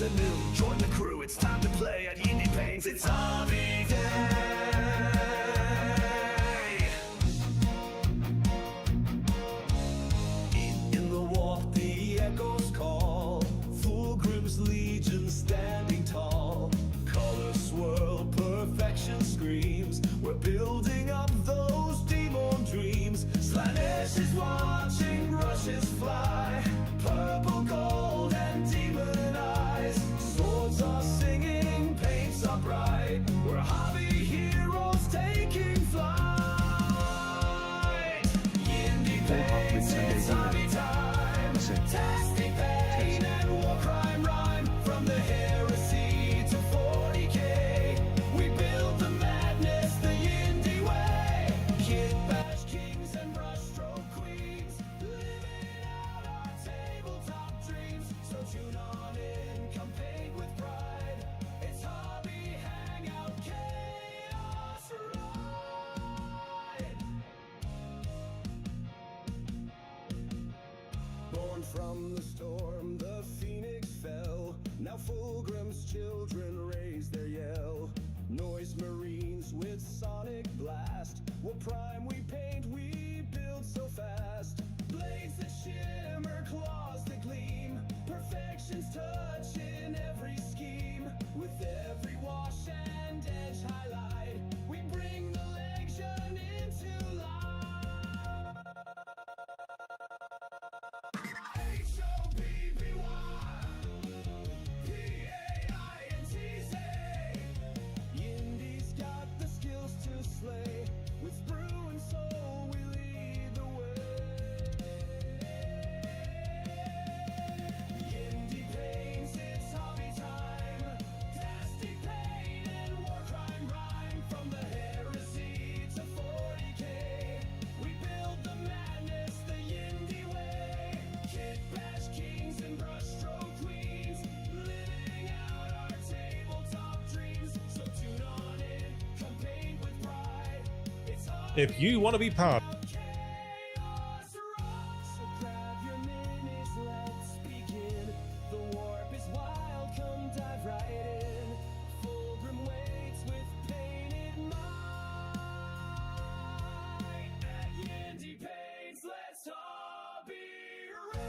afternoon. Join the crew, it's time to play at YindyPaintZ. It's Hobby Day. In the warp, the echoes call. Fulgrim's legion standing tall. Color swirl, perfection screams. We're building up those demon dreams. Slanesh is watching rushes fly. Purple, gold, and demon eyes. Swords are singing, paints are bright. We're hobby heroes taking flight. YindyPaintZ, it's hobby time. Tastic pain and war crime rhyme. From the heresy to 40k, we build the madness the Yindy way. Kid bash kings and brushstroke queens, living out our tabletop dreams. So tune on in, come paint with pride. It's Hobby Hangout, Chaos Ride. Born from the storm, the phoenix fell. Now Fulgrim's children raise their yell. Noise marines with sonic blast. We'll prime, we paint, we build so fast. Blades that shimmer, claws that gleam. Perfection's touch in every scheme. With every wash and edge highlight, we bring the legion into life. Hobby-Paintz. Yindy's got the skills to slay. With brew and soul, we lead the way. YindyPaintZ, it's hobby time. Tastic pain and war crime rhyme. From the heresy to 40k, we build the madness the Yindy way. Kit bash kings and brushstroke queens, living out our tabletop dreams. So tune on in, come paint with pride. It's hobby If you want to be part Chaos Rock. So grab your minis, let's begin. The warp is wild, come dive right in. Fulgrim waits with painted might. At YindyPaintZ, let's hobby ride.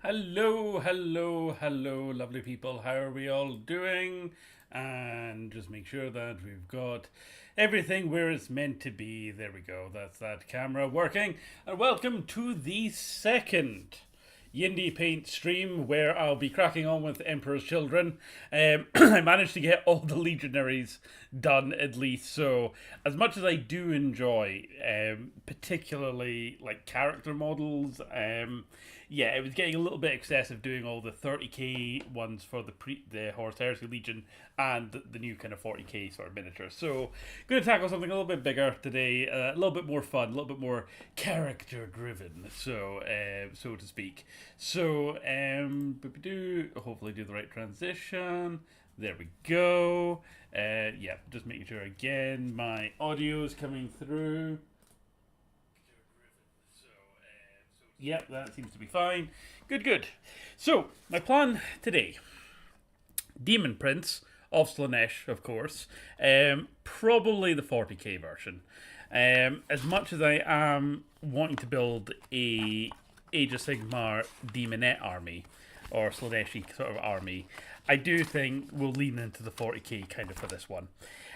Hello, hello, hello, lovely people. How are we all doing? And just make sure that we've got everything where it's meant to be. There we go. That's that camera working. And welcome to the second YindyPaintZ stream where I'll be cracking on with Emperor's Children. I managed to get all the legionaries done at least, so as much as I do enjoy particularly like character models, yeah, it was getting a little bit excessive doing all the 30k ones for the Horus Heresy Legion and the new kind of 40k sort of miniatures. So, going to tackle something a little bit bigger today, a little bit more fun, a little bit more character driven, so so to speak. So, hopefully do the right transition. There we go. Yeah, just making sure again my audio is coming through. Yep, that seems to be fine. Good, good. So, my plan today. Daemon Prince of Slanesh, of course. Probably the 40k version. As much as I am wanting to build a Age of Sigmar Demonette army, or Slaneshi sort of army, I do think we'll lean into the 40k kind of for this one.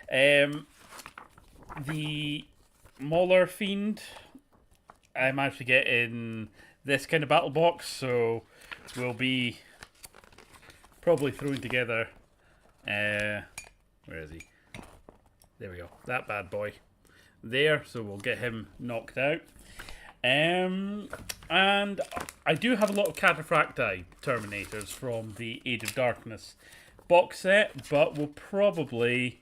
The Maulerfiend I managed to get in this kind of battle box, so we'll be probably throwing together where is he? There we go, that bad boy there, so we'll get him knocked out. And And I do have a lot of Cataphracti Terminators from the Age of Darkness box set, but we'll probably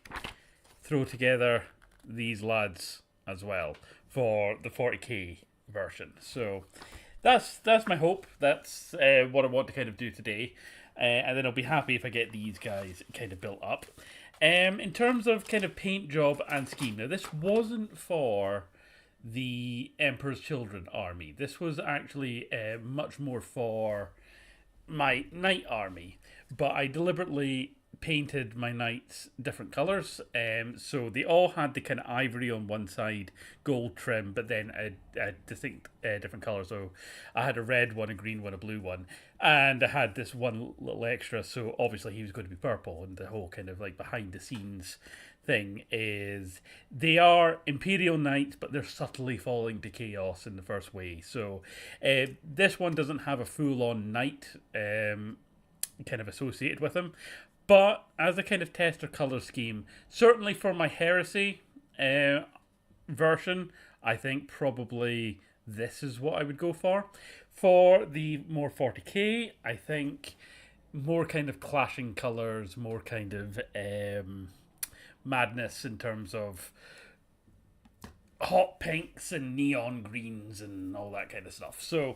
throw together these lads as well for the 40k version. So that's my hope. That's what I want to kind of do today. And then I'll be happy if I get these guys kind of built up. In terms of kind of paint job and scheme, now this wasn't for the Emperor's Children army. This was actually much more for my knight army, but I deliberately painted my knights different colours. So they all had the kind of ivory on one side, gold trim, but then a distinct different colour. So I had a red one, a green one, a blue one, and I had this one little extra. So obviously he was going to be purple, and the whole kind of like behind the scenes thing is they are Imperial Knights, but they're subtly falling to chaos in the first way. So this one doesn't have a full-on knight kind of associated with him, but as a kind of tester color scheme, certainly for my Heresy version, I think probably this is what I would go for. For the more 40k, I think more kind of clashing colors, more kind of madness in terms of hot pinks and neon greens and all that kind of stuff. So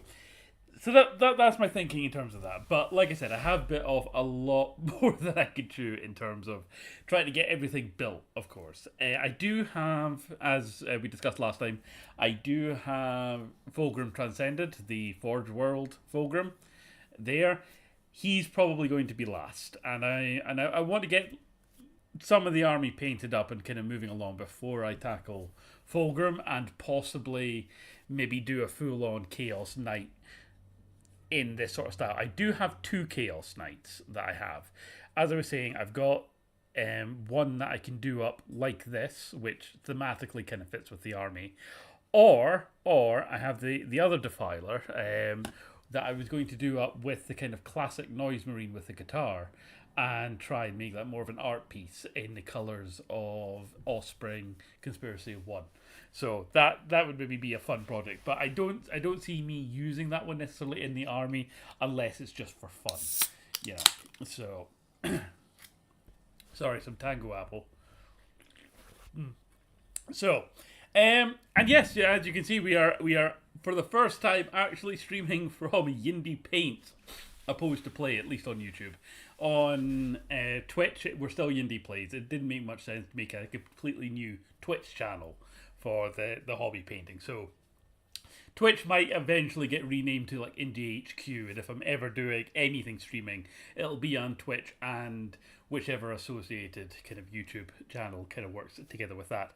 that's my thinking in terms of that. But like I said, I have bit off a lot more than I could chew in terms of trying to get everything built, of course. I do have, as we discussed last time, I do have Fulgrim Transcended, the Forge World Fulgrim there. He's probably going to be last. And I want to get some of the army painted up and kind of moving along before I tackle Fulgrim, and possibly maybe do a full-on Chaos Knight in this sort of style. I do have 2 Chaos Knights that I have. As I was saying, I've got one that I can do up like this, which thematically kind of fits with the army. Or I have the other Defiler that I was going to do up with the kind of classic Noise Marine with the guitar, and try and make that more of an art piece in the colours of Offspring Conspiracy of One. So that would maybe be a fun project, but I don't see me using that one necessarily in the army unless it's just for fun, you know. So sorry, some Tango Apple. So and yes, yeah, as you can see, we are for the first time actually streaming from YindyPaintZ, opposed to Play, at least on YouTube. On Twitch, we're still YindyPlayz. It didn't make much sense to make a completely new Twitch channel for the hobby painting. So Twitch might eventually get renamed to like Indie HQ, and if I'm ever doing anything streaming, it'll be on Twitch and whichever associated kind of YouTube channel kind of works together with that.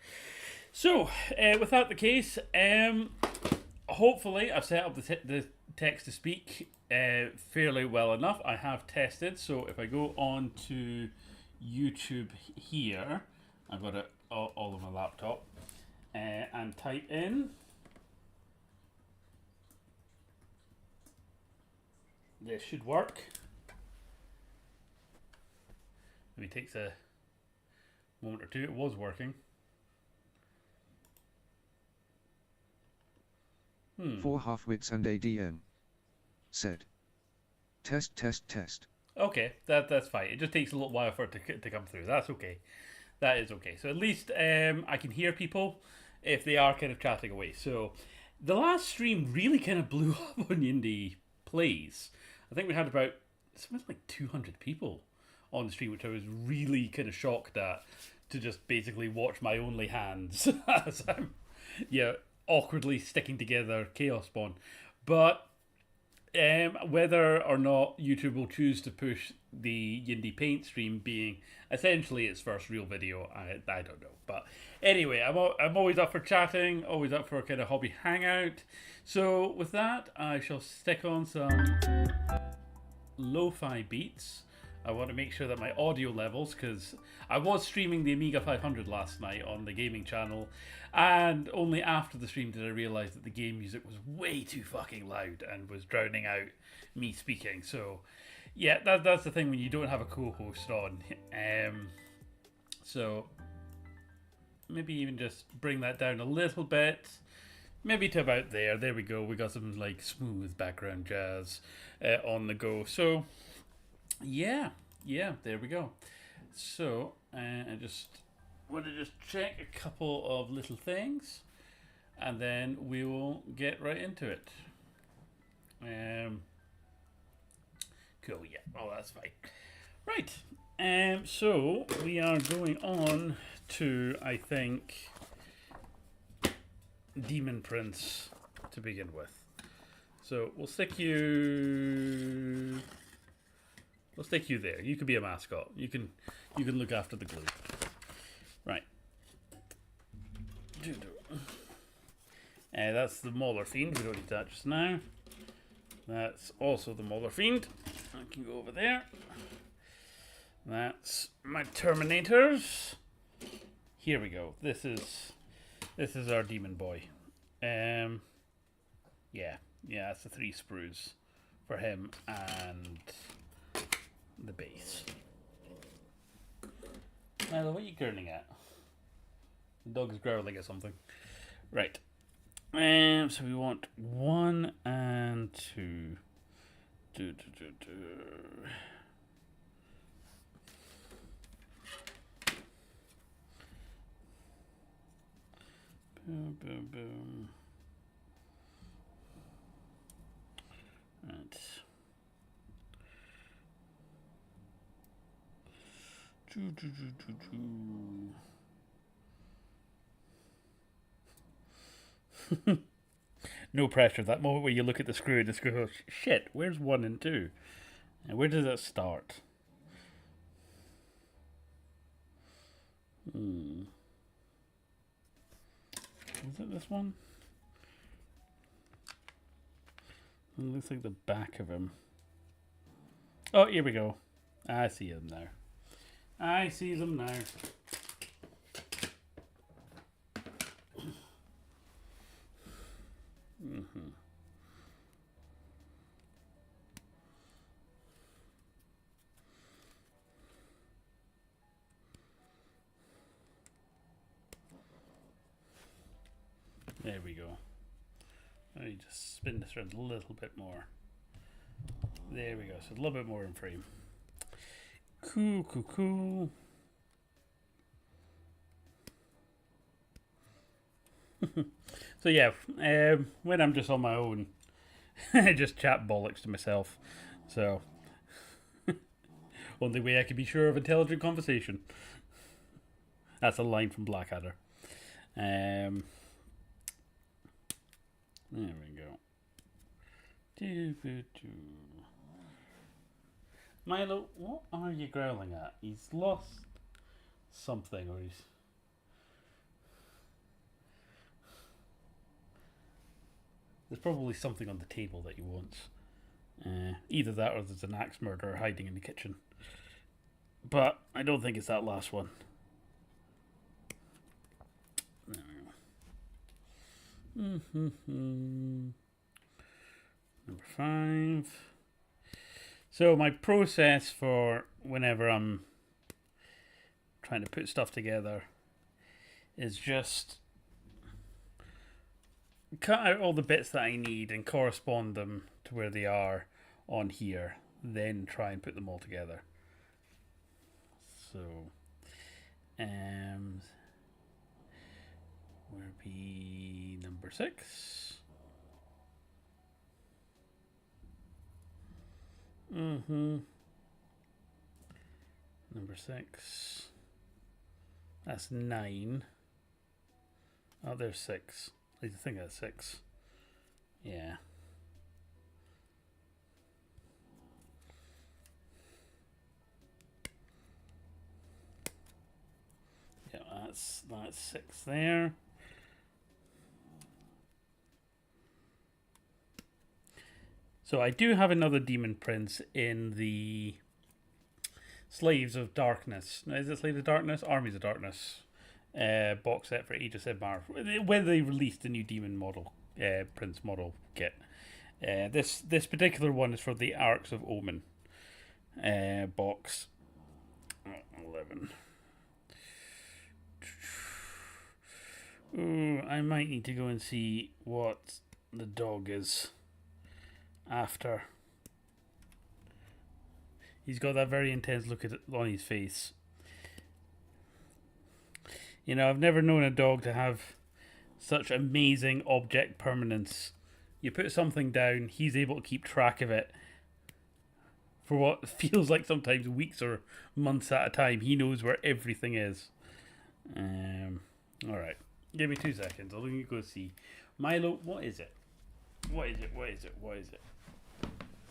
So with that the case, hopefully I've set up the text to speak fairly well enough. I have tested, so if I go on to YouTube here, I've got it all on my laptop, and type in this should work. Maybe takes a moment or two. It was working. 4 half-wits and ADM. Said. Test. Okay, that's fine. It just takes a little while for it to come through. That's okay. That is okay. So at least I can hear people if they are kind of chatting away. So the last stream really kind of blew up on YindyPlayz. I think we had about something like 200 people on the stream, which I was really kind of shocked at, to just basically watch my only hands as I'm awkwardly sticking together Chaos Spawn. But whether or not YouTube will choose to push the YindyPaintZ stream being essentially its first real video, I don't know. But anyway, I'm always up for chatting, always up for a kind of hobby hangout. So with that, I shall stick on some lo-fi beats. I want to make sure that my audio levels, because I was streaming the Amiga 500 last night on the gaming channel, and only after the stream did I realise that the game music was way too fucking loud and was drowning out me speaking. So yeah, that's the thing when you don't have a co-host on. So maybe even just bring that down a little bit, maybe to about there. There we go. We got some like smooth background jazz on the go. So yeah, there we go. So I just want to just check a couple of little things, and then we will get right into it. Cool. Yeah. Oh, that's fine. Right. So we are going on to, I think, Daemon Prince to begin with. So we'll stick you. We'll stick you there. You could be a mascot. You can look after the glue. Right. That's the Maulerfiend. We don't need that just now. That's also the Maulerfiend. I can go over there. That's my Terminators. Here we go. This is our demon boy. Yeah, that's the 3 sprues for him and the base. Milo, what are you growling at? The dog's growling at something. Right. So we want 1 and 2. Boom, boom, boom. Right. No pressure. That moment where you look at the screw and just go, shit, where's 1 and 2? And where does it start? Is it this one? It looks like the back of him. Oh, here we go. I see them now. I see them now. There we go. Let me just spin this around a little bit more. There we go. So a little bit more in frame. Cool. So yeah, when I'm just on my own, I just chat bollocks to myself. So only way I can be sure of intelligent conversation. That's a line from Blackadder. There we go. Milo, what are you growling at? He's lost something, or he's... There's probably something on the table that he wants. Either that or there's an axe murderer hiding in the kitchen. But I don't think it's that last one. There we go. Number 5. So my process for whenever I'm trying to put stuff together is just cut out all the bits that I need and correspond them to where they are on here, then try and put them all together. So where be number 6? Number 6. That's 9. Oh, there's 6. I think that's 6. Yeah. Yeah, that's 6 there. So I do have another Daemon Prince in the Slaves of Darkness. Now, is it Slaves of Darkness? Armies of Darkness box set for Age of Sigmar, when they released the new Daemon model, Prince model kit. This particular one is for the Arcs of Omen box. 11. Ooh, I might need to go and see what the dog is after. He's got that very intense look on his face. You know, I've never known a dog to have such amazing object permanence. You put something down, he's able to keep track of it for what feels like sometimes weeks or months at a time. He knows where everything is. Alright, give me 2 seconds. I'll go see. Milo, what is it? What is it? What is it? What is it?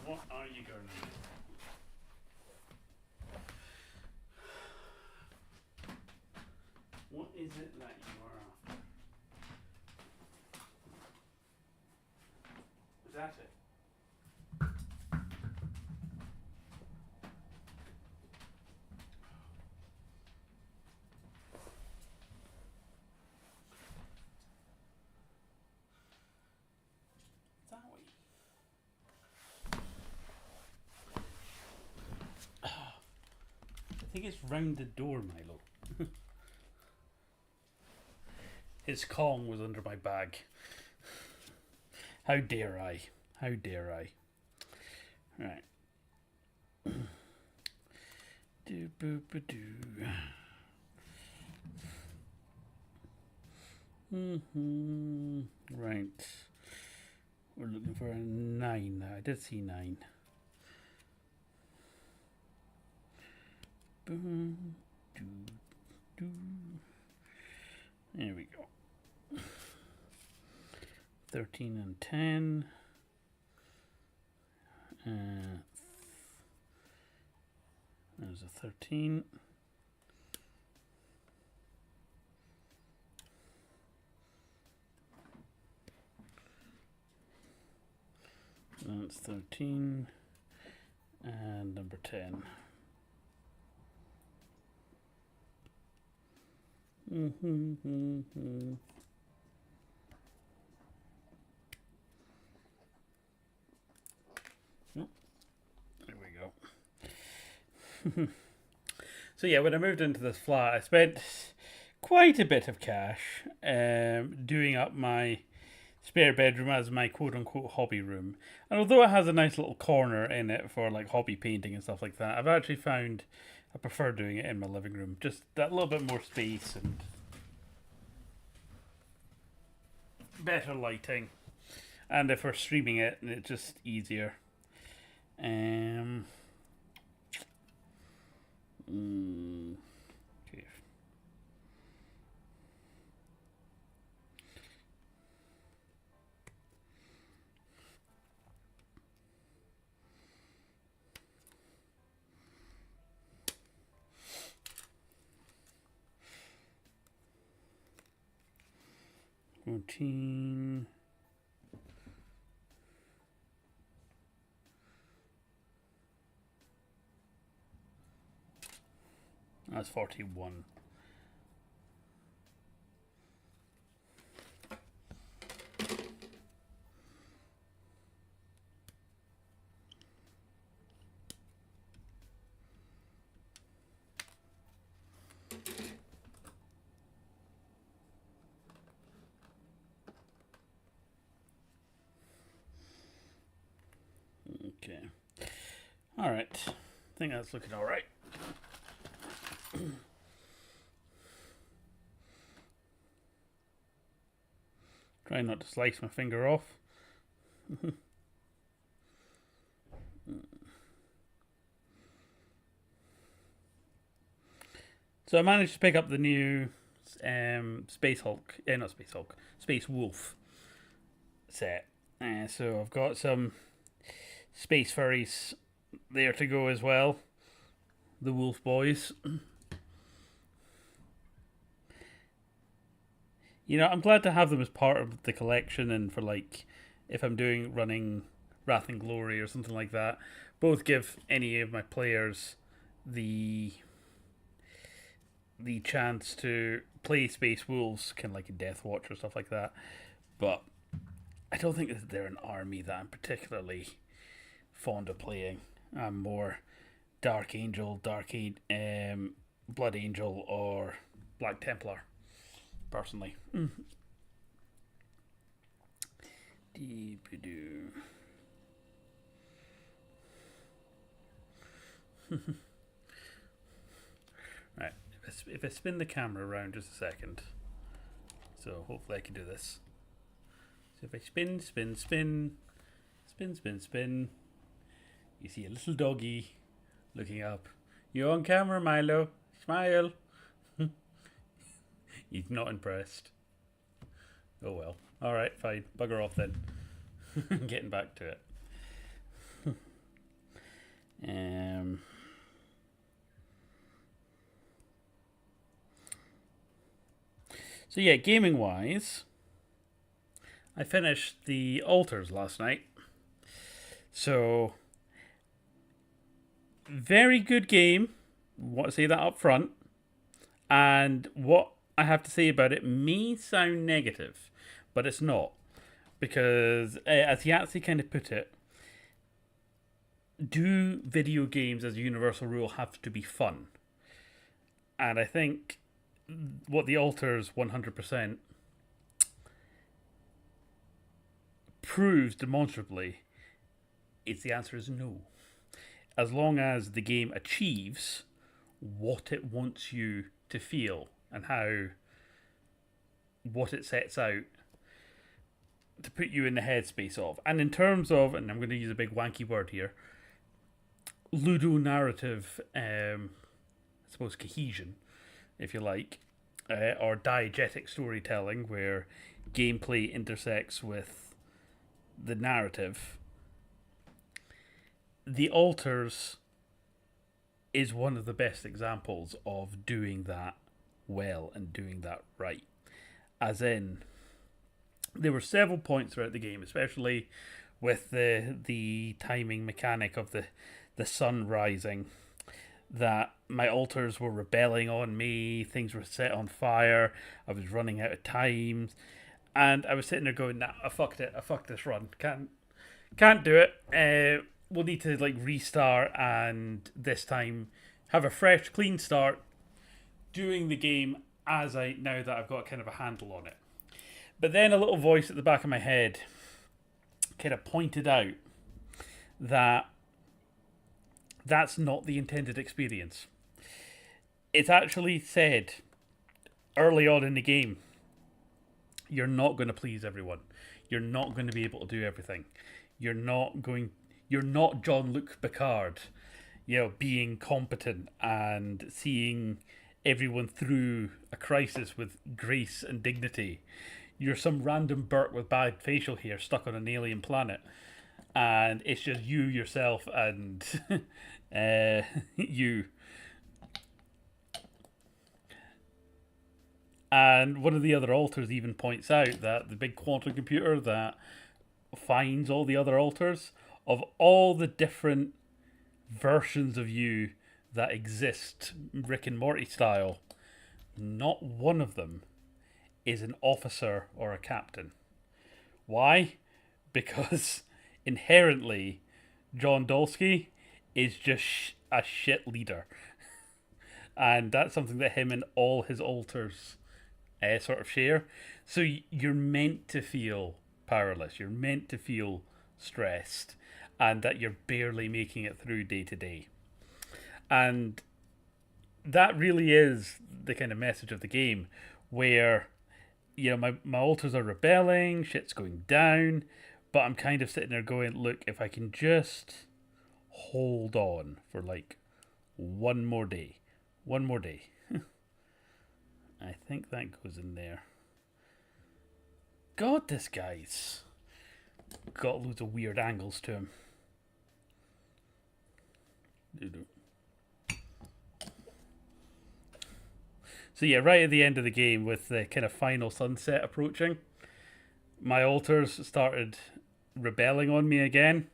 What are you going to do? What is it that you are after? Is that it? That way. I think it's round the door, Milo. His Kong was under my bag. How dare I? How dare I? Right. Do boop a do. Right. We're looking for a 9 now. I did see 9. Boom. Do do. There we go. 13 and 10. There's a 13. That's 13. And number 10. There we go. So yeah, when I moved into this flat, I spent quite a bit of cash doing up my spare bedroom as my quote-unquote hobby room. And although it has a nice little corner in it for like hobby painting and stuff like that, I've actually found I prefer doing it in my living room. Just that little bit more space and better lighting. And if we're streaming it, it's just easier. Okay. 14. That's 41. Okay. All right. I think that's looking all right. Try not to slice my finger off. So I managed to pick up the new Space Hulk, not Space Hulk, Space Wolf set. So I've got some Space Furries there to go as well. The Wolf Boys. You know, I'm glad to have them as part of the collection, and for like, if I'm running Wrath and Glory or something like that, both give any of my players the chance to play Space Wolves, kind of like a Death Watch or stuff like that. But I don't think that they're an army that I'm particularly fond of playing. I'm more Dark Angel, Blood Angel, or Black Templar, personally. Deep-a-doo. Right, if I spin the camera around just a second, so hopefully I can do this. So if I spin, you see a little doggy looking up. You on camera, Milo? Smile. He's not impressed. Oh well. Alright, fine. Bugger off then. Getting back to it. So yeah, gaming wise, I finished the altars last night. So very good game. Want to say that up front. And what I have to say about it may sound negative, but it's not. Because as Yahtzee kind of put it, do video games as a universal rule have to be fun? And I think what the altars 100% proves demonstrably is the answer is no. As long as the game achieves what it wants you to feel and what it sets out to put you in the headspace of. And in terms of, and I'm going to use a big wanky word here, Ludo narrative, I suppose cohesion, if you like, or diegetic storytelling where gameplay intersects with the narrative, the altars is one of the best examples of doing that well and doing that right. As in, there were several points throughout the game, especially with the timing mechanic of the sun rising, that my altars were rebelling on me, things were set on fire, I was running out of time, and I was sitting there going, nah, I fucked it, I fucked this run, can't do it, we'll need to like restart and this time have a fresh, clean start, doing the game now that I've got kind of a handle on it. But then a little voice at the back of my head kind of pointed out that that's not the intended experience. It's actually said early on in the game, you're not going to please everyone. You're not going to be able to do everything. You're not Jean-Luc Picard, being competent and seeing everyone through a crisis with grace and dignity. You're some random Burke with bad facial hair stuck on an alien planet, and it's just you, yourself, and you. And one of the other altars even points out that the big quantum computer that finds all the other altars, of all the different versions of you that exist, Rick and Morty style, not one of them is an officer or a captain. Why? Because inherently, John Dolsky is just a shit leader. And that's something that him and all his alters sort of share. So you're meant to feel powerless. You're meant to feel stressed. And that you're barely making it through day to day. And that really is the kind of message of the game, where my altars are rebelling, shit's going down, but I'm kind of sitting there going, look, if I can just hold on for like one more day. I think that goes in there. God, this guy's got loads of weird angles to him. So yeah, right at the end of the game, with the kind of final sunset approaching, my altars started rebelling on me again,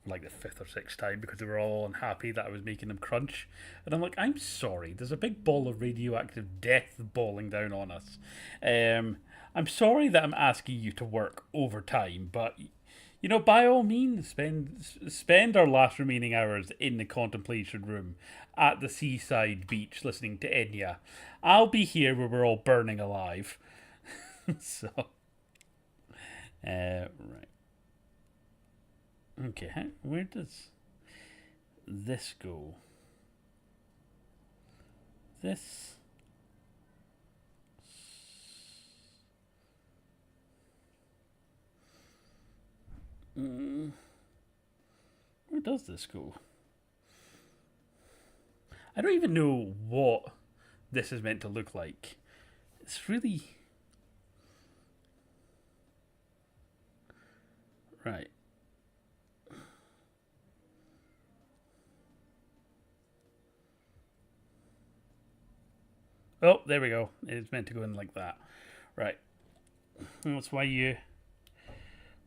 for like the 5th or 6th time, because they were all unhappy that I was making them crunch. And I'm like, I'm sorry, there's a big ball of radioactive death balling down on us. I'm sorry that I'm asking you to work overtime, but by all means, spend our last remaining hours in the contemplation room at the seaside beach listening to Enya. I'll be here where we're all burning alive. So, right. Okay, where does this go? This... where does this go? I don't even know what this is meant to look like. It's really... Right. Oh, there we go. It's meant to go in like that. Right. That's why you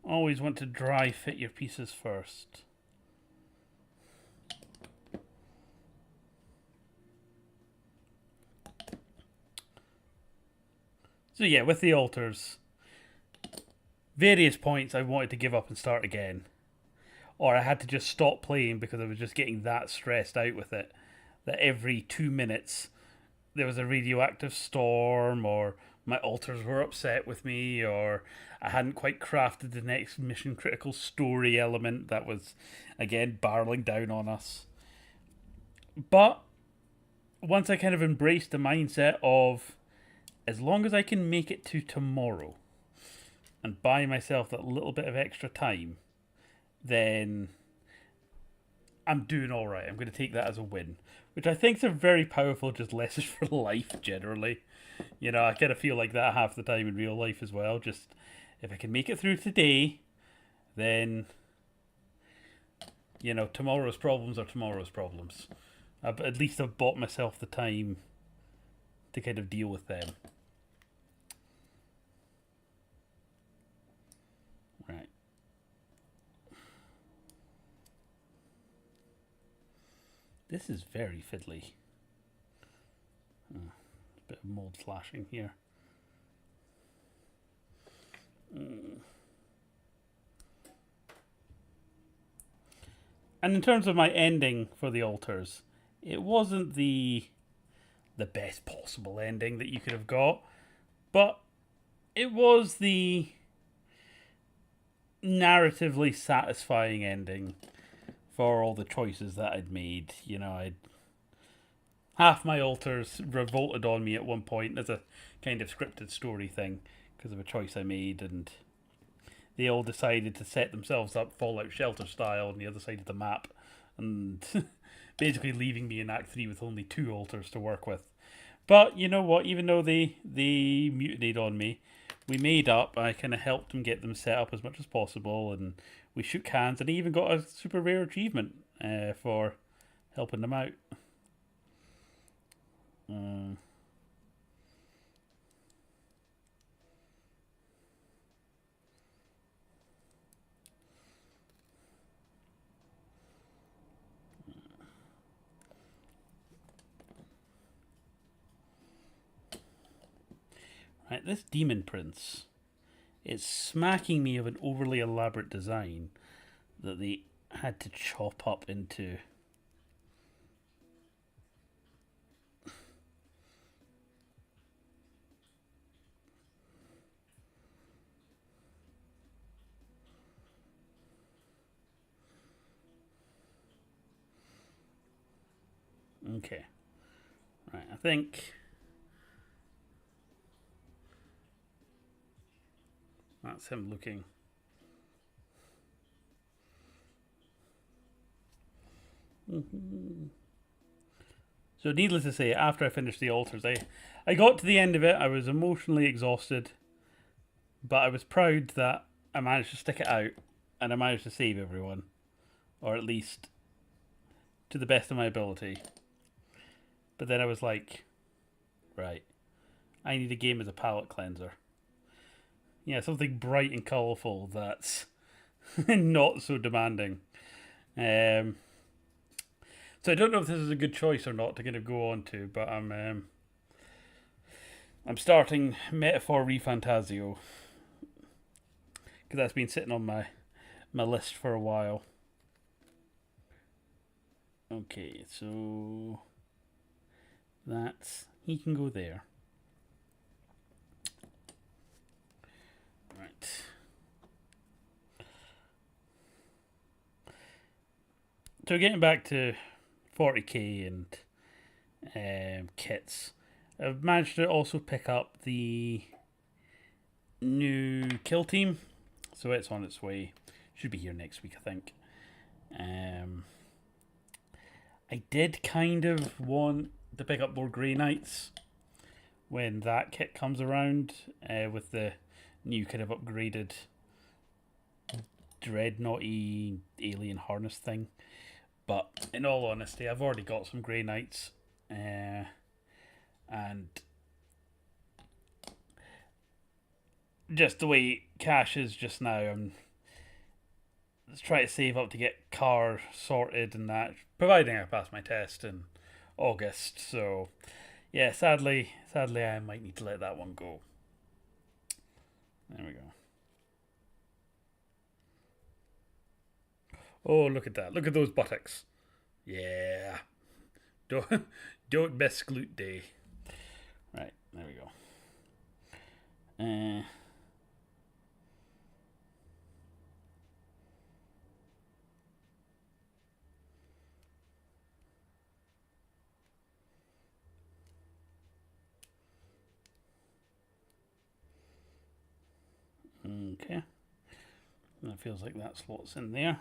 always want to dry fit your pieces first. So yeah, with the altars, various points I wanted to give up and start again. Or I had to just stop playing because I was just getting that stressed out with it. That every 2 minutes there was a radioactive storm, or my altars were upset with me, or I hadn't quite crafted the next mission critical story element that was, again, barreling down on us. But once I kind of embraced the mindset of, as long as I can make it to tomorrow and buy myself that little bit of extra time, then I'm doing all right. I'm going to take that as a win, which I think is a very powerful just lesson for life generally. You know, I kind of feel like that half the time in real life as well. Just, if I can make it through today, then, you know, tomorrow's problems are tomorrow's problems. At least I've bought myself the time to kind of deal with them. Right. This is very fiddly. A bit of mold flashing here. And in terms of my ending for the altars, it wasn't the best possible ending that you could have got, but it was the narratively satisfying ending for all the choices that I'd made. You know, half my altars revolted on me at one point as a kind of scripted story thing because of a choice I made, and they all decided to set themselves up Fallout Shelter style on the other side of the map, and basically leaving me in Act 3 with only 2 altars to work with. But you know what, even though they mutinied on me, we made up. I kind of helped them get them set up as much as possible, and we shook hands, and I even got a super rare achievement for helping them out. Right, this Daemon Prince, it's smacking me of an overly elaborate design that they had to chop up into. Okay. Right, I think that's him looking. So needless to say, after I finished the altars, I got to the end of it. I was emotionally exhausted, but I was proud that I managed to stick it out and I managed to save everyone, or at least to the best of my ability. But then I was like, right, I need a game as a palette cleanser. Yeah, something bright and colourful that's not so demanding. So I don't know if this is a good choice or not to kind of go on to, but I'm starting Metaphor ReFantazio, because that's been sitting on my list for a while. Okay, so he can go there. Right. So getting back to 40k and kits, I've managed to also pick up the new kill team, so it's on its way. Should be here next week, I think. I did kind of want to pick up more Grey Knights when that kit comes around, with the new kind of upgraded dreadnoughty alien harness thing. But in all honesty, I've already got some Grey Knights, and just the way cash is just now, I'm trying to save up to get car sorted and that, providing I pass my test in August. So yeah, sadly I might need to let that one go. There we go. Oh, look at that. Look at those buttocks. Yeah. Don't miss glute day. Right, there we go. Okay. That feels like that slots in there.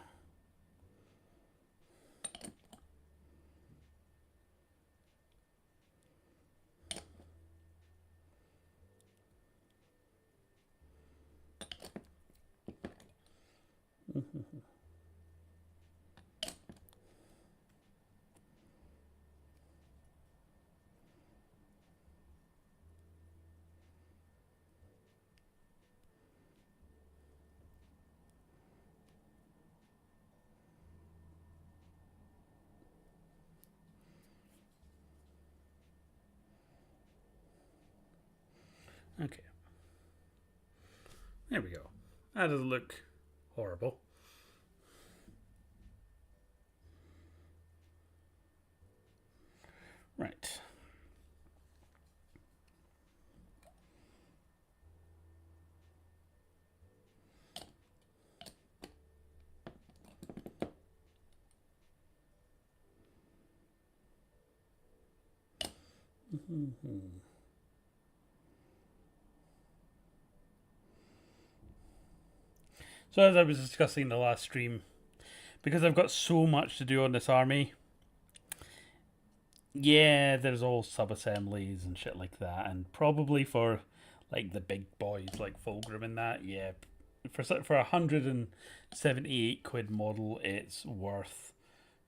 Okay. There we go. That doesn't look horrible. Right. So as I was discussing in the last stream, because I've got so much to do on this army, yeah, there's all sub-assemblies and shit like that, and probably for like the big boys like Fulgrim and that, yeah, for 178 quid model, it's worth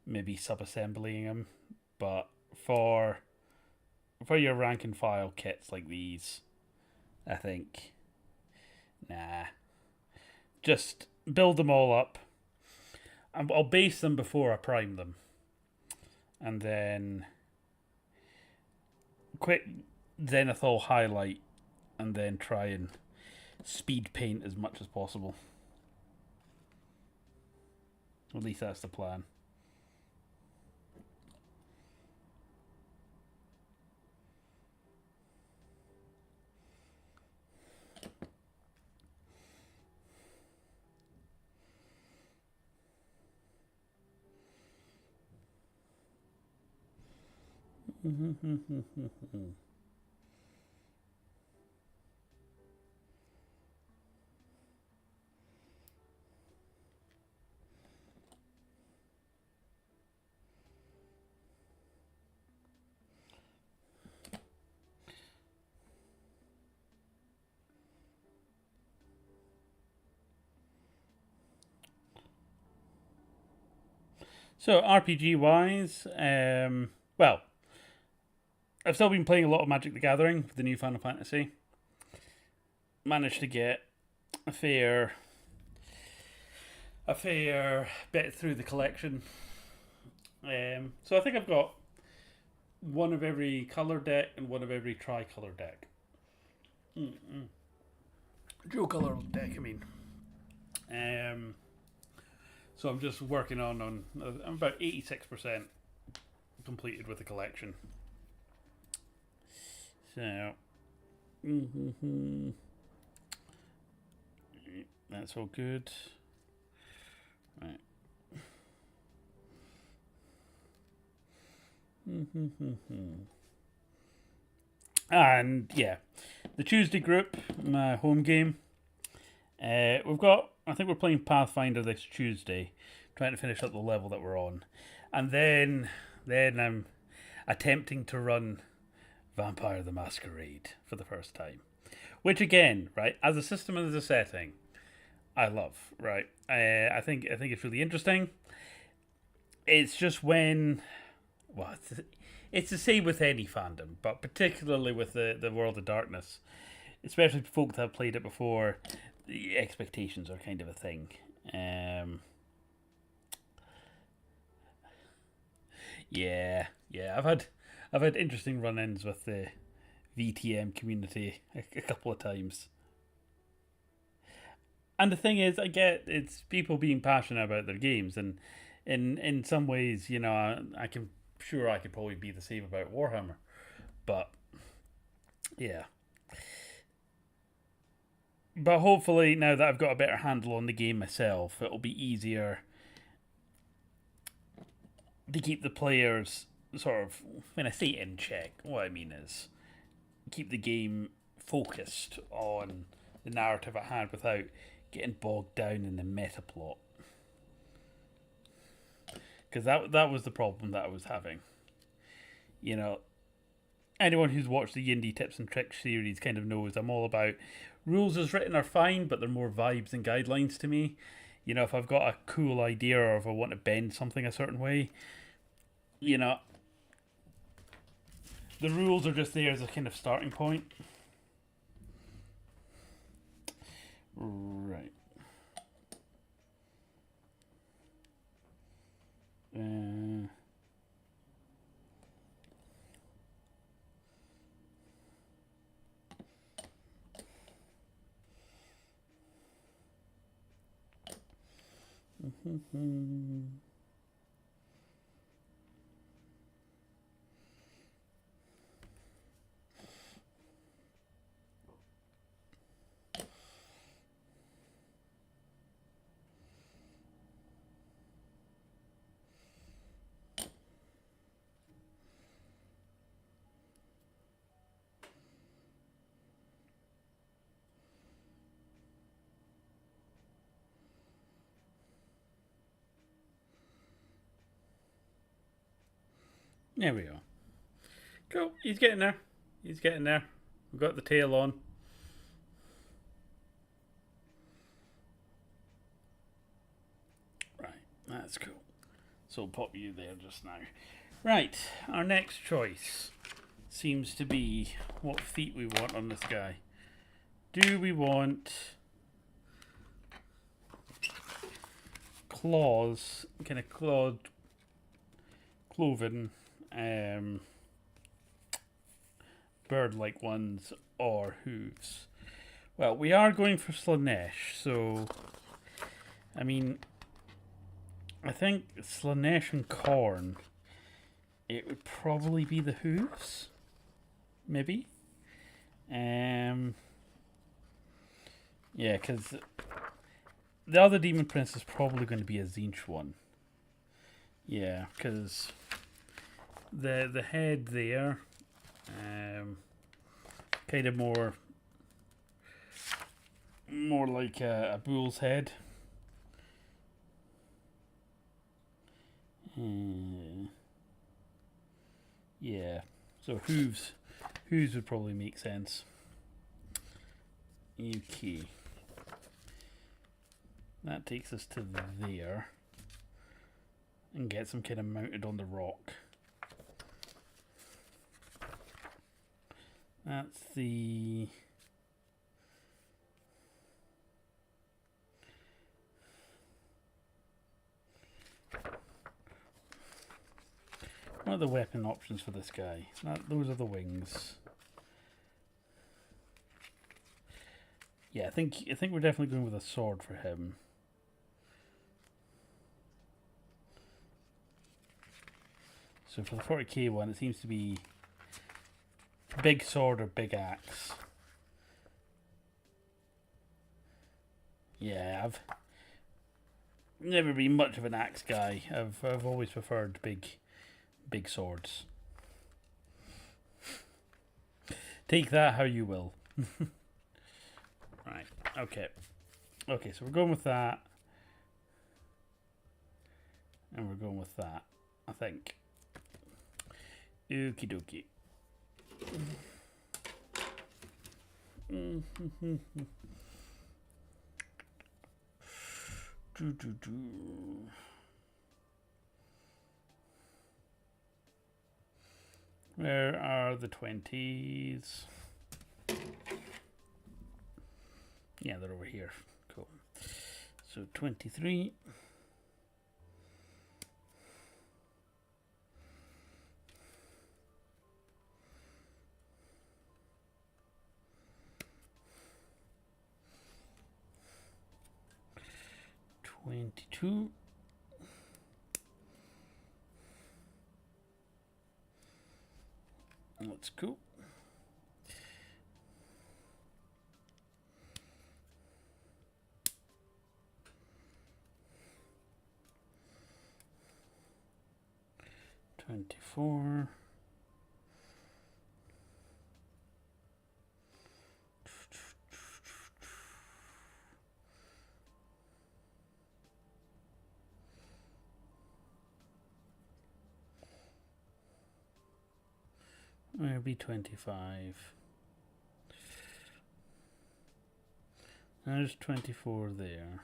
maybe sub-assembling them, but for your rank and file kits like these, I think, nah. Just build them all up. I'll base them before I prime them. And then quick Zenithal highlight, and then try and speed paint as much as possible. At least that's the plan. So RPG wise, well, I've still been playing a lot of Magic the Gathering with the new Final Fantasy. Managed to get a fair bit through the collection. So I think I've got one of every colour deck and one of every tri-colour deck. Dual colour deck, I mean. So I'm just working on I'm about 86% completed with the collection. So that's all good. Right. And yeah, the Tuesday group, my home game. We've got, I think we're playing Pathfinder this Tuesday, trying to finish up the level that we're on. And then I'm attempting to run Vampire the Masquerade for the first time. Which again, right, as a system and as a setting, I love, right? I think it's really interesting. It's just when, well, it's the same with any fandom, but particularly with the World of Darkness, especially folk that have played it before, the expectations are kind of a thing. Yeah, I've had interesting run-ins with the VTM community a couple of times. And the thing is, I get it's people being passionate about their games, and in some ways, you know, I can sure I could probably be the same about Warhammer, but yeah. But hopefully, now that I've got a better handle on the game myself, it'll be easier to keep the players sort of, when I say in check, what I mean is keep the game focused on the narrative at hand without getting bogged down in the meta plot. Because that was the problem that I was having. You know, anyone who's watched the Yindy Tips and Tricks series kind of knows I'm all about rules as written are fine, but they're more vibes and guidelines to me. You know, if I've got a cool idea or if I want to bend something a certain way, you know, the rules are just there as a kind of starting point. Right. There we go. Cool. He's getting there. He's getting there. We've got the tail on. Right. That's cool. So I'll pop you there just now. Right. Our next choice seems to be what feet we want on this guy. Do we want claws, kind of clawed, cloven, bird-like ones, or hooves? Well, we are going for Slanesh, so I mean, I think Slanesh and Corn, it would probably be the hooves, maybe. Yeah, because the other Daemon Prince is probably going to be a Zinch one. Yeah, because the head there, kind of more like a bull's head. Yeah, so hooves would probably make sense. Okay, that takes us to there and gets them kind of mounted on the rock. That's the what are the weapon options for this guy? Those are the wings. Yeah, I think we're definitely going with a sword for him. So for the 40k one, it seems to be big sword or big axe. Yeah, I've never been much of an axe guy. I've always preferred big swords. Take that how you will. Right. Okay. Okay, so we're going with that. And we're going with that, I think. Okie dokie. Where are the 20s? Yeah, they're over here. Cool. So 23. $22. That's cool. $24. Maybe 25. There's 24 there.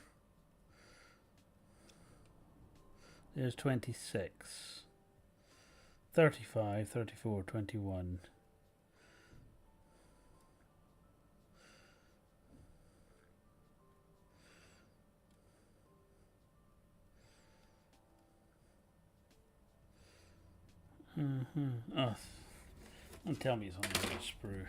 There's 26. 35, 34, 21. Oh, don't tell me it's on the sprue.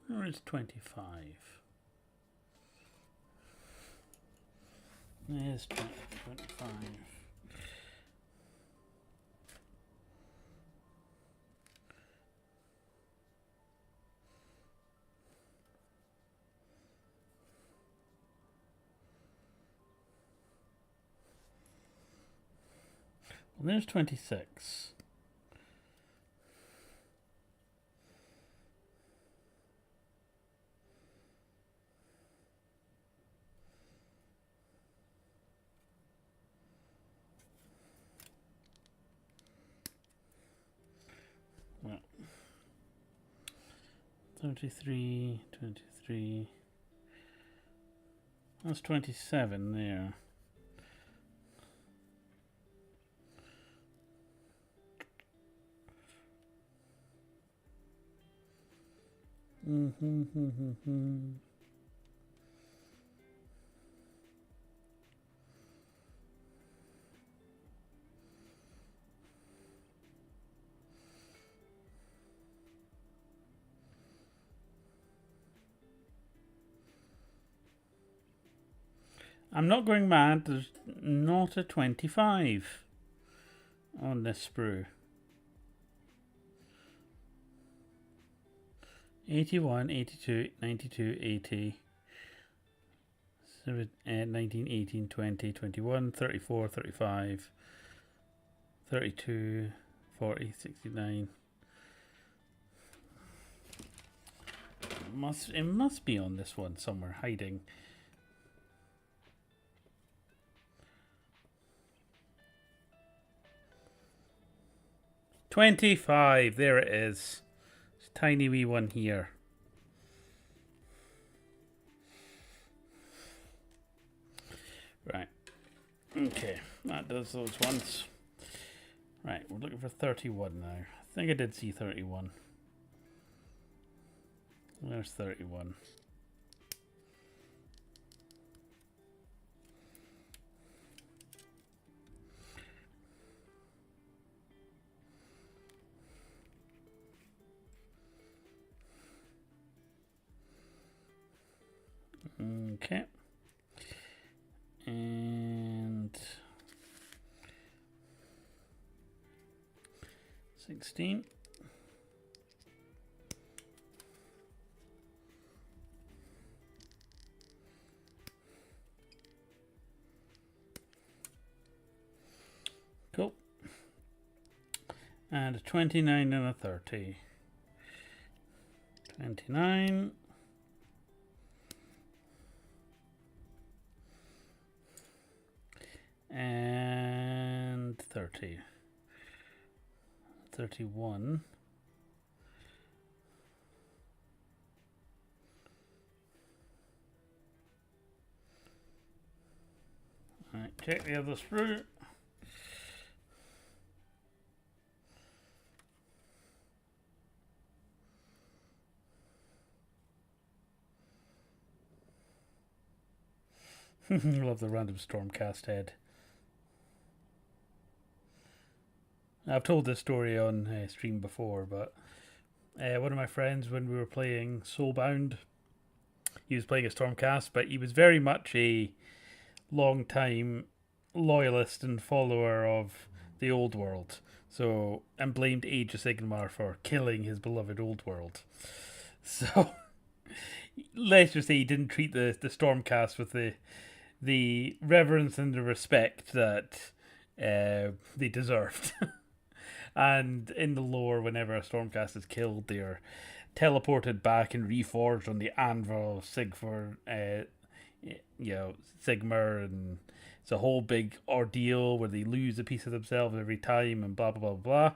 Or it's 25. There's 25. Well, there's 26. Well, 33, 23. That's 27 there. I'm not going mad. There's not a 25 on this sprue. 81, 82, 92, 80, 19, 18, 20, 21, 34, 35, 32, 40, 69. It must be on this one somewhere, hiding. $25, there it is. It's a tiny wee one here. Right. Okay, that does those ones. Right, we're looking for 31 now. I think I did see 31. There's 31. Okay. And 16. Cool. And a 29 and a 30. 29. And 30. 31. Alright, check the other sprue. Love the random Stormcast head. I've told this story on stream before, but one of my friends, when we were playing Soulbound, he was playing a Stormcast, but he was very much a long-time loyalist and follower of the old world. So, and blamed Age of Sigmar for killing his beloved old world. So, let's just say he didn't treat the Stormcast with the reverence and the respect that they deserved. And in the lore, whenever a Stormcast is killed, they're teleported back and reforged on the anvil of Sigmar, Sigmar, and it's a whole big ordeal where they lose a piece of themselves every time, and blah blah blah blah.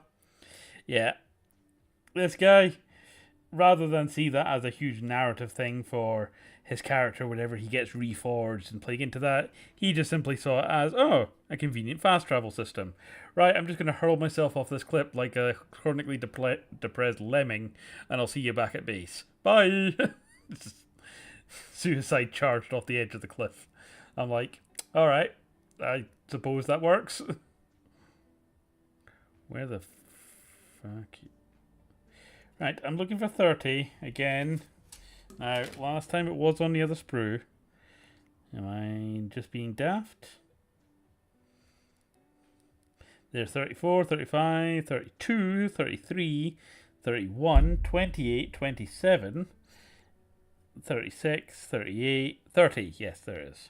Yeah, this guy, rather than see that as a huge narrative thing for his character whenever he gets reforged and playing into that, he just simply saw it as, oh, a convenient fast travel system. Right, I'm just going to hurl myself off this cliff like a chronically depressed lemming, and I'll see you back at base. Bye! Suicide charged off the edge of the cliff. I'm like, alright, I suppose that works. Where the fuck? Right, I'm looking for 30 again. Now, last time it was on the other sprue. Am I just being daft? There's 34, 35, 32, 33, 31, 28, 27, 36, 38, 30. Yes, there is.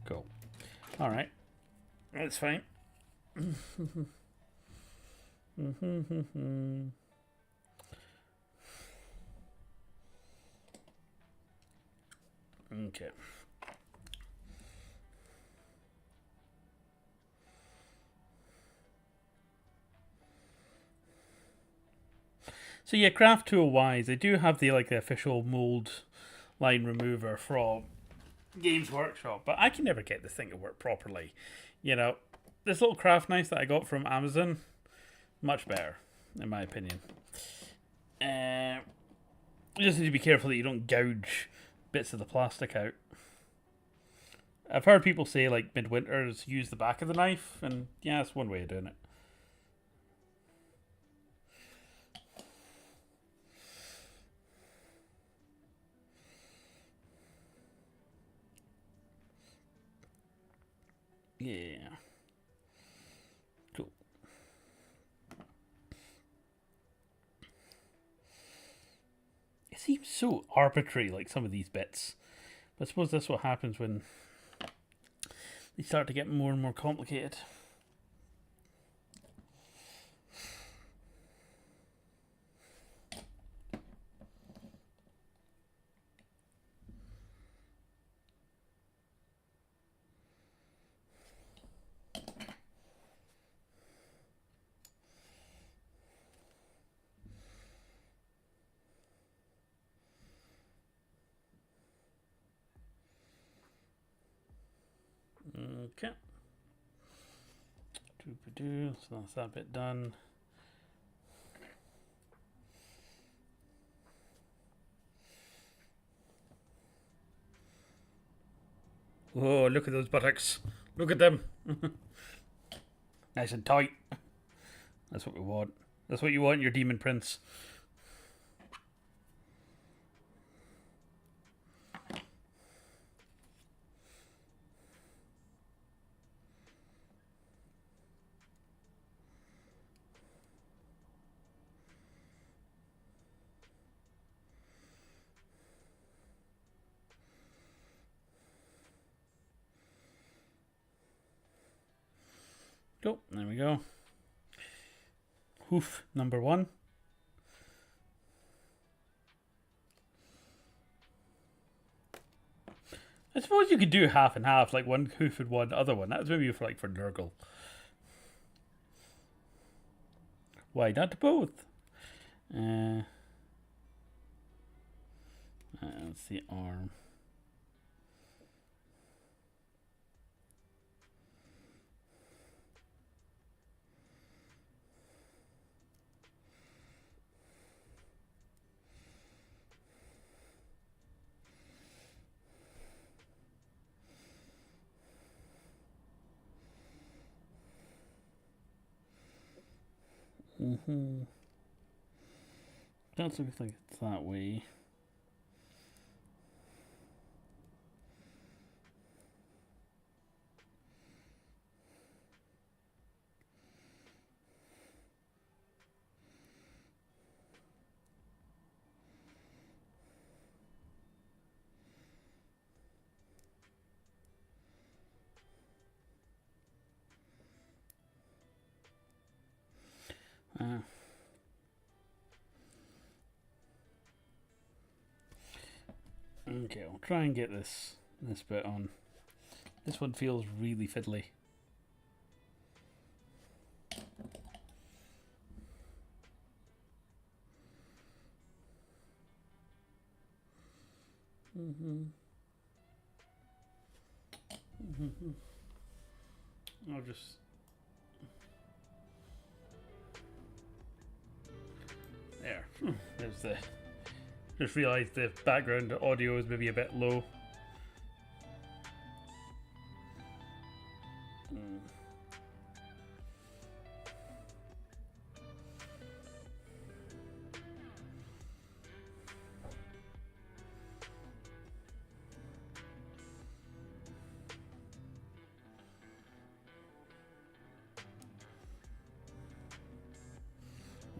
Cool. Alright. That's fine. Okay. So yeah, craft tool wise, I do have the official mold line remover from Games Workshop, but I can never get this thing to work properly. You know, this little craft knife that I got from Amazon, much better, in my opinion. You just need to be careful that you don't gouge bits of the plastic out. I've heard people say midwinters use the back of the knife, and yeah, that's one way of doing it. Yeah. Cool. It seems so arbitrary, like some of these bits. But I suppose that's what happens when they start to get more and more complicated. Okay. So that's that bit done. Oh, look at those buttocks. Look at them. Nice and tight. That's what we want. That's what you want in your Daemon Prince. Oh, there we go. Hoof number 1. I suppose you could do half and half, like one hoof and one other one. That's maybe for for Nurgle. Why not both? That's the arm. That looks like it's that way. Okay, I'll try and get this bit on. This one feels really fiddly. I'll just there. There's the. Just realised the background audio is maybe a bit low.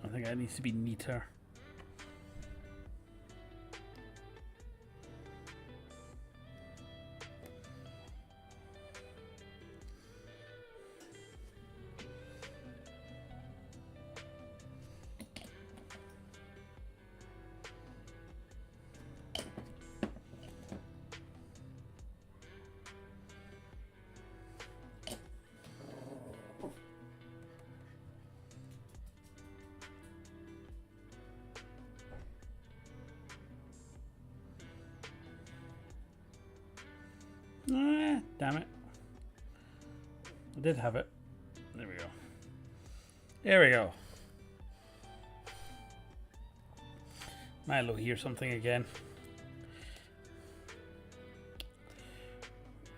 I think that needs to be neater. Damn it. I did have it. There we go. There we go. Milo hear something again.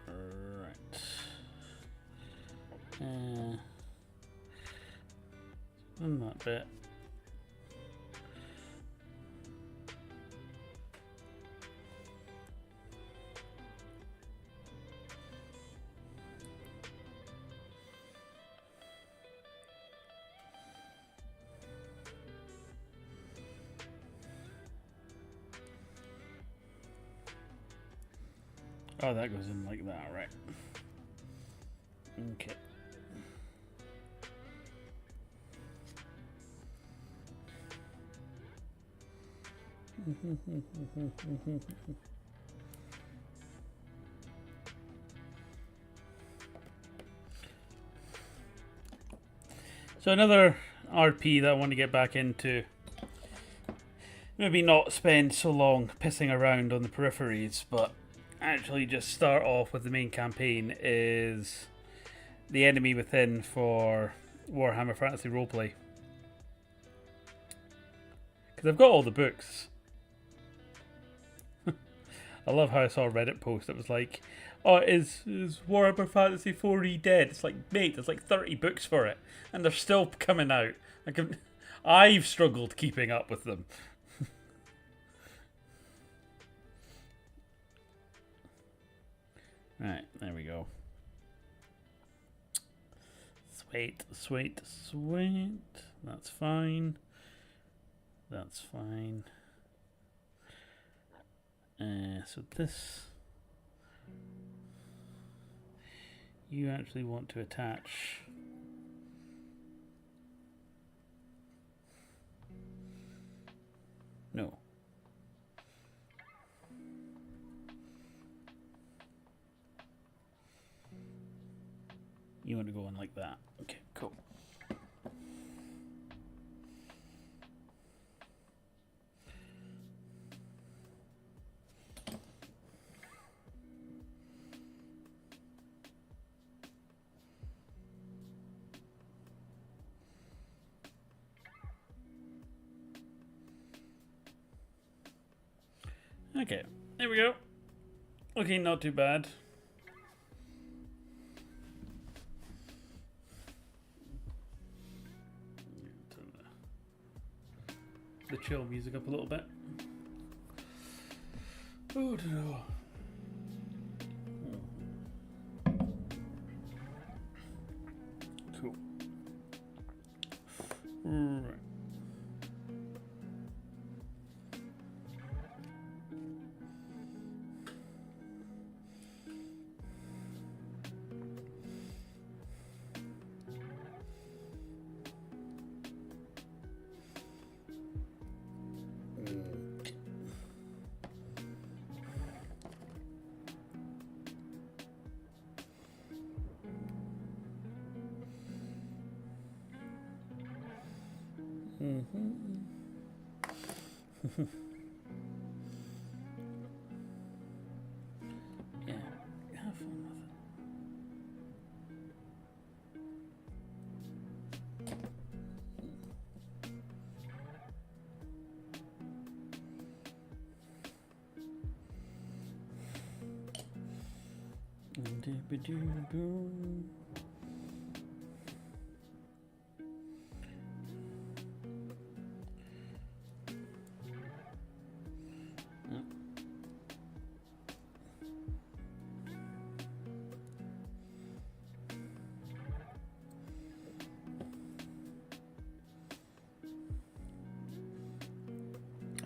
Right. And that bit. Oh, that goes in like that, right? Okay. So another RP that I want to get back into. Maybe not spend so long pissing around on the peripheries, but actually just start off with the main campaign is The Enemy Within for Warhammer Fantasy Roleplay. Because I've got all the books. I love how I saw a Reddit post that was like, oh, is Warhammer Fantasy 4E dead? It's like, mate, there's like 30 books for it. And they're still coming out. I've struggled keeping up with them. Right, there we go. Sweet, sweet, sweet. That's fine. That's fine. So this, you actually want to attach You want to go on like that. Okay, cool. Okay, there we go. Okay, not too bad. Turn the chill music up a little bit. Oh no. Cool. Right. Yeah, have fun with it.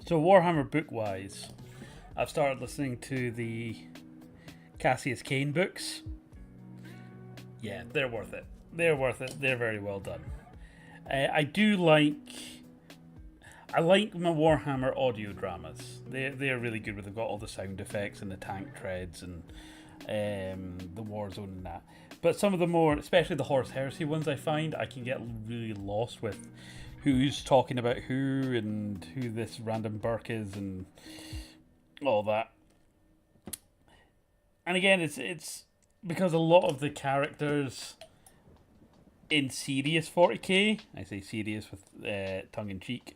So Warhammer book-wise, I've started listening to the Cassius Kane books. Yeah, they're worth it. They're worth it. They're very well done. I like my Warhammer audio dramas. They're really good. They've got all the sound effects and the tank treads and the war zone and that. But some of the more, especially the Horus Heresy ones, I find I can get really lost with who's talking about who and who this random Burke is and all that. And again, it's because a lot of the characters in serious 40k, I say serious with tongue in cheek,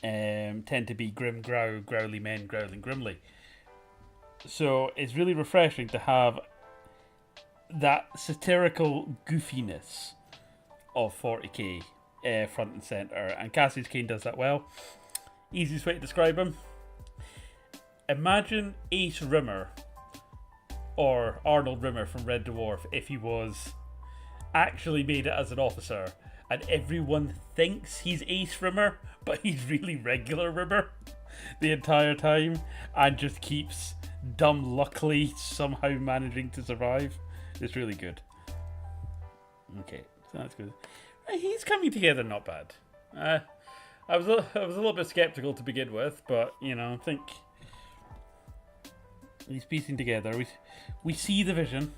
tend to be grim growly men growling grimly. So it's really refreshing to have that satirical goofiness of 40k front and center, and Cassius Kane does that well. Easiest way to describe him: imagine Ace Rimmer or Arnold Rimmer from Red Dwarf if he was actually made it as an officer, and everyone thinks he's Ace Rimmer, but he's really regular Rimmer the entire time, and just keeps dumb luckily somehow managing to survive. It's really good. Okay, so that's good. He's coming together not bad. I was a little bit skeptical to begin with, but you know, I think he's piecing together. We see the vision.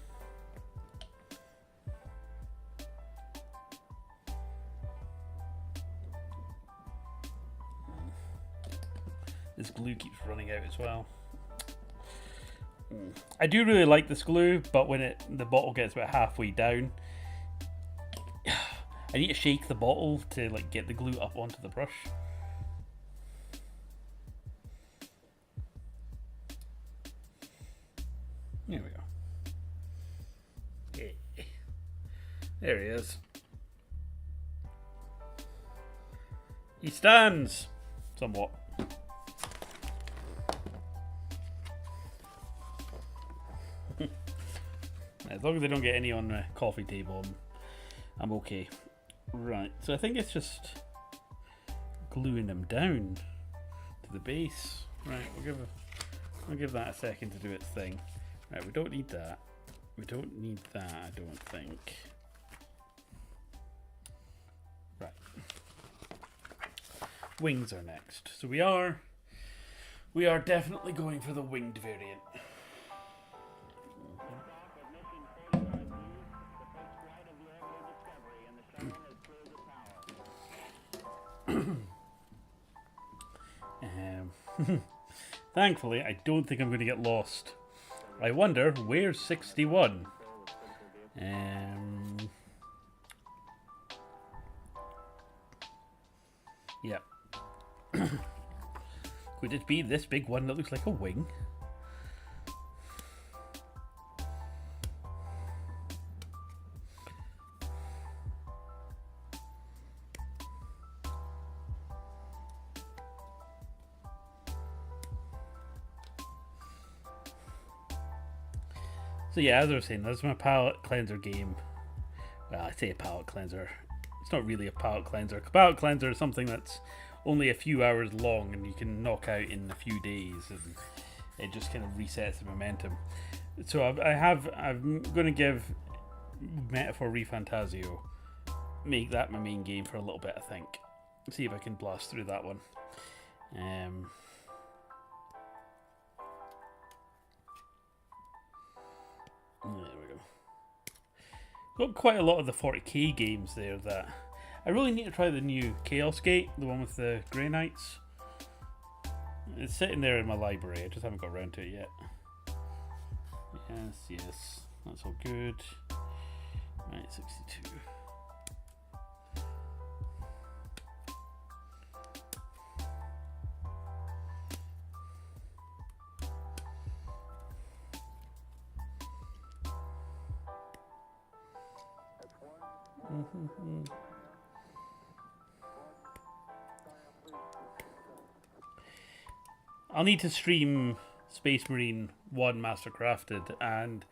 This glue keeps running out as well. I do really like this glue, but when the bottle gets about halfway down, I need to shake the bottle to like get the glue up onto the brush. There we go. Yeah. There he is. He stands somewhat. As long as they don't get any on the coffee table, I'm okay. Right, so I think it's just gluing them down to the base. Right, I'll give that a second to do its thing. Right, we don't need that. We don't need that, I don't think. Right. Wings are next. So we are definitely going for the winged variant. Thankfully, I don't think I'm going to get lost. I wonder, where's 61? Yeah. Could it be this big one that looks like a wing? So yeah, as I was saying, that's my palette cleanser game. Well, I say a palette cleanser. It's not really a palette cleanser. A palette cleanser is something that's only a few hours long and you can knock out in a few days, and it just kind of resets the momentum. So I'm going to give Metaphor Refantasio, make that my main game for a little bit, I think. See if I can blast through that one. There we go. Got quite a lot of the 40k games there that I really need to try. The new Chaos Gate, the one with the Grey Knights. It's sitting there in my library. I just haven't got around to it yet. Yes, that's all good. Right, 62. I'll need to stream Space Marine 1 Mastercrafted and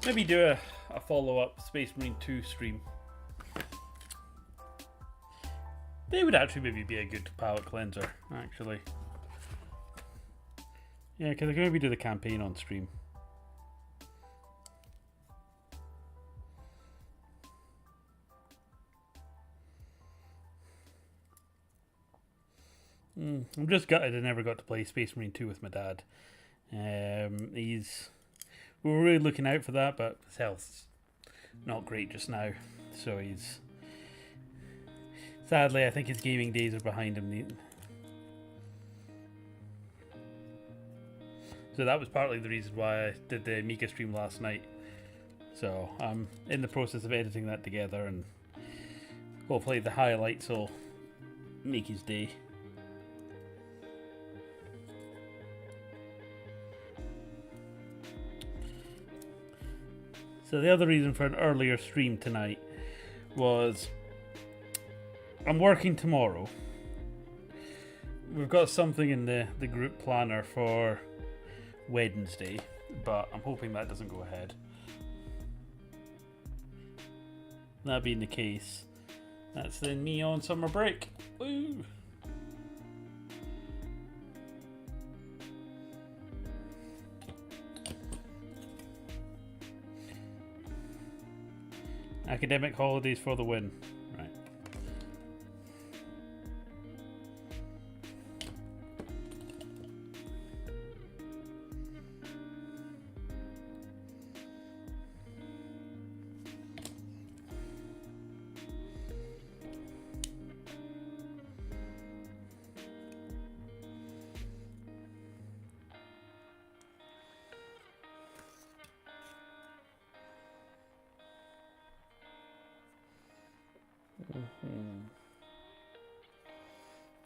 maybe do a follow-up Space Marine 2 stream. They would actually maybe be a good palette cleanser, actually. Yeah, because I can maybe do the campaign on stream. I'm just gutted I never got to play Space Marine 2 with my dad. We were really looking out for that, but his health's not great just now. So sadly, I think his gaming days are behind him. So that was partly the reason why I did the Mika stream last night. So I'm in the process of editing that together, and hopefully the highlights will make his day. So the other reason for an earlier stream tonight was I'm working tomorrow. We've got something in the group planner for Wednesday, but I'm hoping that doesn't go ahead. That being the case, that's then me on summer break. Woo! Academic holidays for the win. Right.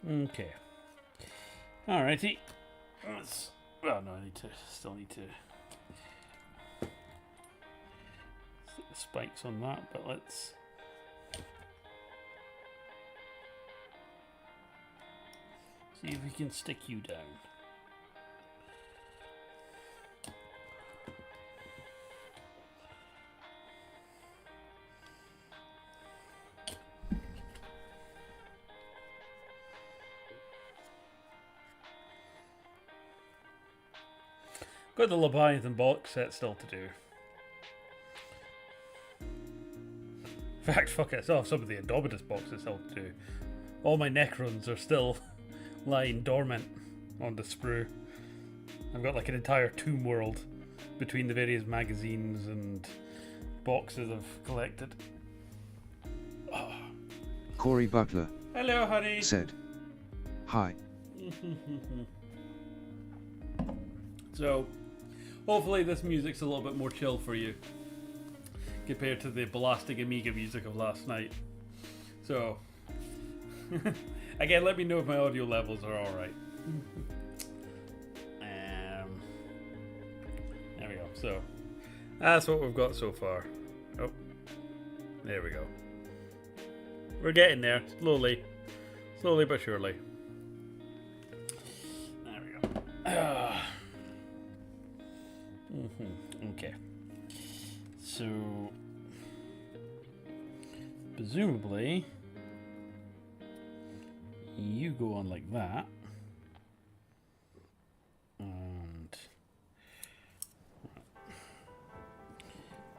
Okay. Alrighty. Well, no, still need to stick the spikes on that, but let's see if we can stick you down. Got the Leviathan box set still to do. In fact, fuck it, I still have some of the Indomitus boxes still to do. All my Necrons are still lying dormant on the sprue. I've got like an entire tomb world between the various magazines and boxes I've collected. Oh. Corey Butler Hello, honey. said, "Hi." So hopefully this music's a little bit more chill for you compared to the blasting Amiga music of last night. So again, let me know if my audio levels are alright. There we go. So that's what we've got so far. Oh, there we go. We're getting there, slowly but surely. There we go. Okay. So presumably you go on like that, and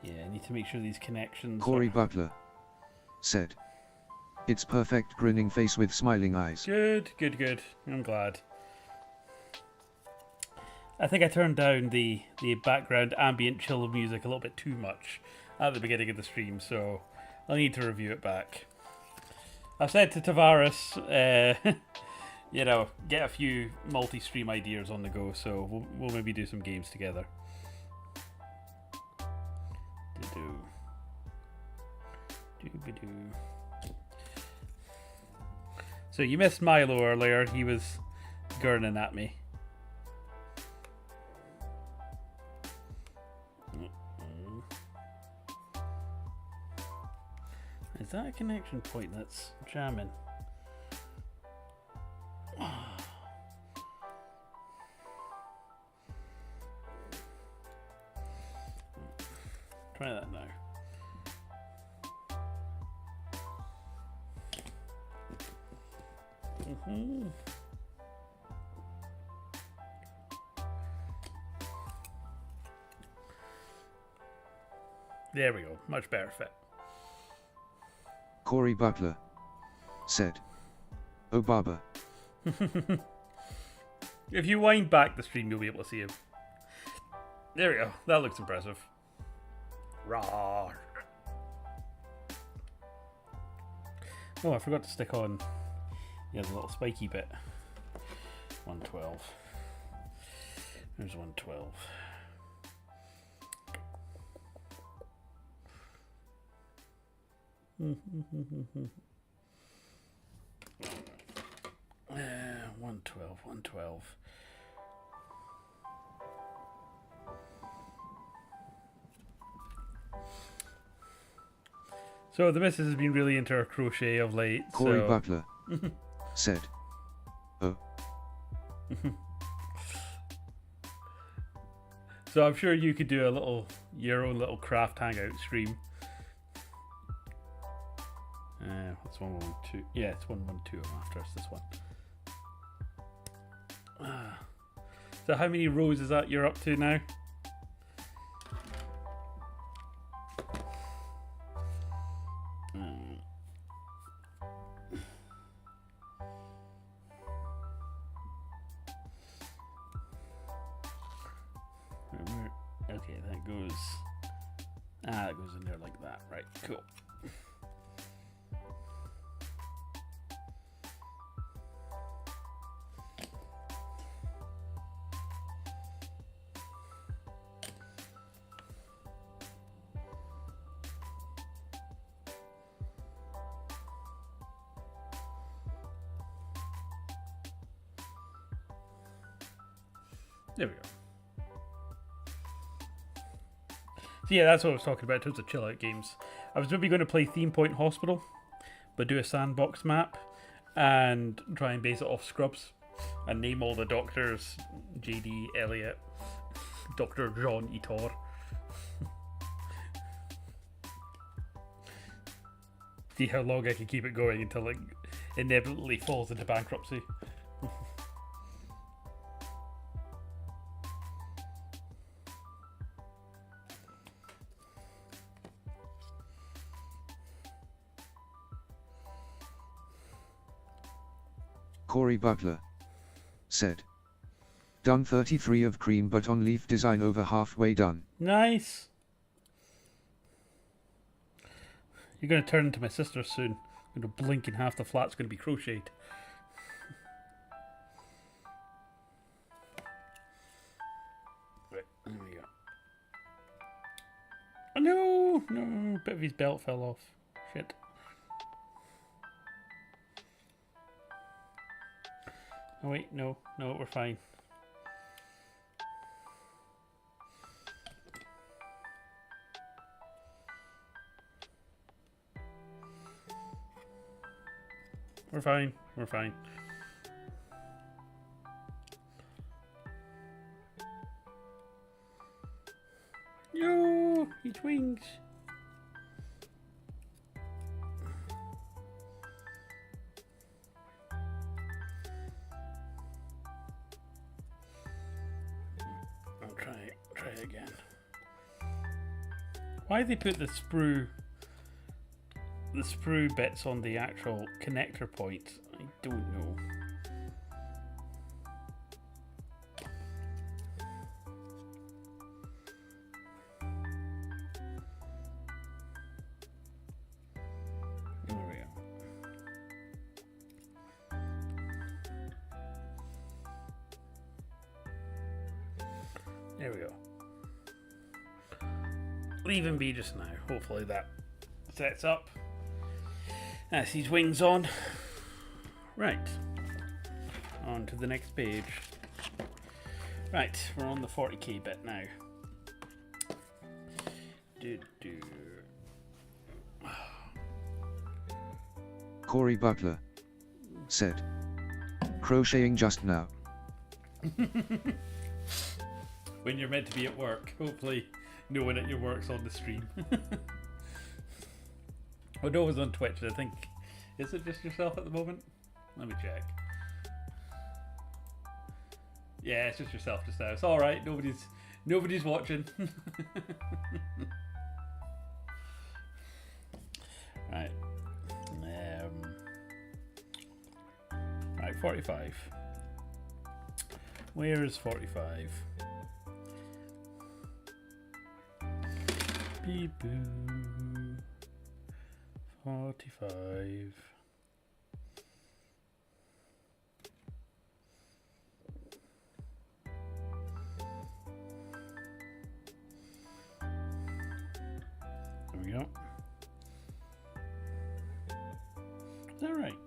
yeah, I need to make sure these connections. Corey Butler said, "It's perfect grinning face with smiling eyes." Good. I'm glad. I think I turned down the background ambient chill music a little bit too much at the beginning of the stream, so I'll need to review it back. I've said to Tavares, you know, get a few multi-stream ideas on the go, so we'll maybe do some games together. So you missed Milo earlier. He was gurning at me. Is that a connection point that's jamming? Try that now. There we go. Much better fit. Corey Butler said, "Oh, Baba." If you wind back the stream, you'll be able to see him. There we go. That looks impressive. Raw. Oh, I forgot to stick on. Yeah, the little spiky bit. 112. There's 112. Uh, 112. So the missus has been really into her crochet of late. Corey so... Butler said, "Oh." So I'm sure you could do your own little craft hangout stream. What's 112? Yeah, it's 112 I'm after. It's this one. So how many rows is that you're up to now? Okay, that goes. That goes in there like that. Right, cool. There we go. So yeah, that's what I was talking about in terms of chill out games. I was maybe going to play Theme Point Hospital, but do a sandbox map and try and base it off Scrubs and name all the doctors: JD, Elliot, Dr. John Etor. See how long I can keep it going until it inevitably falls into bankruptcy. Corey Butler said, "Done 33 of cream but on leaf design over halfway done." Nice. You're going to turn into my sister soon. I'm going to blink and half the flat's going to be crocheted. no, no, bit of his belt fell off. Shit. Oh wait, no, no, we're fine. We're fine, we're fine. No, his wings. I'll try again. Why they put the sprue bits on the actual connector points, I don't know. There we go. There we go. Leave him be just now. Hopefully that sets up. That's his wings on. Right. On to the next page. Right, we're on the 40k bit now. Corey Butler said, crocheting just now. When you're meant to be at work, hopefully no one at your work's on the stream. Oh no, it's on Twitch, I think. Is it just yourself at the moment? Let me check. Yeah, it's just yourself just now. It's alright, nobody's watching. Right. Right, 45. Where is 45? Beep boo. 45. There we go. Is that right?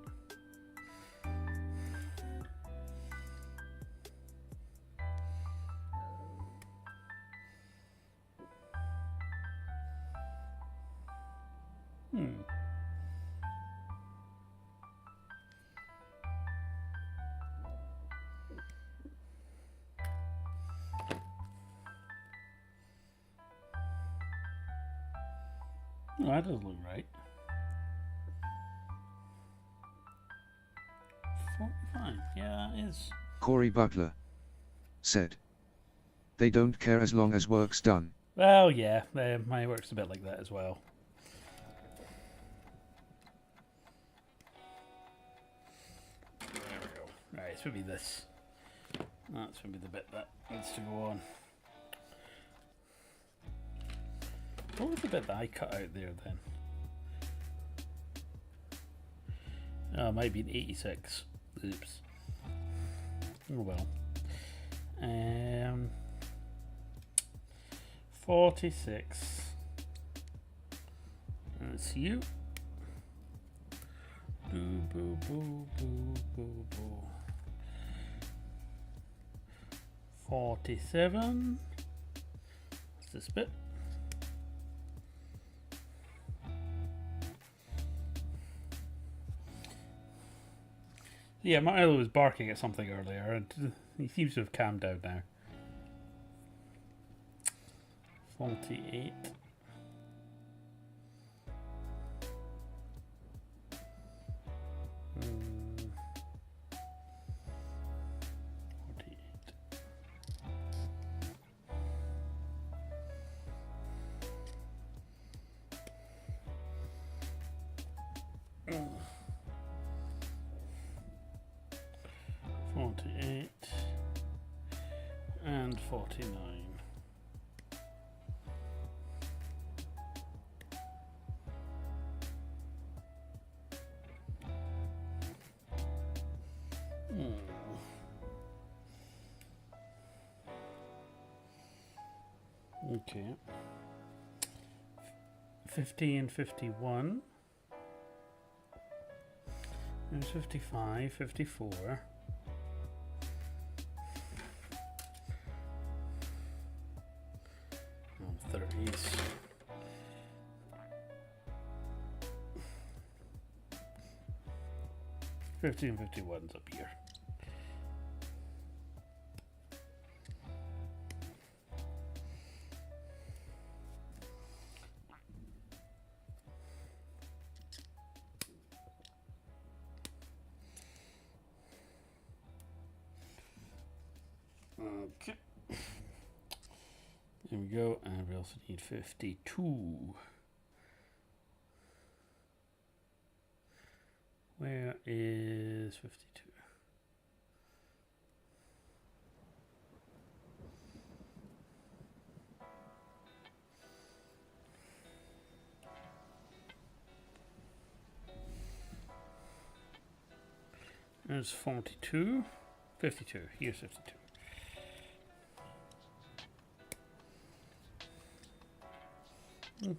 Oh, that doesn't look right. 45. Yeah, that is. Corey Butler said, they don't care as long as work's done. Well, yeah, my work's a bit like that as well. There we go. Right, it's going to be this. That's going to be the bit that needs to go on. What was the bit that I cut out there then? Oh, it might be an 86. Oops. Oh well. 46. That's you. Boo, boo, boo, boo, boo, boo. 47. What's this bit? Yeah, Milo was barking at something earlier, and he seems to have calmed down now. 48. And 49. Okay. 50 and 51. There's 55, 54. 30s. 50 and 51's up here. Okay. There we go, and we also need 52. Where is 52? There's 42. 52. Here's 52. There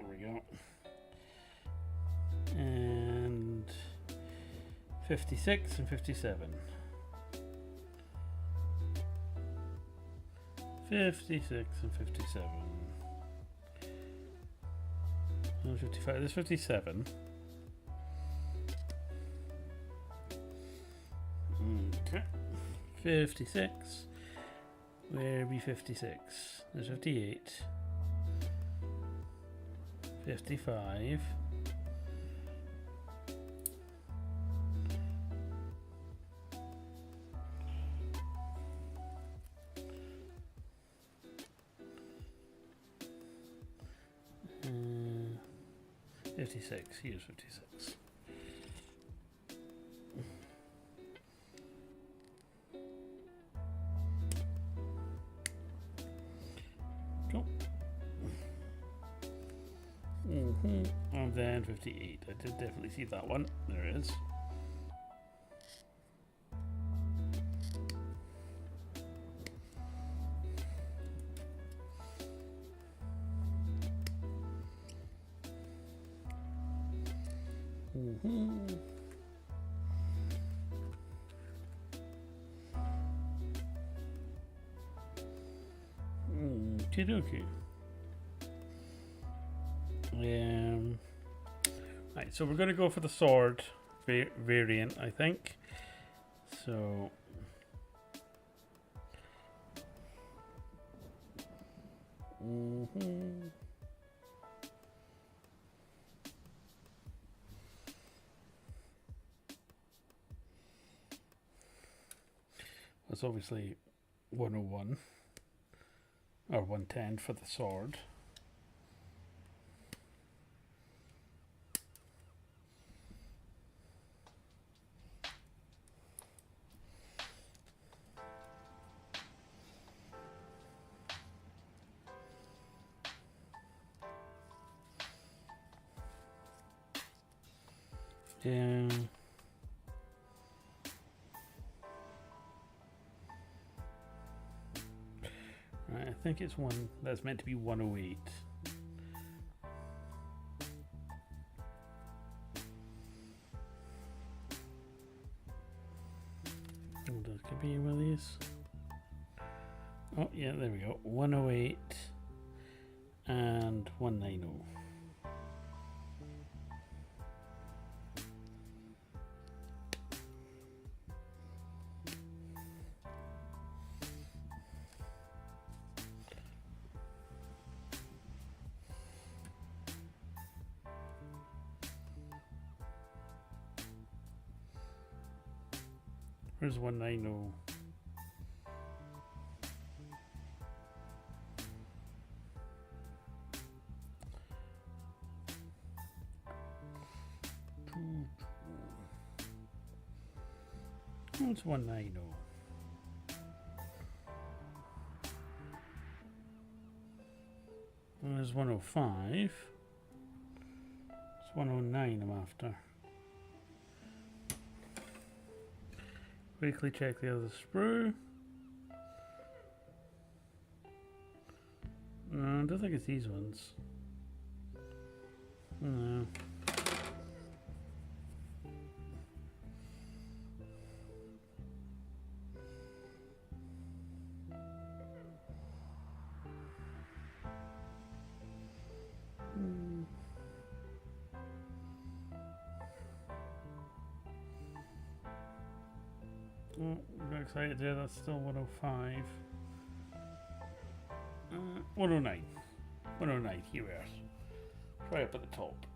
we go. And 56 and 57. 56 and 57. And 55. There's 57. Okay. 56. Where be 56? There's 58. 55. Uh, 56. Here's 56. And then 58. I did definitely see that one. There it is. Okey-dokey. Right, so we're going to go for the sword variant, I think. So that's obviously 101 or 110 for the sword. Right, I think it's one that's meant to be 108. Oh, that could be one of these. Oh, yeah, there we go. 108 and 190. Where's 190? What's 190? There's 105. It's 109 I'm after. Quickly check the other sprue. No, I don't think it's these ones. No. Oh, I'm excited there. That's still 105. 109. 109. Here we are. Right up at the top.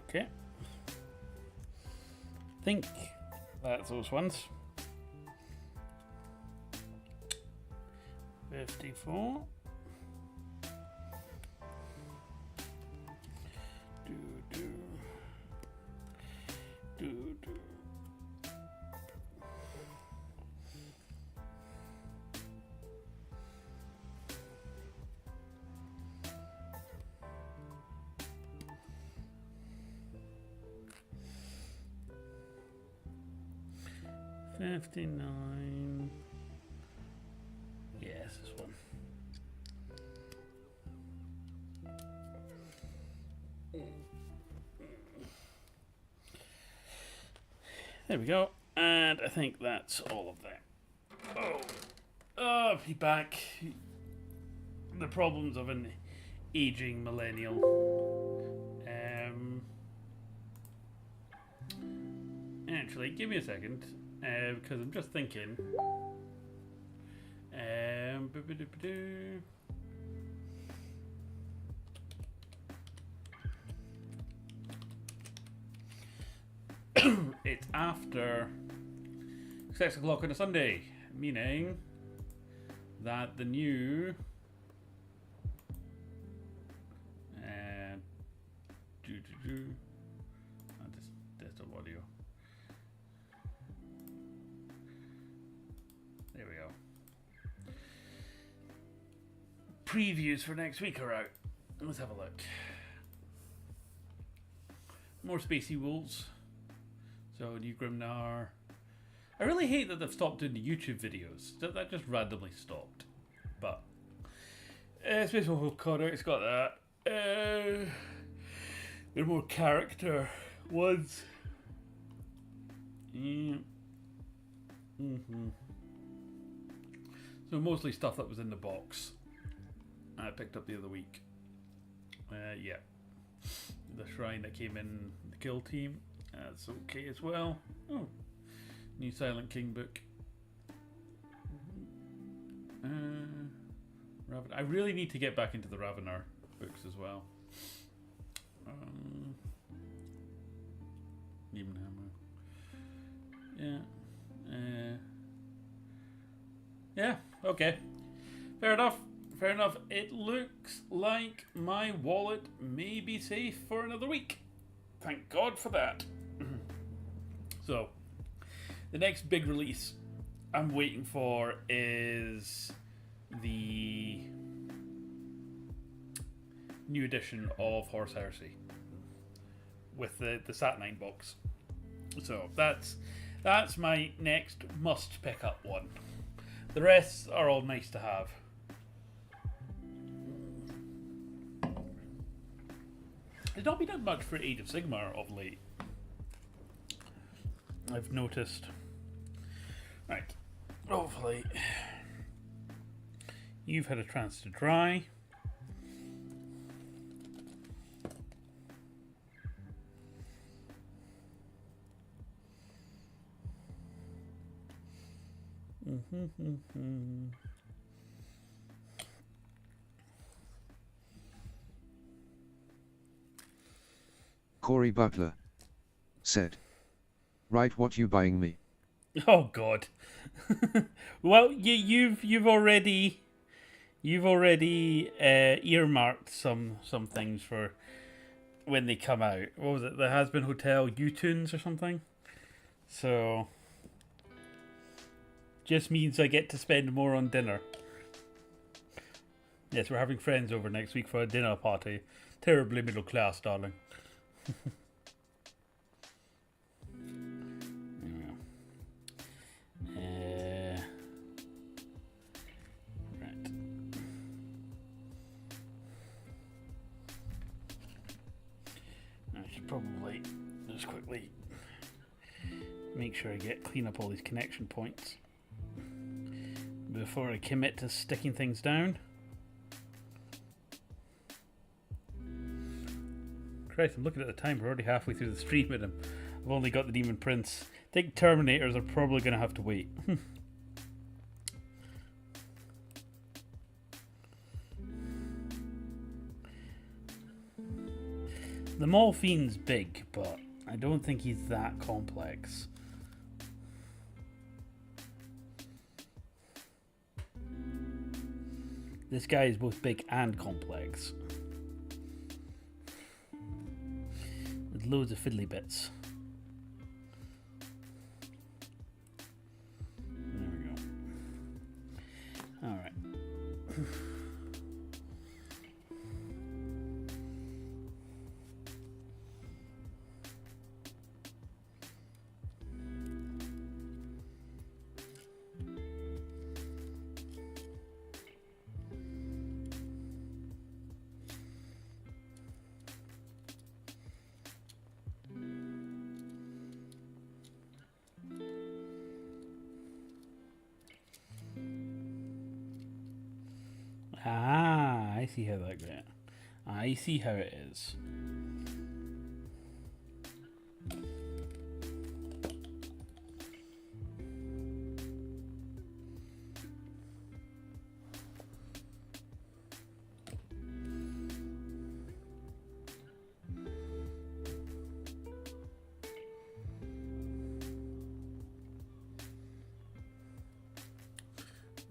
Okay. Think that's those ones. 54. Do. 59. Yes, this one. There we go. And I think that's all of that. Oh, be back. The problems of an aging millennial. Actually, give me a second, because I'm just thinking. It's after 6 o'clock on a Sunday, meaning that the new desktop audio. There we go. Previews for next week are out. Let's have a look. More Spacey Wolves. So, New Grimnar. I really hate that they've stopped doing the YouTube videos. That just randomly stopped. But, Space Wolf Codex, it's got that. There are more character ones. Yeah. So, mostly stuff that was in the box. I picked up the other week. Yeah. The shrine that came in the kill team. That's okay as well. Oh, new Silent King book. I really need to get back into the Ravener books as well. Demon Hammer. Yeah. Yeah. Okay. Fair enough. Fair enough. It looks like my wallet may be safe for another week. Thank God for that. So, the next big release I'm waiting for is the new edition of Horus Heresy with the Saturnine box. So that's my next must pick up one. The rest are all nice to have. There's not been that much for Age of Sigmar of late, I've noticed. Right, hopefully you've had a chance to dry. Corey Butler said, "Right, what you buying me?" Oh God. Well, you've already earmarked some things for when they come out. What was it? The Has-Been Hotel U-Tunes or something. So just means I get to spend more on dinner. Yes, we're having friends over next week for a dinner party. Terribly middle class, darling. should probably just quickly make sure I clean up all these connection points before I commit to sticking things down. Christ, I'm looking at the time. We're already halfway through the stream and I've only got the Daemon Prince. I think Terminators are probably going to have to wait. The Maulerfiend's big, but I don't think he's that complex. This guy is both big and complex. With loads of fiddly bits. There we go. Alright. Ah, I see how that goes. I see how it is.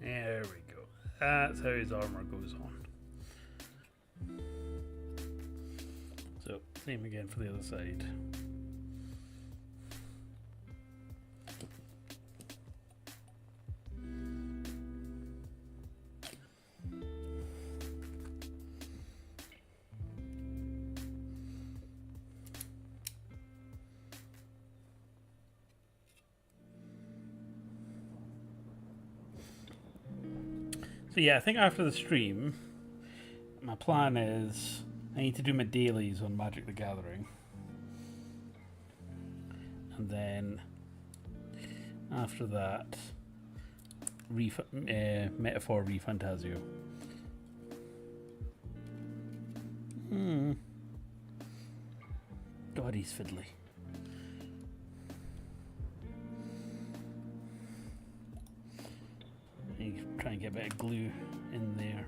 There we go. That's how his armor goes on. So, same again for the other side. So yeah, I think after the stream, my plan is I need to do my dailies on Magic the Gathering. And then after that, Metaphor Refantasio. God, he's fiddly. Try and get a bit of glue in there.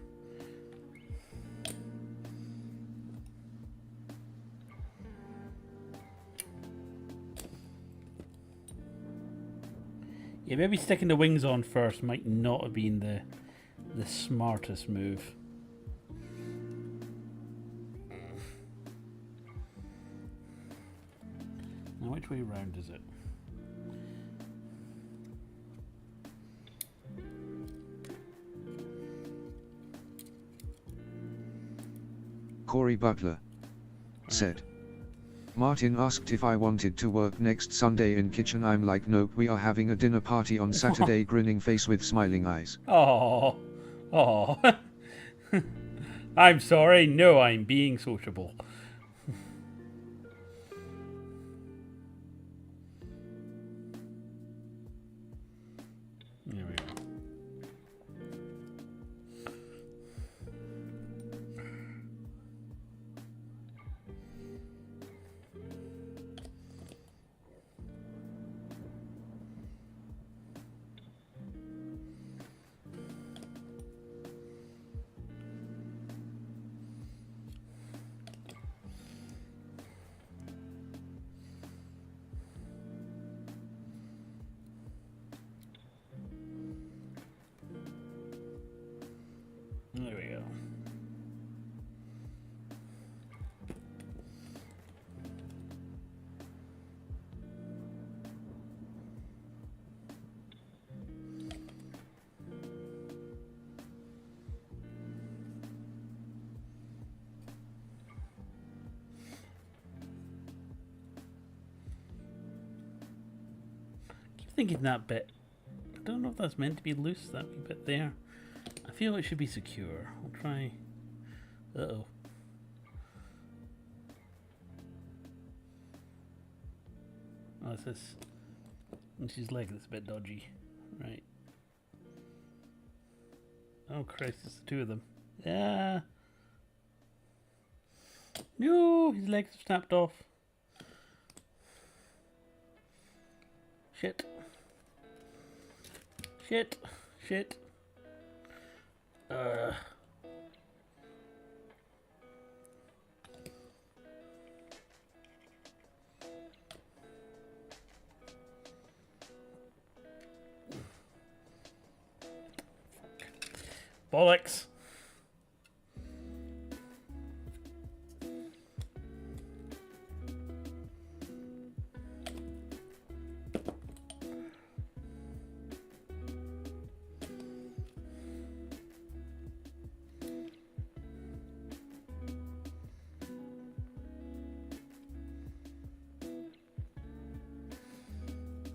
Yeah, maybe sticking the wings on first might not have been the smartest move. Now, which way round is it? Corey Butler said. Martin asked if I wanted to work next Sunday in kitchen. I'm like, nope, we are having a dinner party on Saturday. Grinning face with smiling eyes. Oh, oh. I'm sorry. No, I'm being sociable. There we go. There we go. Keep thinking that bit. I don't know if that's meant to be loose, that wee bit there. I feel it should be secure. I'll try. Uh-oh. Oh, it's this. And she's leg that's a bit dodgy. Right. Oh Christ, it's the two of them. Yeah. No, his legs have snapped off. Shit. Shit. Shit. Bollocks.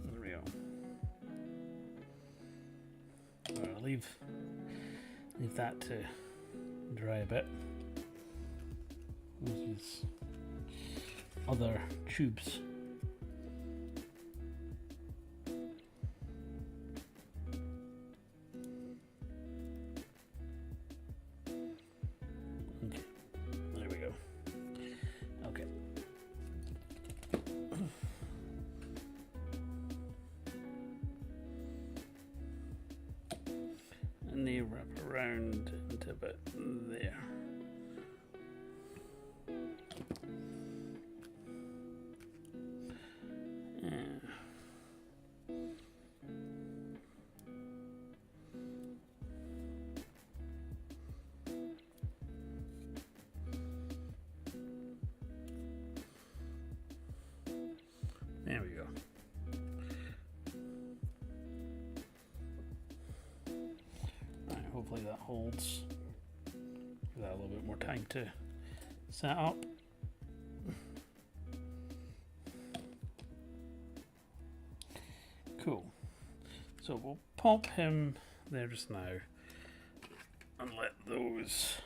There we go. I'll leave that to dry a bit. These other tubes. Okay, there we go. Okay. And they wrap around into about there. There we go. Right, hopefully that holds. Give that a little bit more time to set up. Cool. So we'll pop him there just now and let those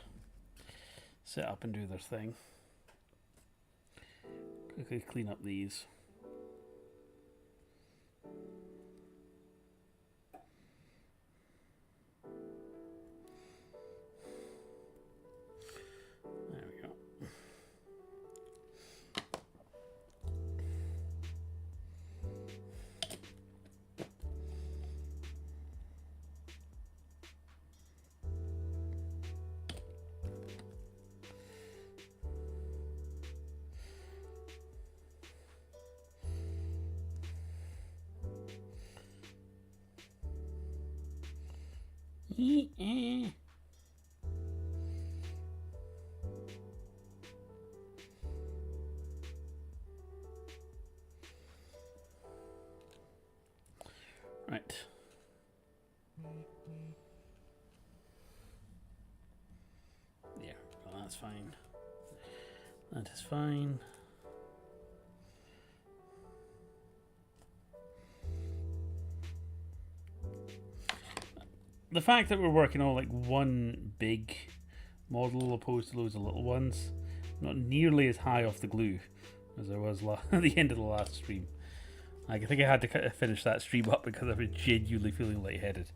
set up and do their thing. Quickly clean up these. There we go. Right. Yeah, well, that's fine. That is fine. The fact that we're working on like one big model opposed to loads of little ones, not nearly as high off the glue as I was at the end of the last stream. Like, I think I had to finish that stream up because I was genuinely feeling lightheaded.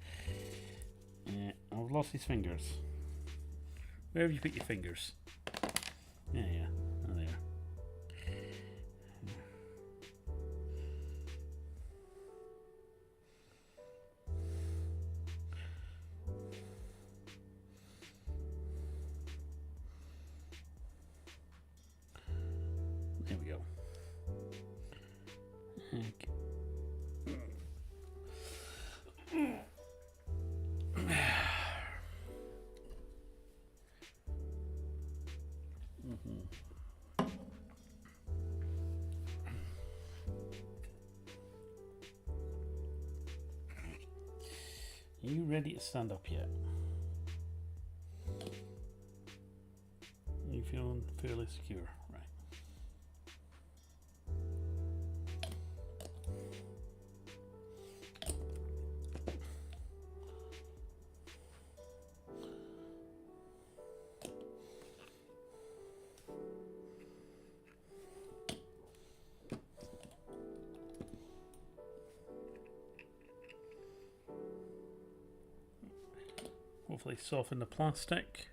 I've lost his fingers. Where have you put your fingers? Yeah, yeah. Oh, there. There we go. Okay. Are you ready to stand up yet? Are you feeling fairly secure? Right. hopefully soften the plastic.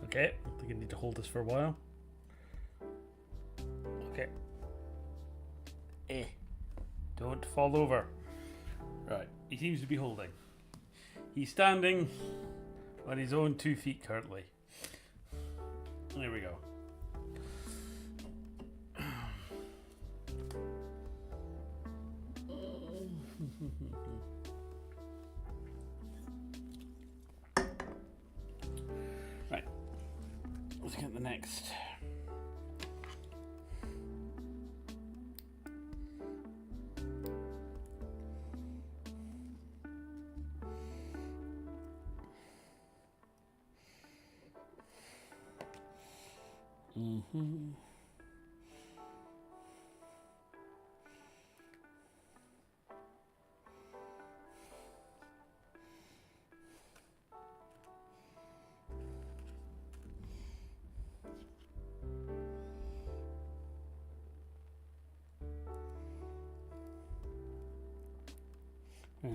Okay, I think I need to hold this for a while. Okay. Don't fall over. Right, he seems to be holding. He's standing on his own 2 feet currently. There we go. Right, let's get the next.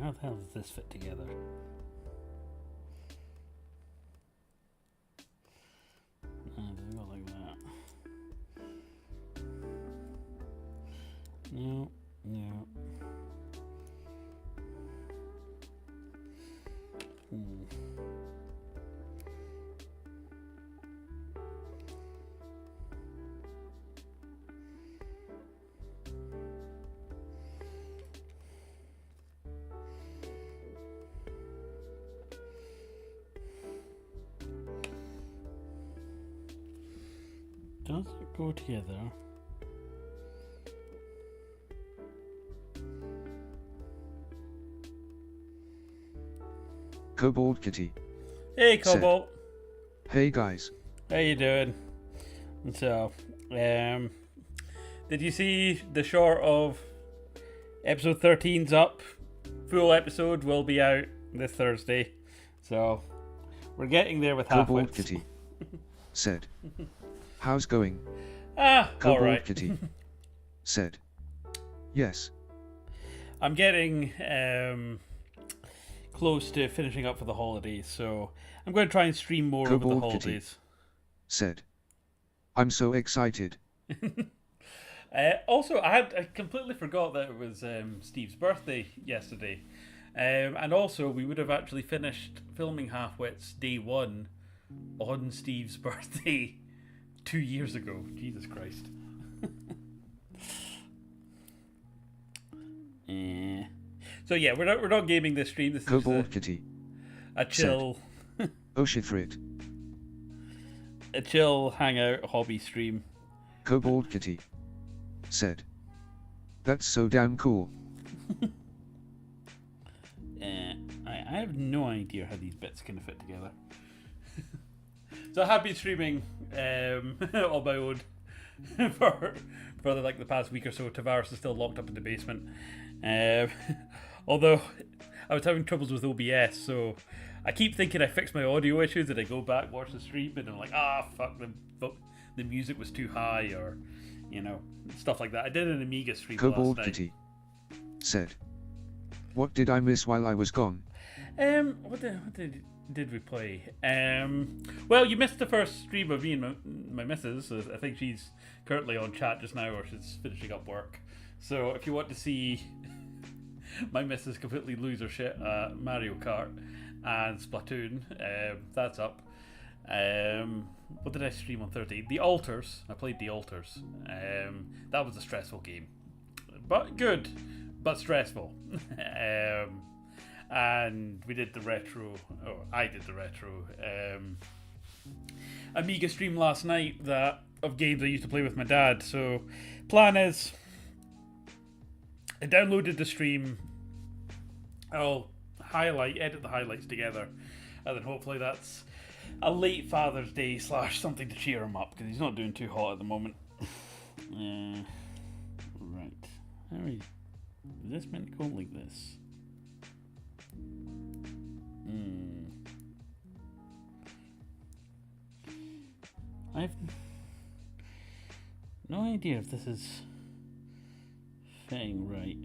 How the hell does this fit together? Does it go like that? No, no. Does it go together? Cobalt Kitty. Hey, Cobalt. Hey guys. How you doing? And so, did you see the short of episode 13's up? Full episode will be out this Thursday. So, we're getting there with Cobalt halfwits. Kitty said. How's going? Cobalt alright. Kitty said. Yes. I'm getting close to finishing up for the holidays, so I'm going to try and stream more over the Cobalt holidays. Kitty said. I'm so excited. Also, I completely forgot that it was Steve's birthday yesterday. And also, we would have actually finished filming Halfwits day 1 on Steve's birthday 2 years ago. Jesus Christ. So yeah, we're not gaming this stream. This Cobalt is Kitty a chill, oh shit for it. a chill hangout hobby stream. Cobalt Kitty said. That's so damn cool. I have no idea how these bits can fit together. So I have been streaming on my own for the past week or so. Tavares is still locked up in the basement. Although I was having troubles with OBS, so I keep thinking I fixed my audio issues, and I go back, watch the stream, and I'm like, fuck, the music was too high, or stuff like that. I did an Amiga stream Cobalt last night. Kitty said. What did I miss while I was gone? What did we play? Well, you missed the first stream of me and my missus. I think she's currently on chat just now, or she's finishing up work. So if you want to see my missus completely lose her shit at Mario Kart and Splatoon, that's up. What did I stream on Thursday? The Altars. I played The Altars. That was a stressful game, but good, but stressful. and we did the retro, or I did the retro Amiga stream last night of games I used to play with my dad. So plan is, I downloaded the stream, I'll edit the highlights together, and then hopefully that's a late Father's Day / something to cheer him up, because he's not doing too hot at the moment. Right. Is this meant to go like this? I've no idea if this is fitting right.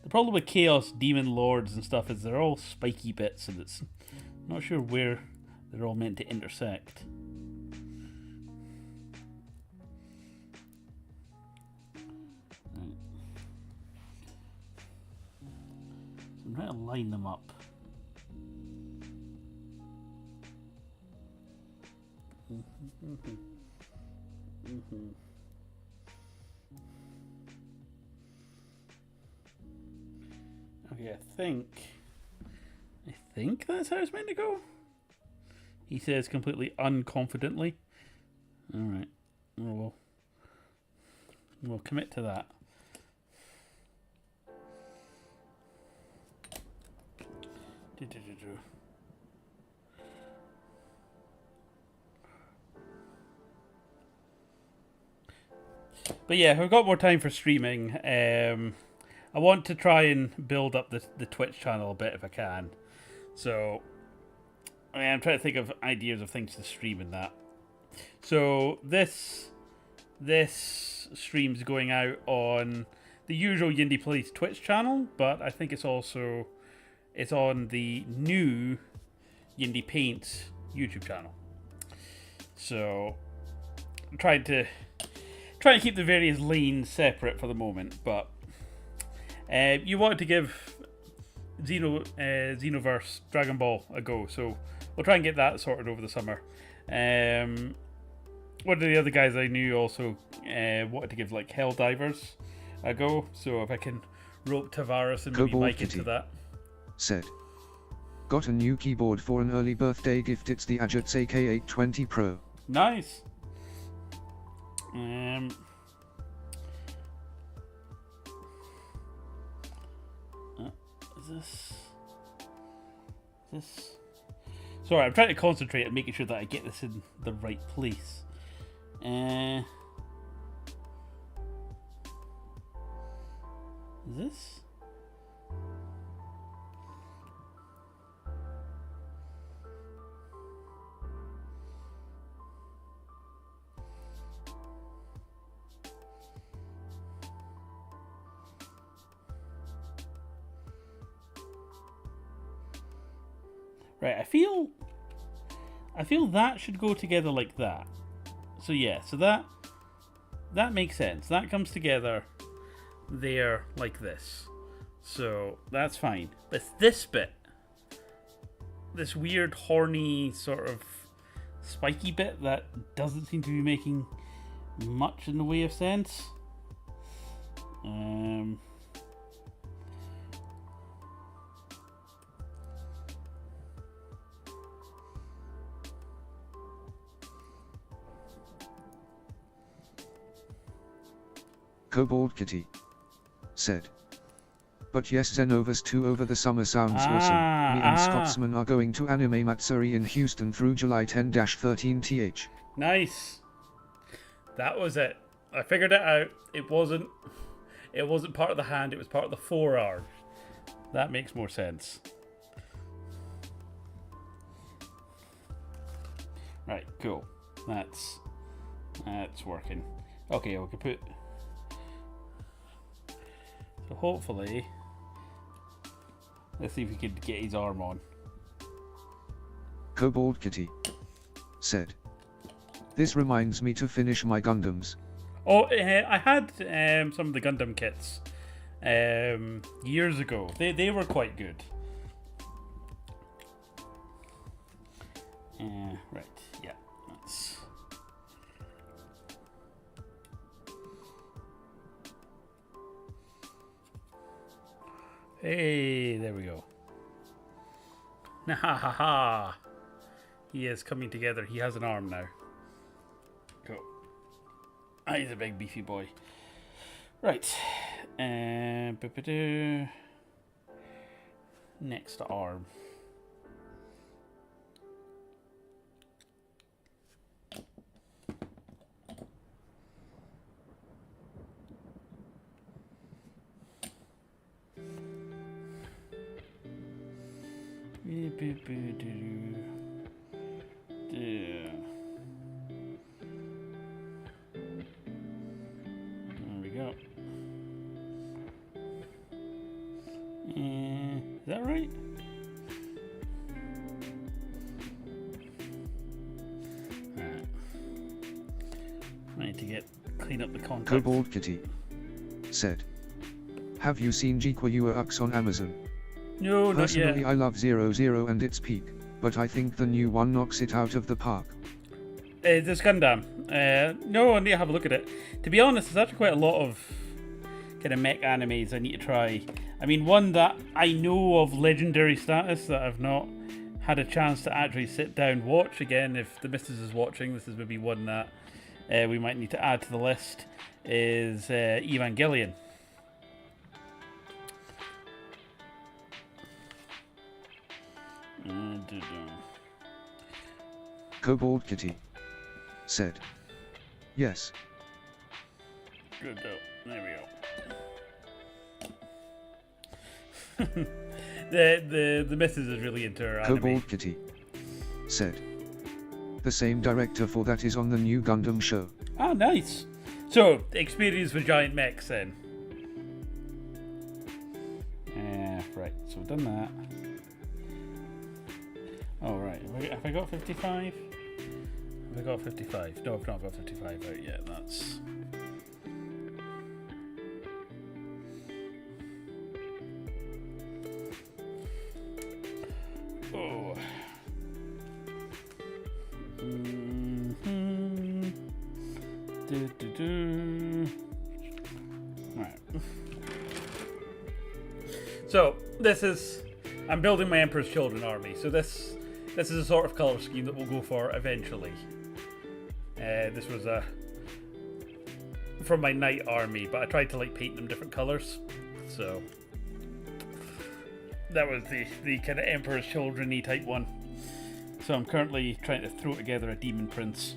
The problem with Chaos Demon Lords and stuff is they're all spiky bits, and it's not sure where they're all meant to intersect. Right. So I'm trying to line them up. Okay, I think that's how it's meant to go. He says completely unconfidently. Alright. We'll commit to that. But yeah, we've got more time for streaming. I want to try and build up the Twitch channel a bit if I can. So I'm trying to think of ideas of things to stream in that. So this stream's going out on the usual YindyPlayz Twitch channel, but I think it's on the new YindyPaintZ YouTube channel. So I'm trying to keep the various lanes separate for the moment, but you wanted to give Xenoverse Dragon Ball a go, so we'll try and get that sorted over the summer. One of the other guys I knew also wanted to give like Helldivers a go, so if I can rope Tavares and maybe Mike into that. Said, got a new keyboard for an early birthday gift. It's the Ajax AK820 Pro. Nice. Is this? Sorry, I'm trying to concentrate and making sure that I get this in the right place. Is this? Right, I feel that should go together like that. So yeah, so that makes sense. That comes together there like this. So that's fine. But this bit, this weird horny sort of spiky bit that doesn't seem to be making much in the way of sense. Kobold Kitty said, but yes, Xenoverse 2 over the summer sounds awesome. Me and Scotsman are going to Anime Matsuri in Houston through July 10-13th. Nice. That was it. I figured it out. It wasn't part of the hand, it was part of the 4 hours. That makes more sense. Right, cool. That's working. Okay, we can put. So hopefully, let's see if we can get his arm on. Kobold Kitty said, this reminds me to finish my Gundams. Oh, I had some of the Gundam kits years ago. They were quite good. Right, yeah, that's. Hey, there we go. Ha ha ha. He is coming together. He has an arm now. Cool. Ah, he's a big beefy boy. Right. Next arm. There we go. Is that right? Alright. I need to clean up the contacts. Kobold Kitty said, "Have you seen Jiquayua Ux on Amazon? No, not yet. Personally, I love 00 and its peak, but I think the new one knocks it out of the park." This Gundam. No, I need to have a look at it. To be honest, there's actually quite a lot of kind of mech animes I need to try. I mean, one that I know of legendary status that I've not had a chance to actually sit down watch. Again, if the missus is watching, this is maybe one that we might need to add to the list, is Evangelion. Kobold Kitty said, "Yes." Good go. There we go. the missus is really into her anime. Kobold Kitty said, "The same director for that is on the new Gundam show." Oh, nice. So, experience with giant mechs then. Right, so we've done that. Oh, right. Have I got 55? Have I got 55? No, I've not got 55 out yet. That's... Oh. Right. So, this is... I'm building my Emperor's Children army. So this is a sort of colour scheme that we'll go for eventually. This was from my Knight army, but I tried to like paint them different colours. So that was the kind of Emperor's Children-y type one. So I'm currently trying to throw together a Daemon Prince.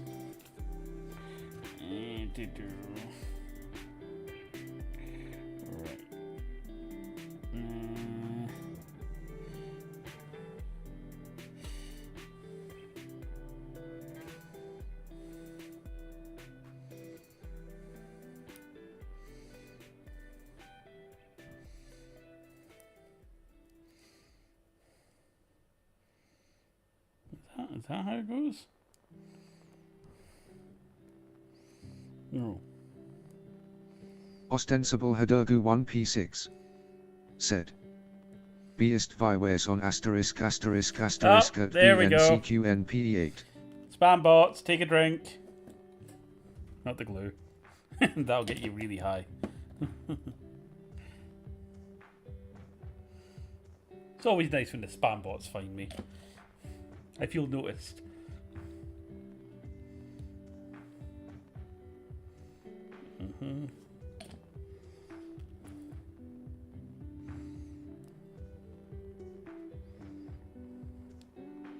Is that how it goes? No. Ostensible Hadergu 1P6 said, "Beest Viwes on asterisk asterisk asterisk at there we go. BNCQNPE8. Spam bots, take a drink. Not the glue. That'll get you really high. It's always nice when the spam bots find me. I feel noticed. Mm-hmm.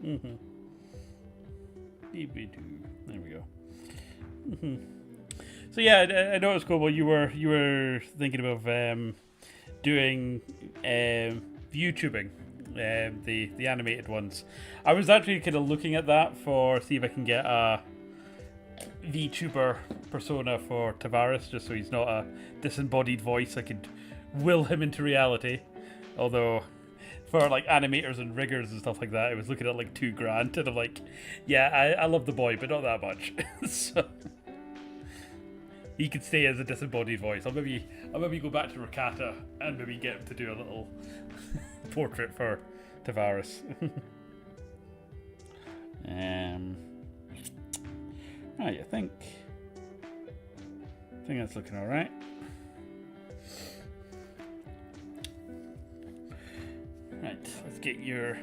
Mm-hmm. There we go. Mm-hmm. So yeah, I know it's cool. Well, you were thinking about doing YouTubing, the animated ones. I was actually kind of looking at that see if I can get a VTuber persona for Tavares, just so he's not a disembodied voice. I could will him into reality. Although for like animators and riggers and stuff like that, I was looking at like $2,000, and I'm like, yeah, I love the boy, but not that much. So he could stay as a disembodied voice. I'll maybe go back to Rakata and maybe get him to do a little portrait for Tavares. Right, I think that's looking all right. Right, let's get your...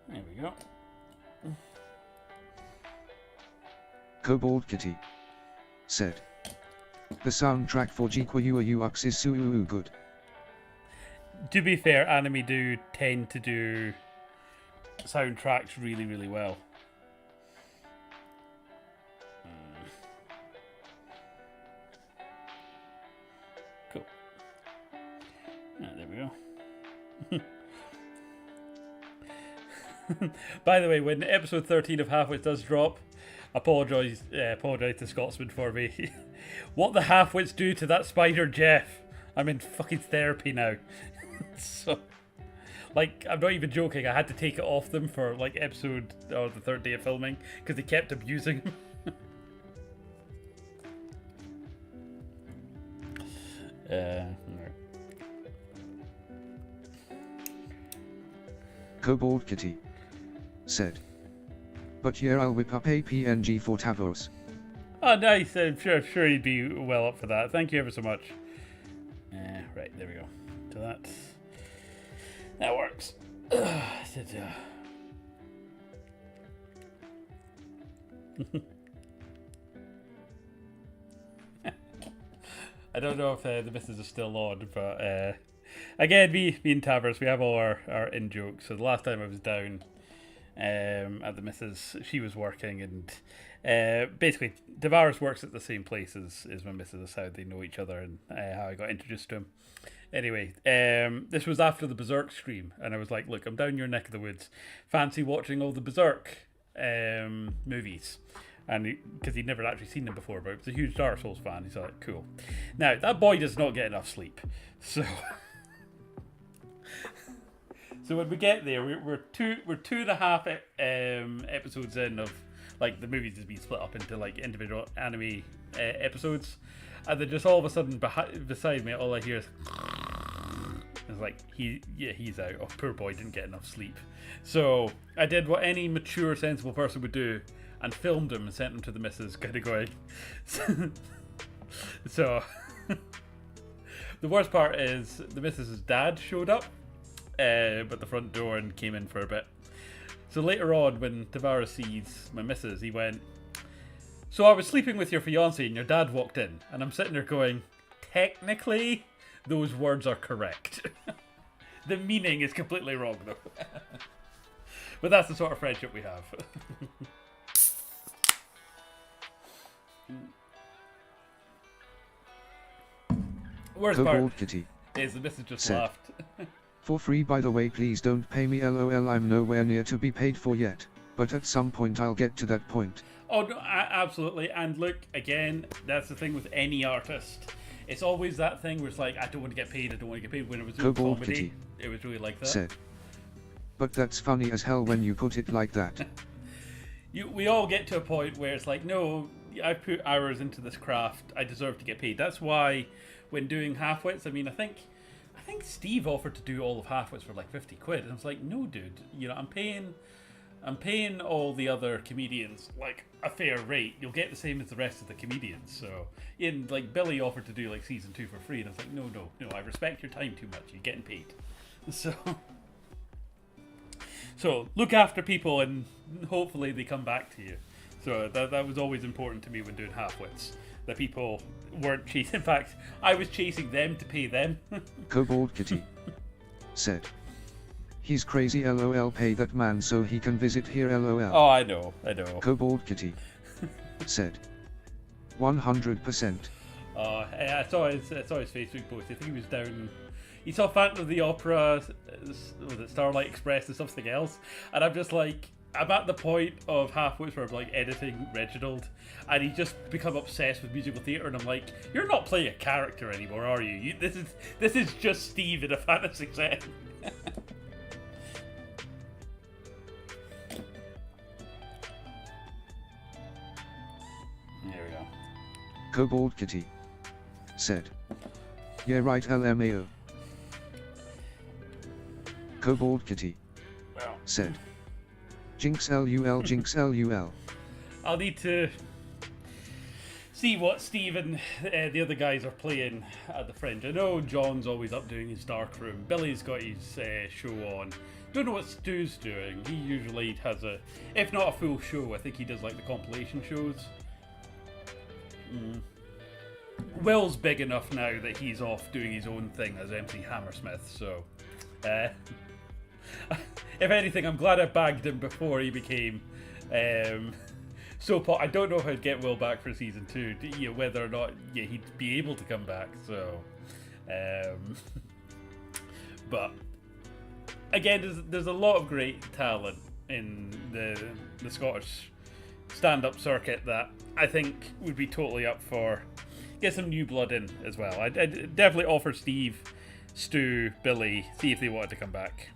There we go. Kobold Kitty said, the soundtrack for Jikwayua UX is so good. To be fair, anime do tend to do soundtracks really, really well. Cool. Ah, there we go. By the way, when episode 13 of Halfwits does drop, apologise to Scotsman for me. What the Halfwits do to that spider, Jeff? I'm in fucking therapy now. So, like, I'm not even joking. I had to take it off them for like episode or the third day of filming because they kept abusing him. No. Kobold Kitty said, but yeah, I'll whip up a PNG for Tavos. Oh, nice. I'm sure he'd be well up for that. Thank you ever so much. Right, there we go. So that works. I don't know if the missus is still on, but again, me and Tavers, we have all our in jokes. So the last time I was down at the missus, she was working, and basically Tavares works at the same place as my missus. That's how they know each other and how I got introduced to him. Anyway, this was after the Berserk stream, and I was like, look, I'm down your neck of the woods. Fancy watching all the Berserk movies? And because he'd never actually seen them before, but he was a huge Dark Souls fan. He's like, cool. Now, that boy does not get enough sleep. So so when we get there, we're 2.5 episodes in of, like, the movies has been split up into, like, individual anime episodes. And then just all of a sudden, beside me, all I hear is... It's like, he's out. Oh, poor boy, didn't get enough sleep. So I did what any mature, sensible person would do and filmed him and sent him to the missus, kind of going... So... The worst part is the missus's dad showed up at the front door and came in for a bit. So later on, when Tavares sees my missus, he went, so I was sleeping with your fiance and your dad walked in. And I'm sitting there going, technically, those words are correct. The meaning is completely wrong, though. But that's the sort of friendship we have. Worst part Kobold Kitty is the missus just said, laughed. for free, by the way, please don't pay me, lol, I'm nowhere near to be paid for yet, but at some point I'll get to that point. Oh, no, absolutely. And look, again, that's the thing with any artist. It's always that thing where it's like, I don't want to get paid, I don't want to get paid. When it was doing Kobold comedy, Kitty it was really like that. said, but that's funny as hell when you put it like that. We all get to a point where it's like, no, I've put hours into this craft, I deserve to get paid. That's why when doing Halfwits, I mean, I think Steve offered to do all of Halfwits for like 50 quid. And I was like, no, dude, you know, I'm paying all the other comedians like a fair rate. You'll get the same as the rest of the comedians. So, and like Billy offered to do like season 2 for free, and I was like, no, I respect your time too much. You're getting paid. So look after people, and hopefully they come back to you. So that was always important to me when doing Halfwits. That people weren't chasing. In fact, I was chasing them to pay them. Kobold Kitty said, he's crazy, lol, pay that man so he can visit here, lol. Oh, I know. Kobold Kitty said, 100%. I saw his Facebook post. I think he was down. He saw Phantom of the Opera, was it Starlight Express and something else, and I'm just like, I'm at the point of Halfwits where I'm like editing Reginald, and he's just become obsessed with musical theatre, and I'm like, you're not playing a character anymore, are you? This is just Steve in a fantasy set. There we go. Kobold Kitty said, yeah right, LMAO. Kobold Kitty said, Jinx LUL, Jinx LUL. I'll need to see what Steve and the other guys are playing at the Fringe. I know John's always up doing his dark room. Billy's got his show on. Don't know what Stu's doing. He usually has a, if not a full show, I think he does like the compilation shows. Will's big enough now that he's off doing his own thing as MC Hammersmith, so if anything, I'm glad I bagged him before he became so I don't know if I'd get Will back for season 2, you know, whether or not he'd be able to come back, so but again, there's a lot of great talent in the Scottish stand-up circuit that I think would be totally up for get some new blood in as well. I'd definitely offer Steve, Stu, Billy, see if they wanted to come back.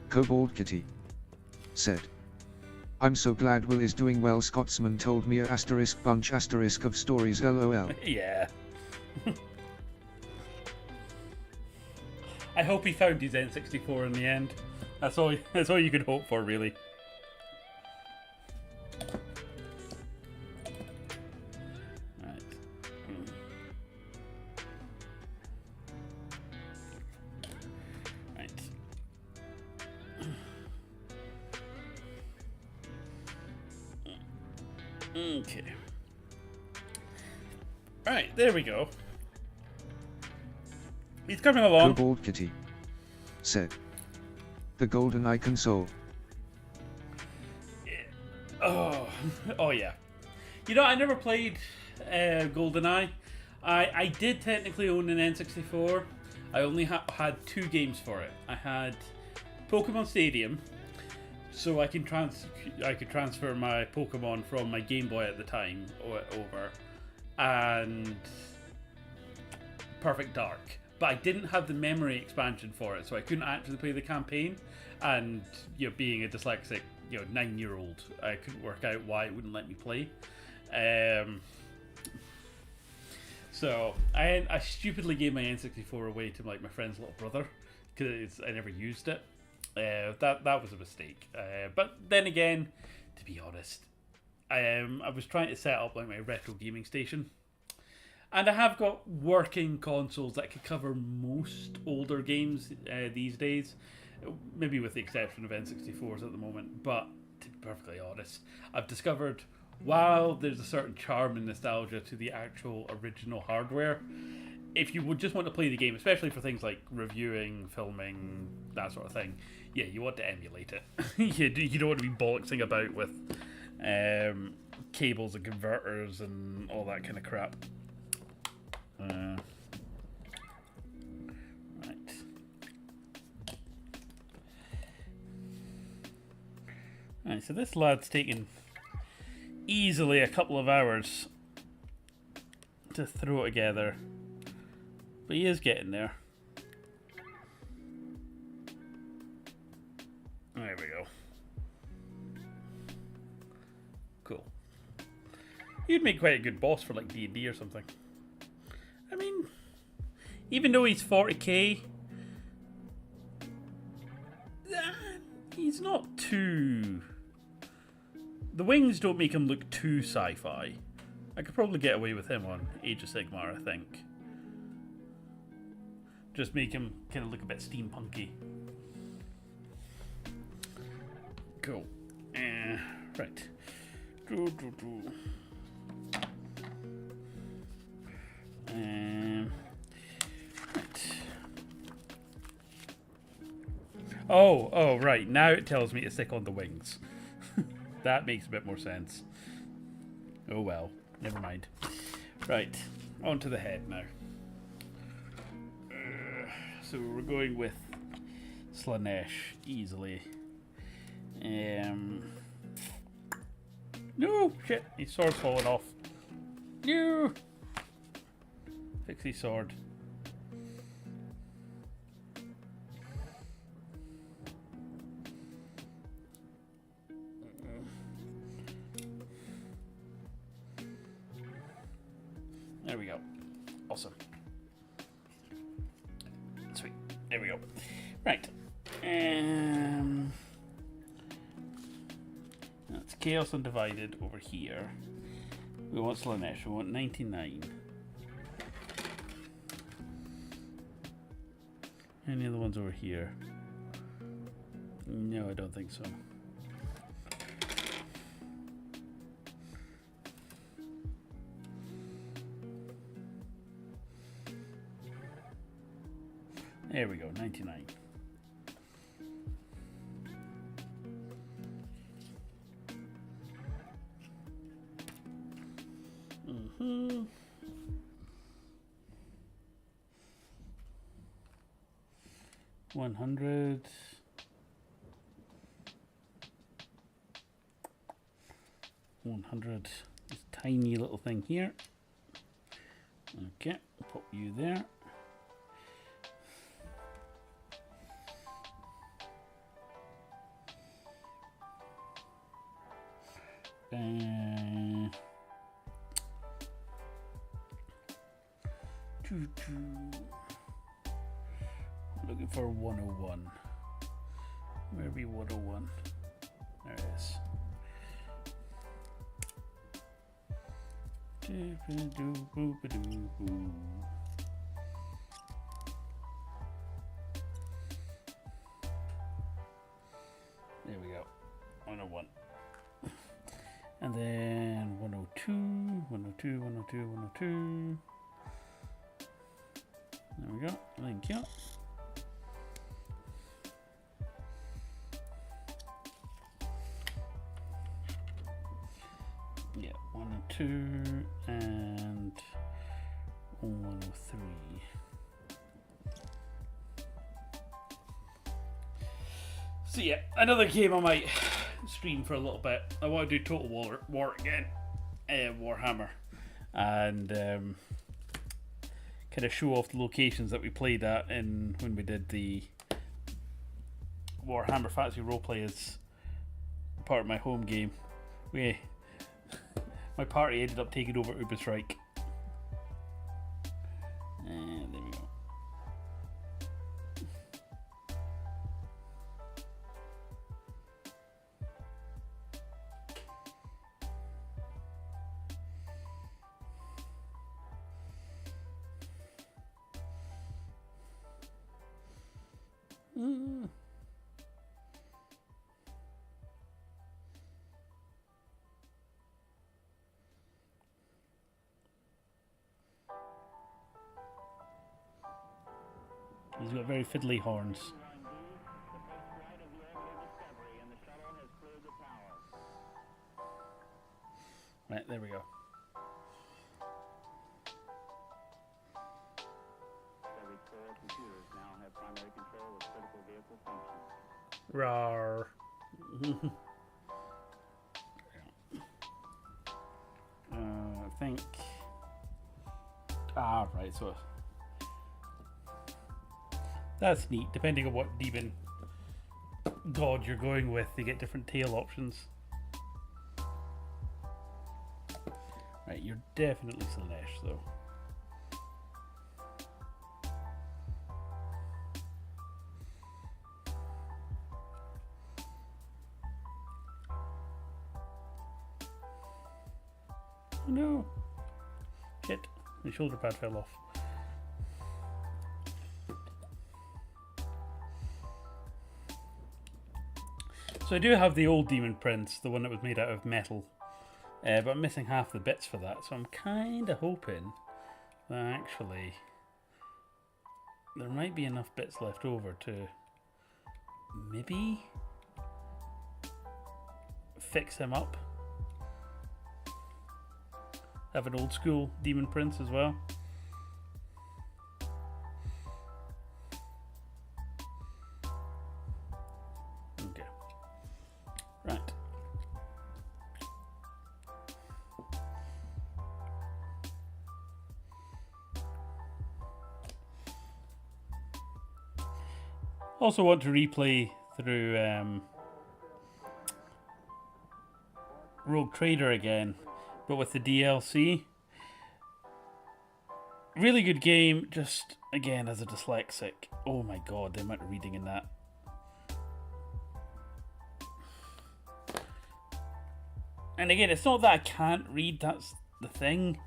Kobold Kitty said, I'm so glad Will is doing well. Scotsman told me a asterisk bunch asterisk of stories lol. Yeah. I hope he found his N64 in the end. That's all you could hope for, really. Right. Right. Okay. Right, there we go. He's coming along. Kobold Kitty said, the GoldenEye console. Oh yeah. You know, I never played GoldenEye. I did technically own an N64. I only had 2 games for it. I had Pokemon Stadium, so I could transfer my Pokemon from my Game Boy at the time over, and Perfect Dark. But I didn't have the memory expansion for it, so I couldn't actually play the campaign. And being a dyslexic 9-year-old, I couldn't work out why it wouldn't let me play. So I stupidly gave my N64 away to my friend's little brother because I never used it. That was a mistake. But then again, to be honest, I was trying to set up my retro gaming station. And I have got working consoles that could cover most older games these days, maybe with the exception of N64s at the moment. But to be perfectly honest, I've discovered while there's a certain charm and nostalgia to the actual original hardware, if you would just want to play the game, especially for things like reviewing, filming, that sort of thing, yeah, you want to emulate it. You don't want to be bollocksing about with cables and converters and all that kind of crap. Right. Right, so this lad's taken easily a couple of hours to throw it together, but he is getting there. There we go. Cool. You'd make quite a good boss for D&D or something. I mean, even though he's 40k, he's not too... The wings don't make him look too sci-fi. I could probably get away with him on Age of Sigmar, I think. Just make him kind of look a bit steampunky. Cool. Right. Right. Oh, right. Now it tells me to stick on the wings. That makes a bit more sense. Oh well, never mind. Right, on to the head now. So we're going with Slanesh easily. No, shit, his sword's falling off. No! Fix his sword. There we go. Awesome. Sweet. There we go. Right. That's Chaos Undivided over here. We want Slanesh. We want 99. Any other ones over here? No, I don't think so. There we go, 99. Mm-hmm. $100. This tiny little thing here. Okay, pop you there. Looking for 101. Where be 101? There it is. There we go. 101. And then 102, 102, 102, 102. There we go. Thank you. Yeah, 102 and 103. So yeah, another game I might stream for a little bit. I want to do Total War again, Warhammer, and kind of show off the locations that we played at in when we did the Warhammer Fantasy Roleplay as part of my home game. My party ended up taking over Uberstrike. And there we go. He's got very fiddly horns. Right, there we go. Rawr. I think. Ah, right, so. That's neat. Depending on what demon god you're going with, you get different tail options. Right, you're definitely Slanesh, though. Oh no! Shit, my shoulder pad fell off. So I do have the old Daemon Prince, the one that was made out of metal, but I'm missing half the bits for that, so I'm kind of hoping that actually there might be enough bits left over to maybe fix him up. Have an old school Daemon Prince as well. Okay. Right. Also want to replay through Rogue Trader again, but with the DLC. Really good game, just again as a dyslexic. Oh my god, the amount of reading in that. And again, it's not that I can't read, that's the thing.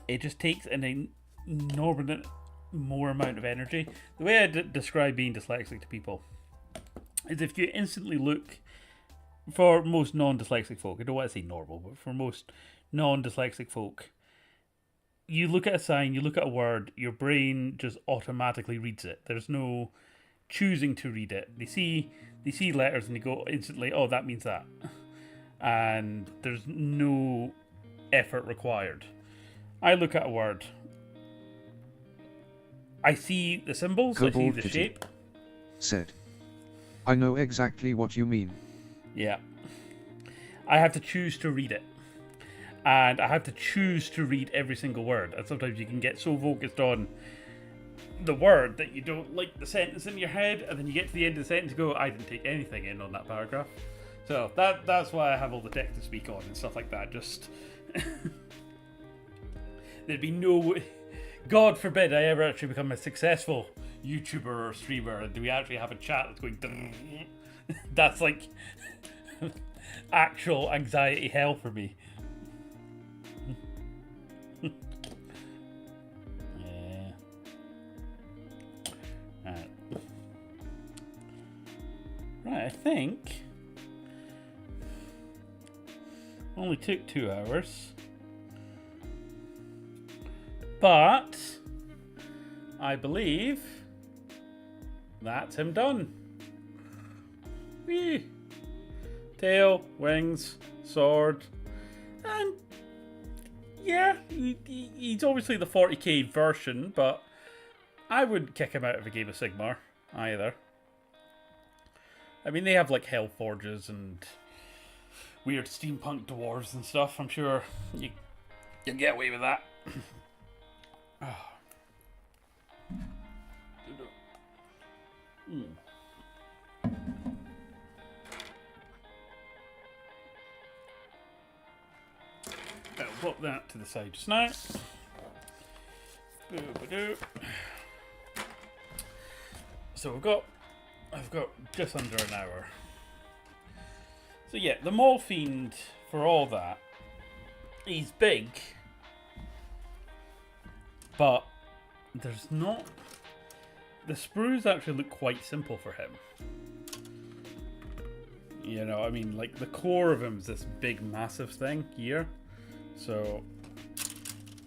It just takes an inordinate more amount of energy. The way I describe being dyslexic to people is if you instantly look, for most non-dyslexic folk, I don't want to say normal, but for most non-dyslexic folk, you look at a sign, you look at a word, your brain just automatically reads it. There's no choosing to read it. They see letters and they go instantly, oh, that means that. And there's no effort required. I look at a word, I see the symbols, I see the shape. Said, I know exactly what you mean. Yeah. I have to choose to read it. And I have to choose to read every single word. And sometimes you can get so focused on the word that you don't like the sentence in your head, and then you get to the end of the sentence and go, I didn't take anything in on that paragraph. So that's why I have all the text to speak on and stuff like that. Just there'd be no, God forbid I ever actually become a successful YouTuber or streamer and do we actually have a chat that's going that's like actual anxiety hell for me. Yeah. Right, I think only took 2 hours. But I believe that's him done. Whee! Tail, wings, sword, and yeah, he's obviously the 40k version, but I wouldn't kick him out of a game of Sigmar either. I mean, they have like hell forges and weird steampunk dwarves and stuff. I'm sure you can get away with that. I'll pop that to the side just now. So I've got just under an hour. So yeah, the Maulerfiend, for all that, he's big, but there's not. The sprues actually look quite simple for him. You know, I mean, like the core of him is this big, massive thing here, so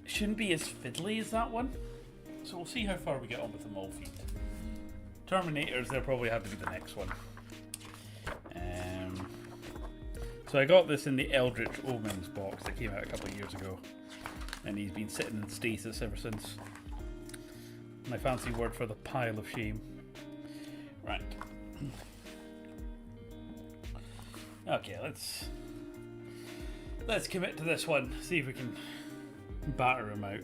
it shouldn't be as fiddly as that one. So we'll see how far we get on with the Maulerfiend. Terminators, they'll probably have to be the next one. So I got this in the Eldritch Omens box that came out a couple of years ago, and he's been sitting in stasis ever since. My fancy word for the pile of shame. Right. Okay, let's commit to this one. See if we can batter him out.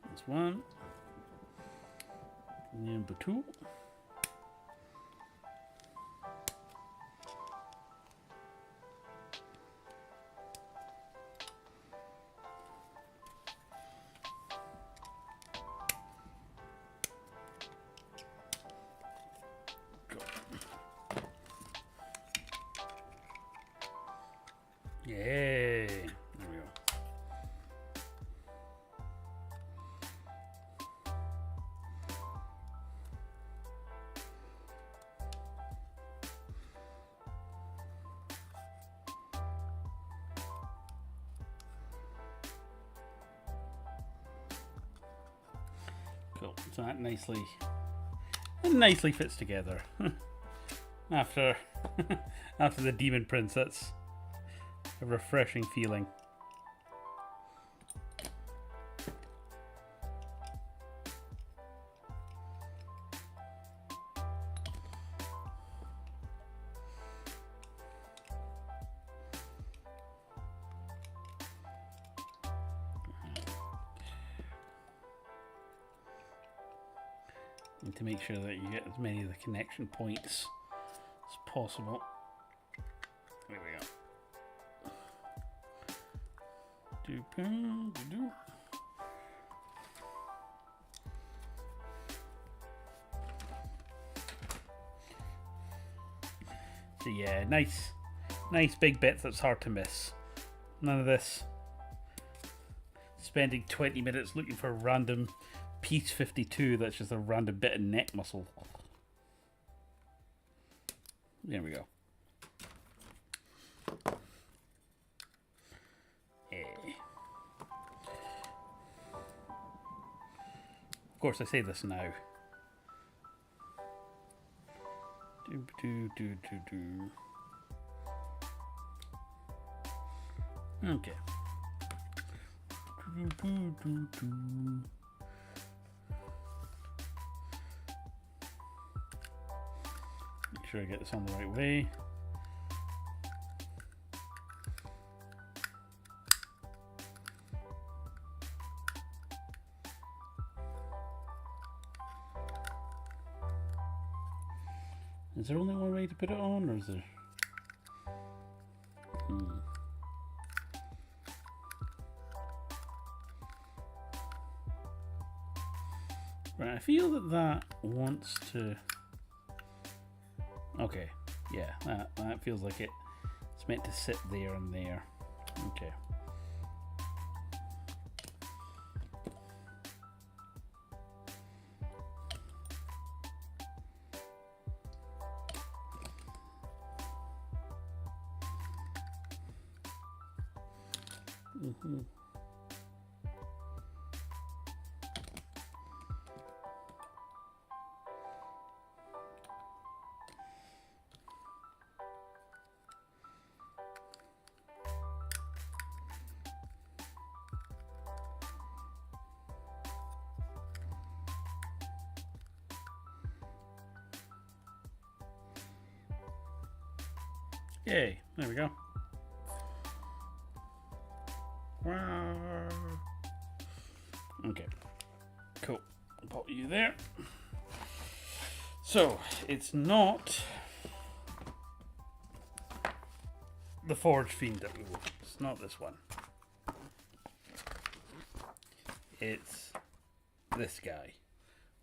That's one. Number two. Yay! There we go. Cool. So that nicely fits together. After the Daemon Prince, that's a refreshing feeling. and to make sure that you get as many of the connection points as possible. There we go. So yeah, nice big bits that's hard to miss. None of this spending 20 minutes looking for a random piece 52 that's just a random bit of neck muscle. There we go. Of course, I say this now. Okay. Make sure I get this on the right way. Is there only one way to put it on, or is there? Right, I feel that wants to. Okay, yeah, that feels like it's meant to sit there and there. Okay. Yay, there we go. Okay, cool. Pop you there. So, it's not the Forge Fiend that we want. It's not this one. It's this guy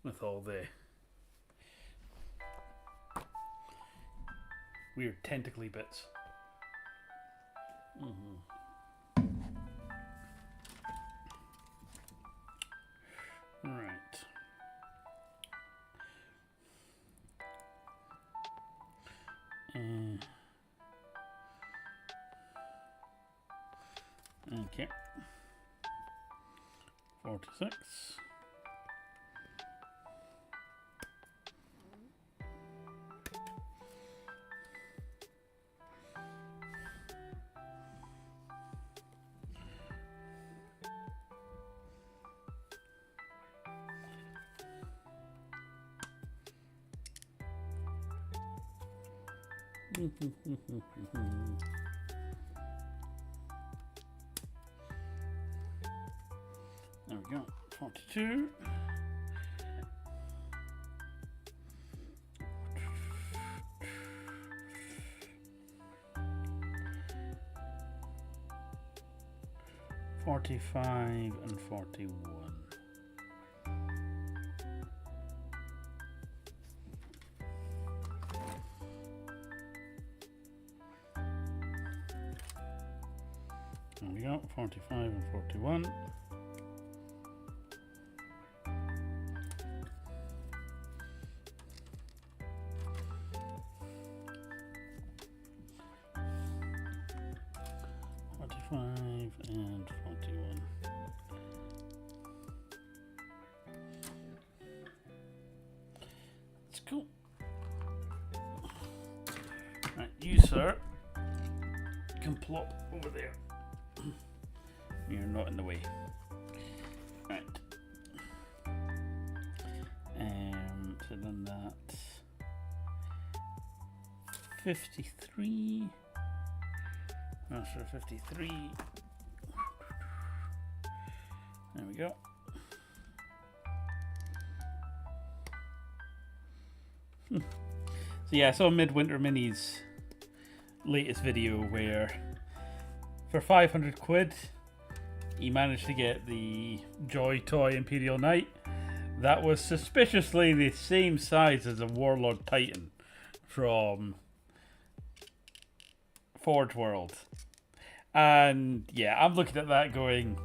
with all the weird tentacly bits. Right. Okay. 46. There we go. 42. $45 and 41. There we go, 45 and 41. And 41. That's cool. Right, you, sir, can plop over there. You're not in the way. Right. So then that's 53. That's for 53. There we go. So yeah, I saw Midwinter Mini's latest video where for 500 quid he managed to get the Joy Toy Imperial Knight that was suspiciously the same size as a Warlord Titan from Forge World. And yeah, I'm looking at that going,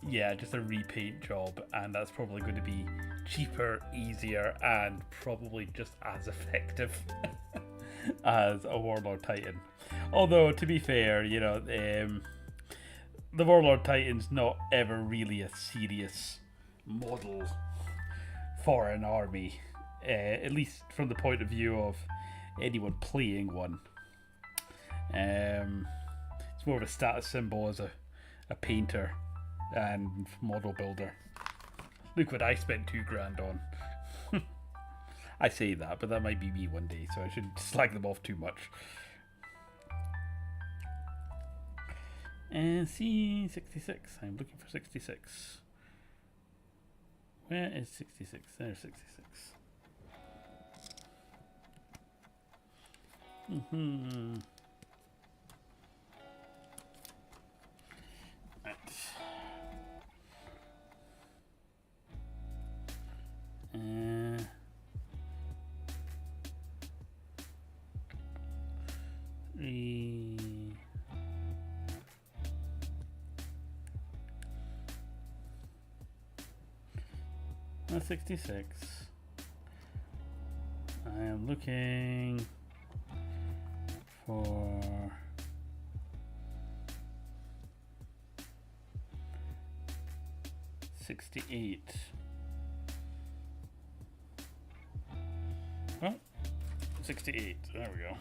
yeah, just a repaint job, and that's probably going to be cheaper, easier, and probably just as effective as a Warlord Titan. Although, to be fair, you know, the Warlord Titan's not ever really a serious model for an army, at least from the point of view of anyone playing one. It's more of a status symbol as a painter and model builder. Look what I spent $2,000 on. I say that, but that might be me one day, so I shouldn't slag them off too much. And see, 66. I'm looking for 66. Where is 66? There's 66. Right. 66. I am looking for 68. Oh, 68. There we go.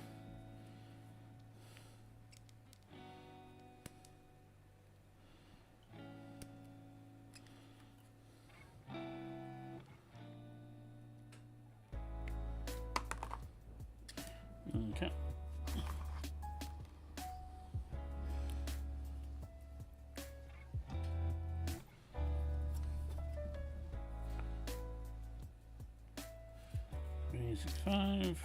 Okay. $365.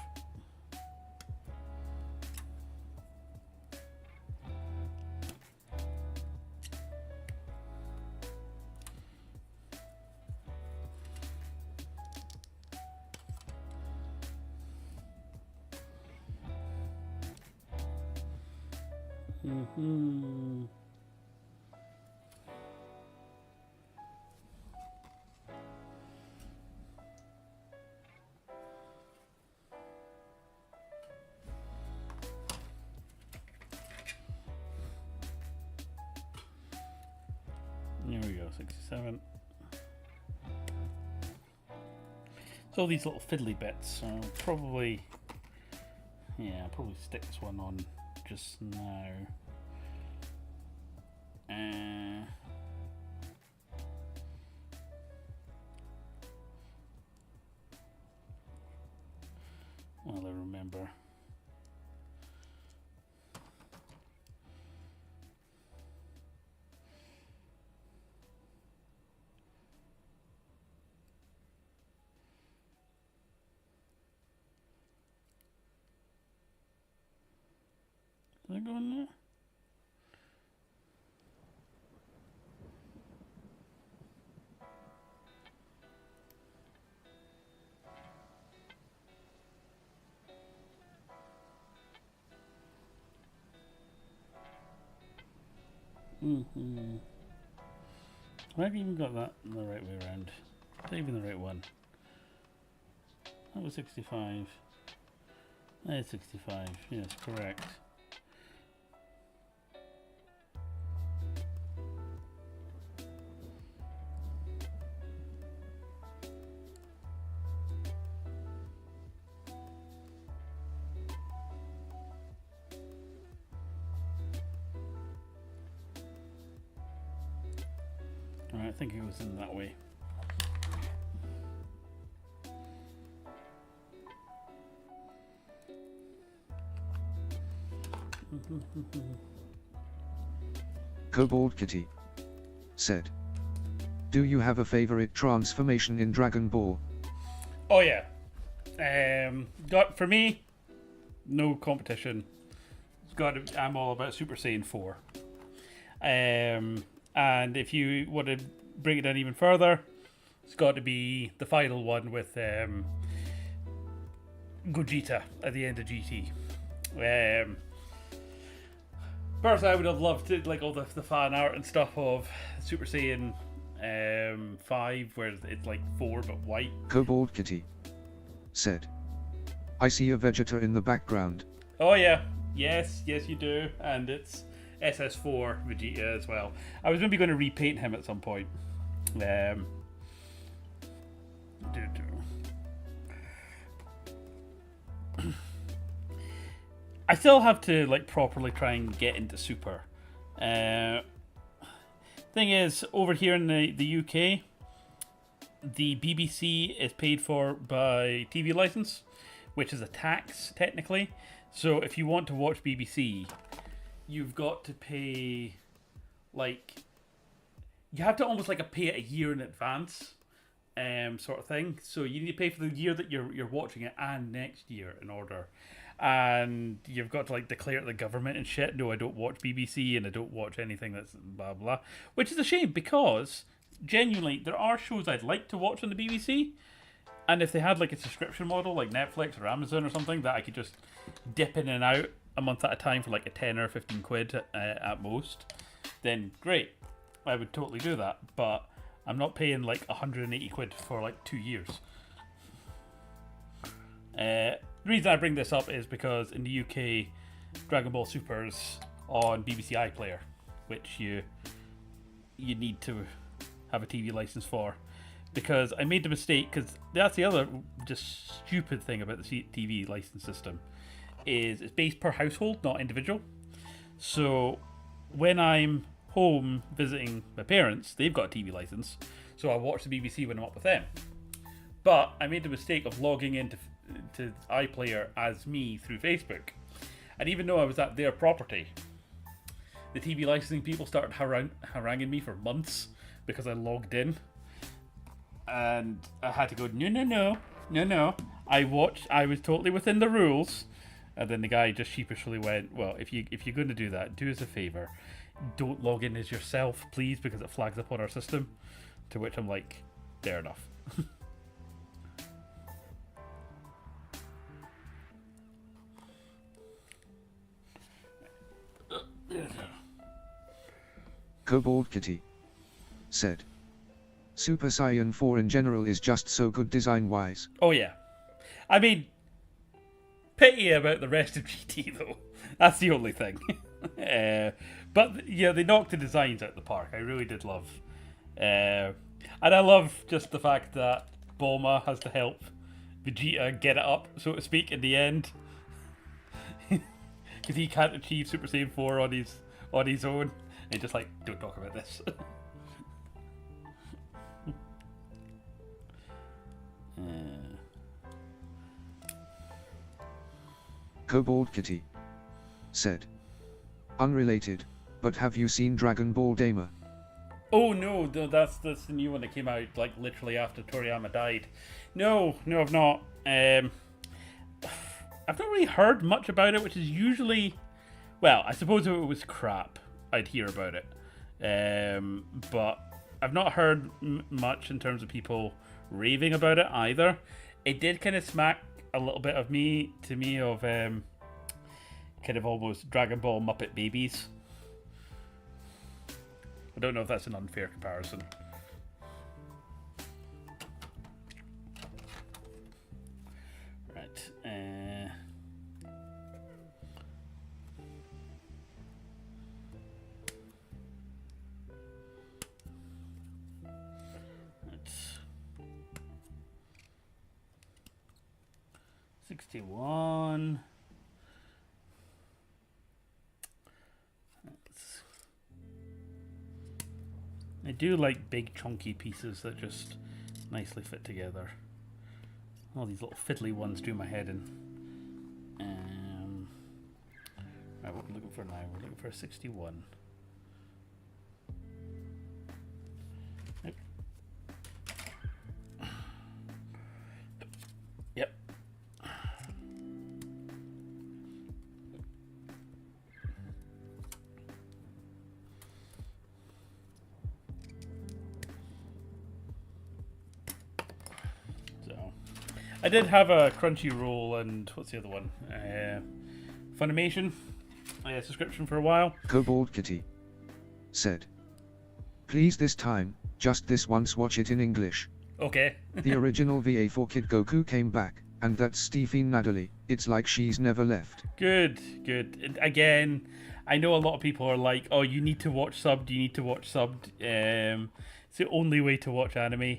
There we go, 67. So these little fiddly bits, I'll probably stick this one on just now. Well, I remember. Did I go in there? Have I even got that the right way around? Is that even the right one? That was 65. That is 65. Yes, correct. I think it was in that way. Kobold Kitty said, "Do you have a favorite transformation in Dragon Ball?" Oh yeah, For me, no competition. I'm all about Super Saiyan 4. And if you want to bring it down even further, it's got to be the final one with Gogeta at the end of GT. Personally, I would have loved to, like, all the fan art and stuff of Super Saiyan 5, where it's like 4 but white. Kobold Kitty said, I see a Vegeta in the background. Oh yeah, yes you do, and it's SS4 Vegeta as well. I was maybe going to repaint him at some point. I still have to like properly try and get into Super. Thing is, over here in the UK, the BBC is paid for by TV license, which is a tax technically. So if you want to watch BBC, you've got to pay, like, you have to almost like pay it a year in advance, sort of thing. So you need to pay for the year that you're watching it and next year in order. And you've got to like declare to the government and shit, no, I don't watch BBC and I don't watch anything that's blah blah, which is a shame because genuinely there are shows I'd like to watch on the BBC, and if they had like a subscription model like Netflix or Amazon or something that I could just dip in and out a month at a time for like a 10 or 15 quid at most, then great, I would totally do that. But I'm not paying like 180 quid for like 2 years. The reason I bring this up is because in the UK, Dragon Ball Super's on BBC iPlayer, which you need to have a TV license for. Because I made the mistake, because that's the other just stupid thing about the TV license system, is it's based per household, not individual. So when I'm home visiting my parents, they've got a TV license, so I watch the BBC when I'm up with them. But I made the mistake of logging into iPlayer as me through Facebook, and even though I was at their property, the TV licensing people started haranguing me for months because I logged in, and I had to go no, I was totally within the rules. And then the guy just sheepishly went, well, if you're going to do that, do us a favor, don't log in as yourself, please, because it flags up on our system. To which I'm like, fair enough. Kobold Kitty said, Super Saiyan 4 in general is just so good design-wise. Oh yeah. I mean, pity about the rest of GT though. That's the only thing. But yeah, they knocked the designs out the park. I really did love. And I love just the fact that Bulma has to help Vegeta get it up, so to speak, in the end. Because he can't achieve Super Saiyan 4 on his own. And just like, don't talk about this. Kobold Kitty said, unrelated, but have you seen Dragon Ball Daima? Oh no, that's the new one that came out like literally after Toriyama died. No, I've not. I've not really heard much about it, which is usually, well, I suppose if it was crap, I'd hear about it. But I've not heard much in terms of people raving about it either. It did kind of smack a little bit of me of kind of almost Dragon Ball Muppet Babies. I don't know if that's an unfair comparison. Right. That's 61. I do like big chunky pieces that just nicely fit together. All these little fiddly ones do my head in. Right, what we're looking for now? We're looking for a 61. Yep. I did have a Crunchyroll and what's the other one? Funimation subscription for a while. Kobold Kitty said, please this time, just this once watch it in English. Okay. The original VA for Kid Goku came back, and that's Stephen Nadally. It's like she's never left. Good. Again, I know a lot of people are like, oh, you need to watch subbed, you need to watch subbed. It's the only way to watch anime.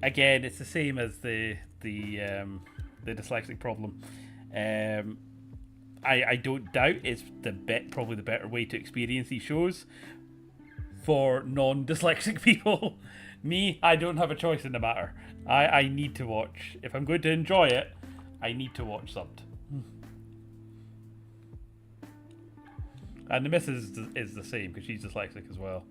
Again, it's the same as the dyslexic problem. I don't doubt it's probably the better way to experience these shows for non-dyslexic people. Me, I don't have a choice in the matter. I need to watch. If I'm going to enjoy it, I need to watch subbed. And the missus is the same because she's dyslexic as well.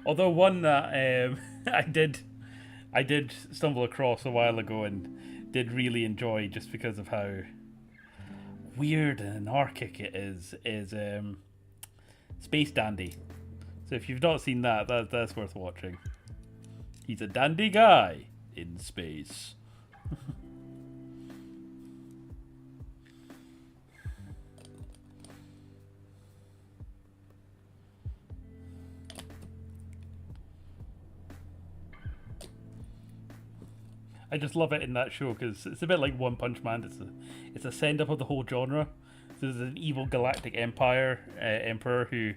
Although one that I did stumble across a while ago and did really enjoy just because of how weird and anarchic it is Space Dandy. So if you've not seen that's worth watching. He's a dandy guy in space. I just love it in that show because it's a bit like One Punch Man. It's a send up of the whole genre. So there's an evil galactic emperor who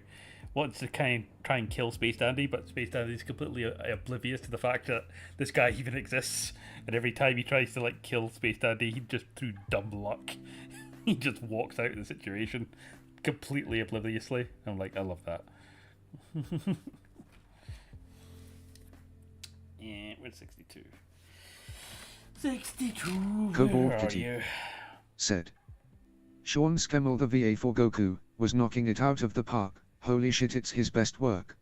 wants to try and kill Space Dandy, but Space Dandy is completely oblivious to the fact that this guy even exists. And every time he tries to kill Space Dandy, he just through dumb luck, he just walks out of the situation completely obliviously. I'm like, I love that. Yeah, we're 62. 62. Kobold Kitty said, Sean Schemmel, the VA for Goku, was knocking it out of the park. Holy shit, it's his best work.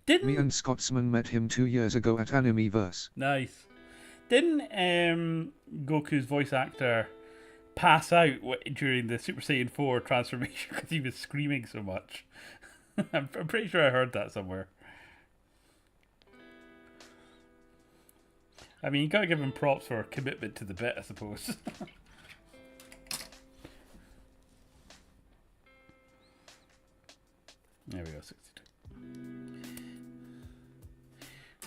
Me and Scotsman met him 2 years ago at Animeverse. Nice. Didn't Goku's voice actor pass out during the Super Saiyan 4 transformation because he was screaming so much? I'm pretty sure I heard that somewhere. I mean, you gotta give him props for commitment to the bit, I suppose. There we go, 62.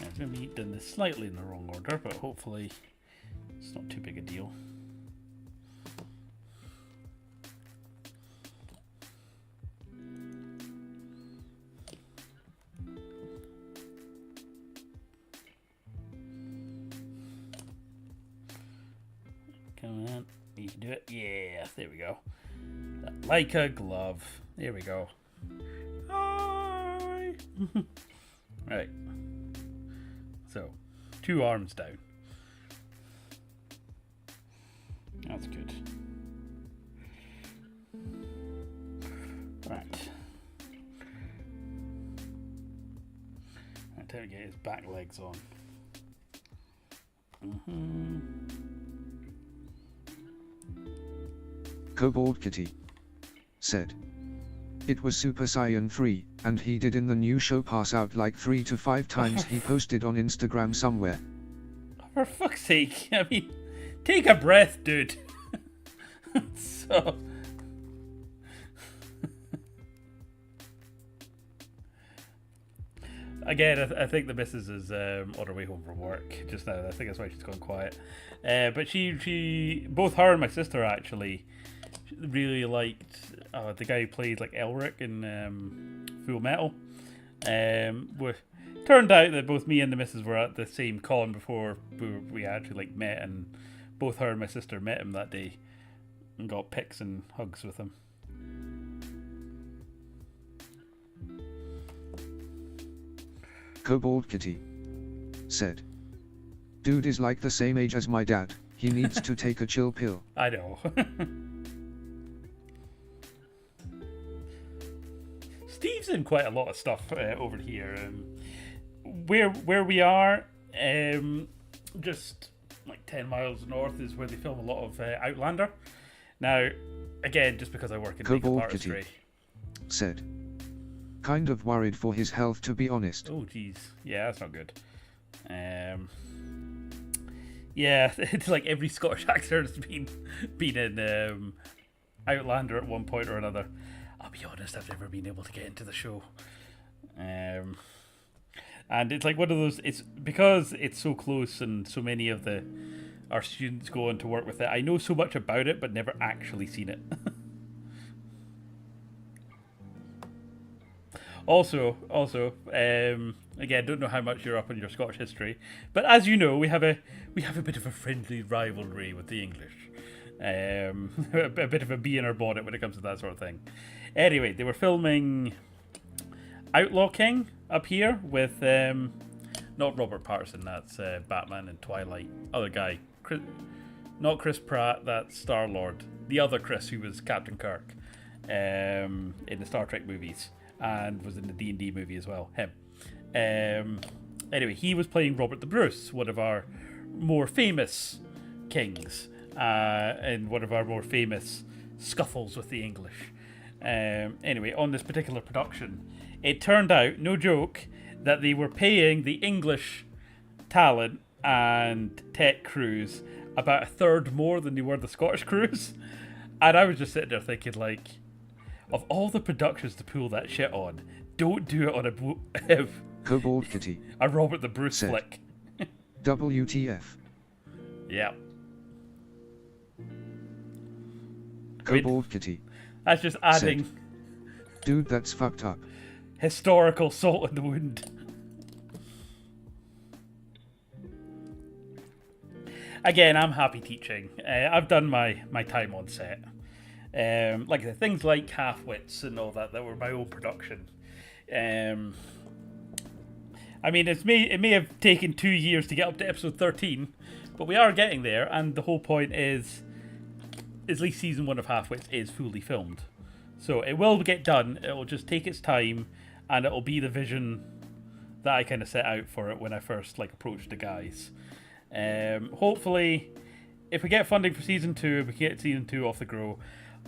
It's going to be done this slightly in the wrong order, but hopefully it's not too big a deal. Come on, you can do it. Yeah, there we go. Like a glove. There we go. Hi. Right. So, 2 arms down. That's good. Right. Time to get his back legs on. Kobold Kitty said, it was Super Saiyan 3, and he did in the new show pass out like 3 to 5 times. He posted on Instagram somewhere. For fuck's sake, I mean, take a breath, dude. So... Again, I think the missus is on her way home from work just now. I think that's why she's gone quiet. But she, both her and my sister actually really liked the guy who played like Elric in Full Metal. Turned out that both me and the missus were at the same con before we actually met, and both her and my sister met him that day and got pics and hugs with him. Kobold Kitty said, dude is like the same age as my dad. He needs to take a chill pill. I know. Steve's in quite a lot of stuff over here. Where we are, just like 10 miles north is where they film a lot of Outlander. Now, again, just because I work in makeup Kobold artistry. Kitty said, Kind of worried for his health, to be honest. Oh, jeez. Yeah, that's not good. Yeah, it's like every Scottish actor has been in Outlander at one point or another. I'll be honest, I've never been able to get into the show. And it's like one of those, it's because it's so close and so many of our students go on to work with it. I know so much about it, but never actually seen it. Also, again, don't know how much you're up on your Scottish history, but as you know, we have a bit of a friendly rivalry with the English. A bit of a bee in our bonnet when it comes to that sort of thing. Anyway, they were filming Outlaw King up here with not Robert Pattinson, that's Batman and Twilight. Other guy, not Chris Pratt, that's Star-Lord. The other Chris, who was Captain Kirk in the Star Trek movies. And was in the D&D movie as well, him. Anyway, he was playing Robert the Bruce, one of our more famous kings, and one of our more famous scuffles with the English. Anyway, on this particular production, it turned out, no joke, that they were paying the English talent and tech crews about a third more than they were the Scottish crews. And I was just sitting there thinking, like, of all the productions to pull that shit on, don't do it on a Kobold Kitty. A Robert the Bruce said, flick. WTF. Yeah. Kobold Kitty. That's just adding... said, dude, that's fucked up. Historical salt in the wound. Again, I'm happy teaching. I've done my time on set. Like the things like Half-Wits and all that were my own production. I mean, it may have taken 2 years to get up to episode 13, but we are getting there, and the whole point is at least season 1 of Half-Wits is fully filmed. So it will get done, it will just take its time, and it will be the vision that I kind of set out for it when I first approached the guys. Hopefully, if we get funding for season 2, if we get season 2 off the grow,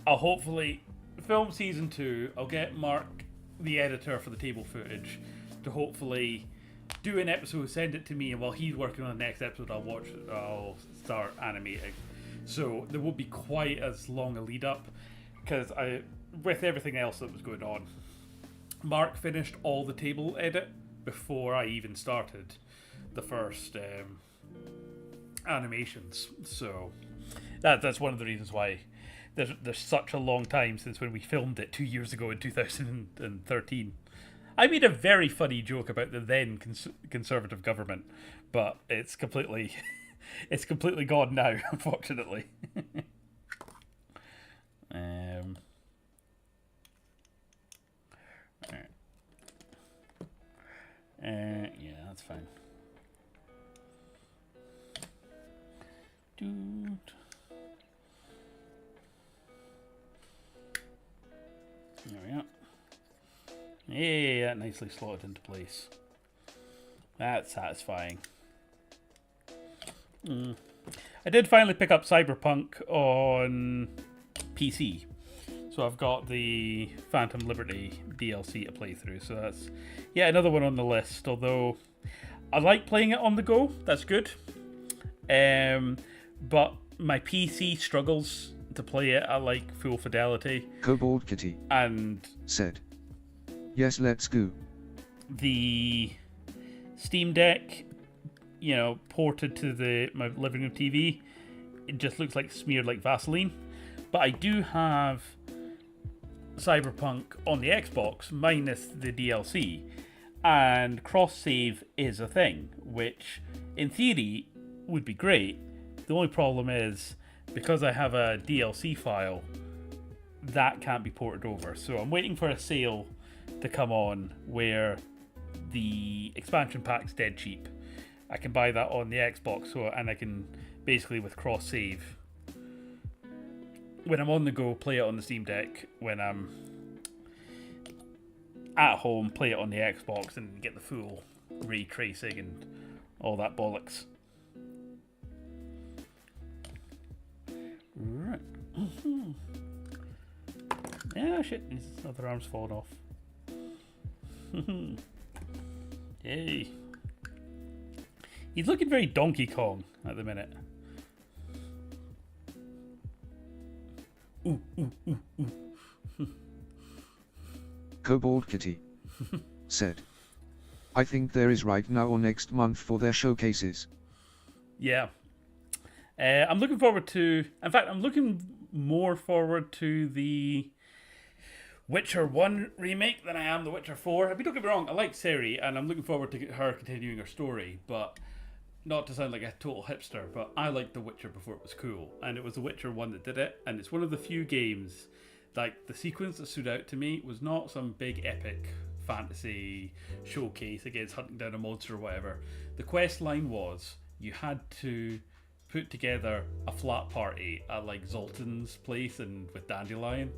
I'll hopefully film season 2. I'll get Mark, the editor for the table footage, to hopefully do an episode, send it to me, and while he's working on the next episode, I'll start animating. So there won't be quite as long a lead up, because with everything else that was going on, Mark finished all the table edit before I even started the first animations. So that's one of the reasons why there's such a long time since when we filmed it 2 years ago in 2013. I made a very funny joke about the then conservative government, but it's completely gone now, unfortunately. Yeah, that's fine. Dude. There we are. Yeah, that nicely slotted into place. That's satisfying. I did finally pick up Cyberpunk on PC. So I've got the Phantom Liberty DLC to play through. So that's, yeah, another one on the list. Although I like playing it on the go. That's good. But my PC struggles to play it at full fidelity. Kobold Kitty. And said, yes, let's go. The Steam Deck, ported to my living room TV, it just looks like smeared like Vaseline. But I do have Cyberpunk on the Xbox minus the DLC, and cross-save is a thing, which in theory would be great. The only problem is, because I have a DLC file, that can't be ported over. So I'm waiting for a sale to come on where the expansion pack's dead cheap. I can buy that on the Xbox, and I can basically, with cross-save, when I'm on the go, play it on the Steam Deck. When I'm at home, play it on the Xbox and get the full ray tracing and all that bollocks. Right. Yeah, shit, his other arm's fallen off. Yay. He's looking very Donkey Kong at the minute. Ooh, ooh, ooh, ooh. Kobold Kitty said, I think there is right now or next month for their showcases. Yeah. I'm looking forward to... In fact, I'm looking more forward to the Witcher 1 remake than I am the Witcher 4. I mean, don't get me wrong, I like Ciri, and I'm looking forward to her continuing her story, but not to sound like a total hipster, but I liked The Witcher before it was cool, and it was The Witcher 1 that did it, and it's one of the few games, like, the sequence that stood out to me was not some big epic fantasy showcase against hunting down a monster or whatever. The quest line was, you had to put together a flat party at, like, Zoltan's place and with Dandelion,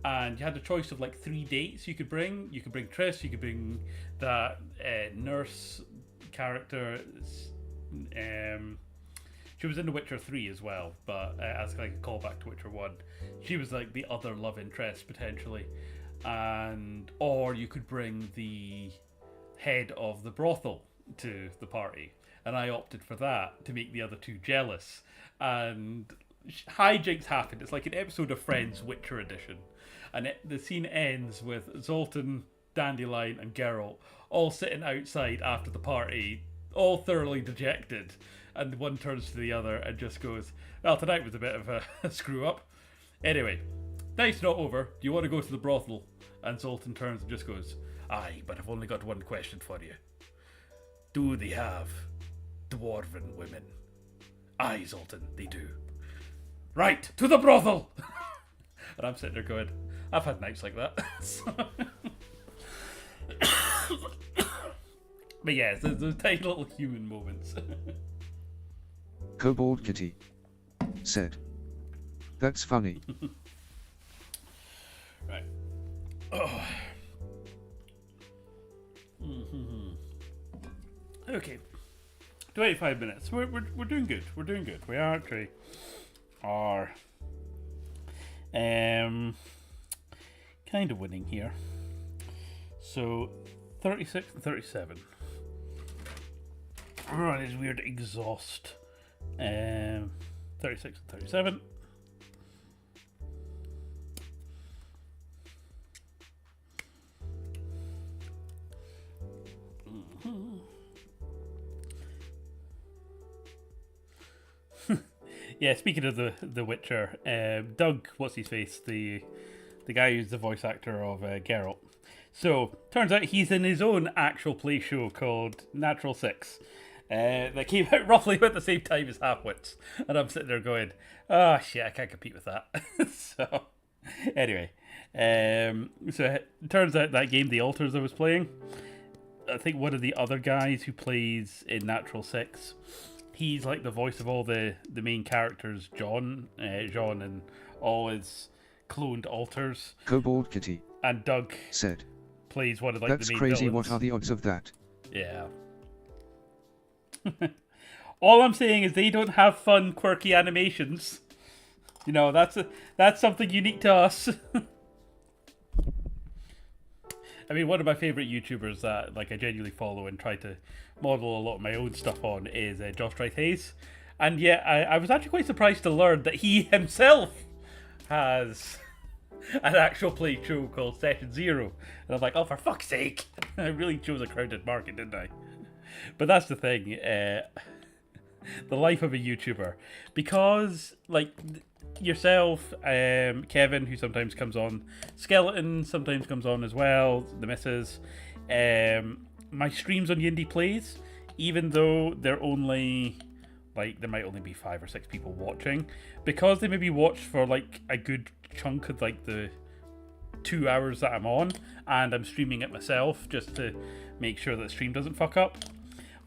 and you had a choice of, like, 3 dates you could bring. You could bring Triss, you could bring that nurse character. She was in The Witcher 3 as well, but as like a callback to Witcher 1. She was like the other love interest potentially. And or you could bring the head of the brothel to the party. And I opted for that to make the other two jealous. And hijinks happened. It's like an episode of Friends Witcher edition. And the scene ends with Zoltan, Dandelion and Geralt all sitting outside after the party, all thoroughly dejected, and one turns to the other and just goes, well, tonight was a bit of a screw up. Anyway, night's not over. Do you want to go to the brothel? And Zoltan turns and just goes, aye, but I've only got one question for you. Do they have dwarven women? Aye, Zoltan, they do. Right, to the brothel! And I'm sitting there going, I've had nights like that. But yeah, there's tiny little human moments. Kobold Kitty said, that's funny. Right. Oh. Mm-hmm. Okay. 25 minutes. We're doing good. We're doing good. We are actually are kind of winning here. So 36 and 37. Oh, this weird exhaust. 36 and 37. Yeah, speaking of the Witcher, Doug, what's his face, the guy who's the voice actor of Geralt. So turns out he's in his own actual play show called Natural Six, that came out roughly about the same time as Halfwits, and I'm sitting there going, oh shit, I can't compete with that. So anyway, so it turns out that game, The Altars, I was playing, I think one of the other guys who plays in Natural Six, he's like the voice of all the main characters, John and all his cloned altars. Kobold Kitty and Doug said, plays one of like that's the main crazy, villains. what are the odds of that? Yeah. All I'm saying is they don't have fun, quirky animations. You know, that's something unique to us. I mean, one of my favourite YouTubers that like I genuinely follow and try to model a lot of my own stuff on is Josh Hayes. And yeah, I was actually quite surprised to learn that he himself has an actual play show called Session Zero. And I'm like, oh, for fuck's sake. I really chose a crowded market, didn't I? But that's the thing. The life of a YouTuber. Because, like, yourself, Kevin, who sometimes comes on, Skeleton sometimes comes on as well, the missus, my streams on YindyPlayz, even though they're only, like, there might only be 5 or 6 people watching, because they maybe watch for, like, a good chunk of, like, the 2 hours that I'm on, and I'm streaming it myself, just to make sure that the stream doesn't fuck up,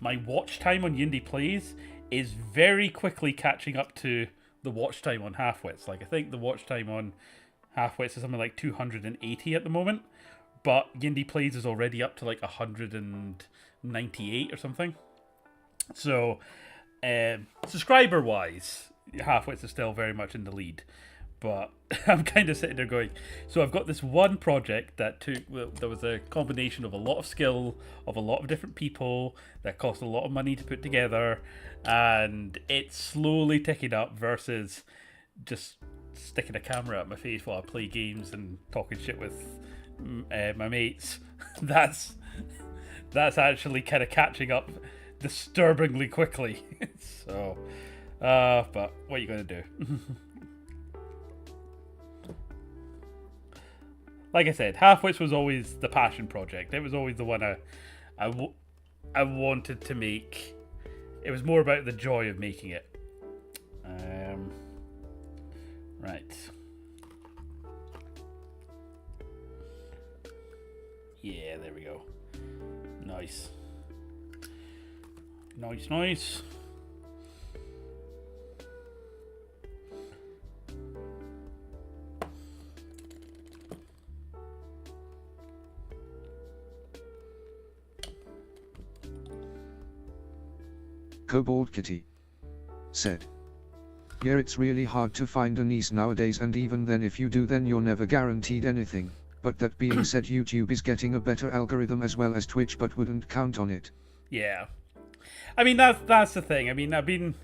my watch time on YindyPlayz is very quickly catching up to the watch time on Halfwits. Like, I think the watch time on Halfwits is something like 280 at the moment, but YindyPlayz is already up to like 198 or something. So, subscriber-wise, Halfwits is still very much in the lead. But I'm kind of sitting there going, so I've got this one project that there was a combination of a lot of skill, of a lot of different people, that cost a lot of money to put together, and it's slowly ticking up versus just sticking a camera at my face while I play games and talking shit with my mates. That's actually kind of catching up disturbingly quickly. So, but what are you going to do? Like I said, Halfwits was always the passion project. It was always the one I wanted to make. It was more about the joy of making it. Right. Yeah, there we go. Nice. Nice. Kobold Kitty said, "Yeah, it's really hard to find a niece nowadays, and even then if you do, then you're never guaranteed anything. But that being said, YouTube is getting a better algorithm as well as Twitch, but wouldn't count on it." Yeah. I mean, that's the thing. I mean, I've been...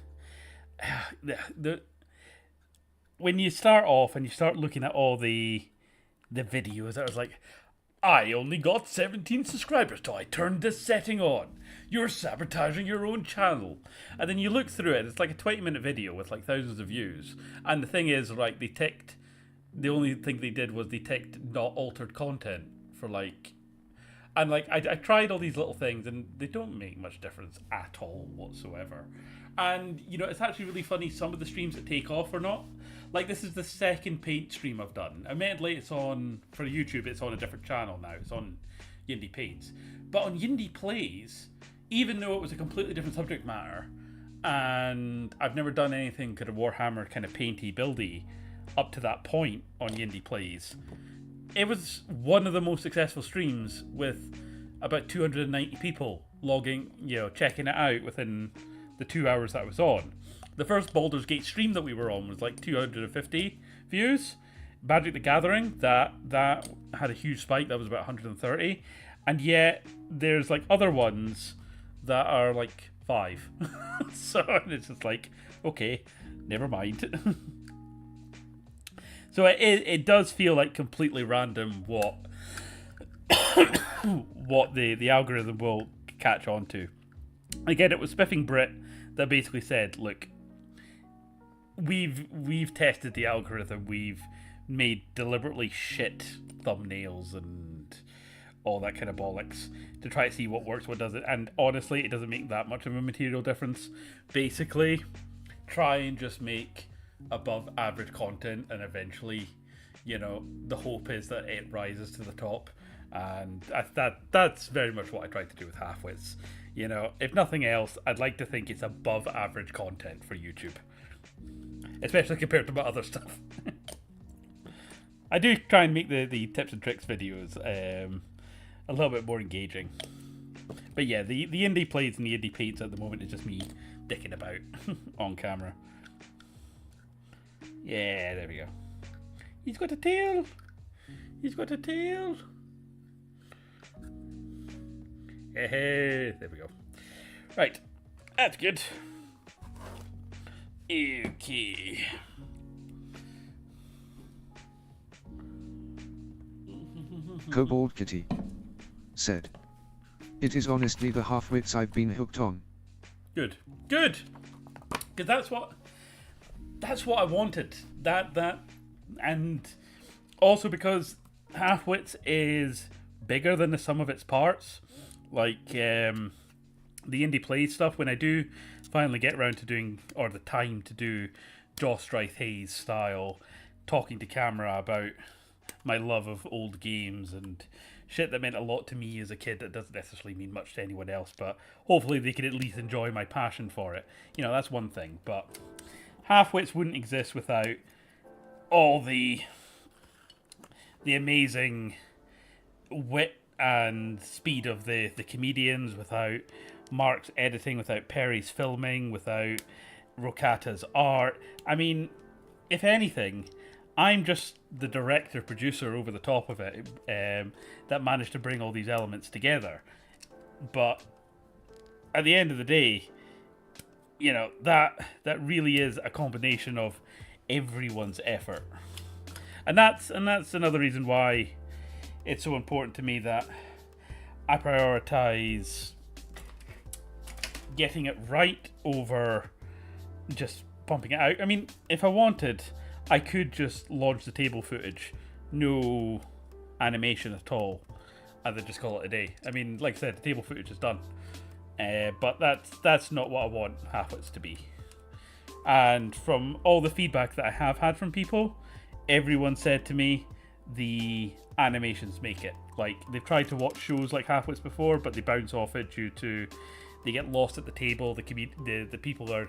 when you start off and you start looking at all the videos, I was like, I only got 17 subscribers till I turned this setting on. You're sabotaging your own channel. And then you look through it, it's like a 20-minute video with like thousands of views. And the thing is, like, the only thing they did was they ticked not altered content for like... And like, I tried all these little things and they don't make much difference at all whatsoever. And, you know, it's actually really funny, some of the streams that take off or not. Like, this is the second paint stream I've done. Admittedly, it's on, for YouTube, it's on a different channel now. It's on YindyPaintZ. But on YindyPlayz, even though it was a completely different subject matter, and I've never done anything kind of Warhammer kind of painty buildy up to that point on YindyPlayz, it was one of the most successful streams with about 290 people logging, you know, checking it out within the 2 hours that I was on. The first Baldur's Gate stream that we were on was like 250 views. Magic the Gathering, that had a huge spike, that was about 130. And yet, there's like other ones that are like 5. So it's just like, okay, never mind. So it does feel like completely random what the algorithm will catch on to. Again, it was Spiffing Brit that basically said, look, we've tested the algorithm, we've made deliberately shit thumbnails and all that kind of bollocks to try to see what works, what doesn't, and honestly it doesn't make that much of a material difference. Basically, try and just make above average content, and eventually, you know, the hope is that it rises to the top. And that's very much what I tried to do with Halfwits. You know, if nothing else, I'd like to think it's above average content for YouTube, especially compared to my other stuff. I do try and make the tips and tricks videos a little bit more engaging. But yeah, the YindyPlayz and the YindyPaintZ at the moment is just me dicking about on camera. Yeah, there we go. He's got a tail. He's got a tail. Hey, there we go. Right, that's good. Okay. Kobold Kitty said, "It is honestly the Halfwits I've been hooked on." Good. Because that's what I wanted. That and also because Halfwits is bigger than the sum of its parts. Like the YindyPlayz stuff, when I do finally get around to doing, or the time to do, Joss Hayes style talking to camera about my love of old games and shit that meant a lot to me as a kid that doesn't necessarily mean much to anyone else, but hopefully they could at least enjoy my passion for it. You know, that's one thing, but Halfwits wouldn't exist without all the amazing wit and speed of the comedians, without Mark's editing, without Perry's filming, without Rokata's art. I mean, if anything, I'm just the director, producer over the top of it that managed to bring all these elements together. But at the end of the day, you know, that really is a combination of everyone's effort. And that's another reason why it's so important to me that I prioritize getting it right over just pumping it out. I mean, if I wanted, I could just launch the table footage, no animation at all, and then just call it a day. I mean, like I said, the table footage is done. But that's not what I want Halfwits to be. And from all the feedback that I have had from people, everyone said to me the animations make it. Like, they've tried to watch shows like Halfwits before, but they bounce off it due to they get lost at the table. The people are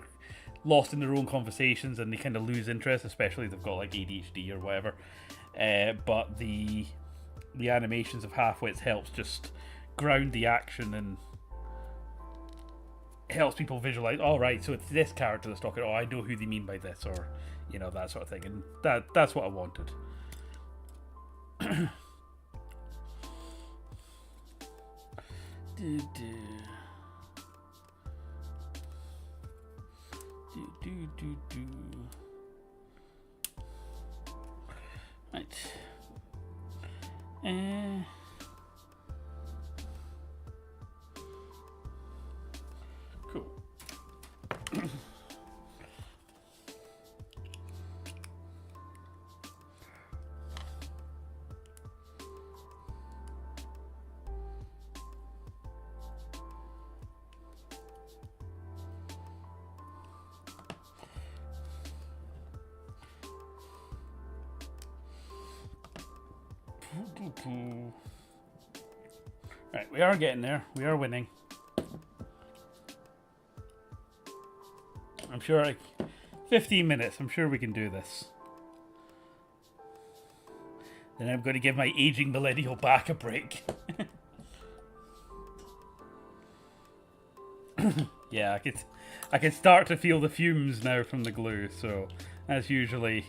lost in their own conversations and they kind of lose interest, especially if they've got like ADHD or whatever. But the animations of Halfwits helps just ground the action and helps people visualize, all right, so it's this character that's talking, oh, I know who they mean by this, or, you know, that sort of thing. And that's what I wanted. Right. Cool. Right, we are getting there. We are winning. I'm sure, like, 15 minutes. I'm sure we can do this. Then I'm going to give my aging millennial back a break. Yeah, I can start to feel the fumes now from the glue, so that's usually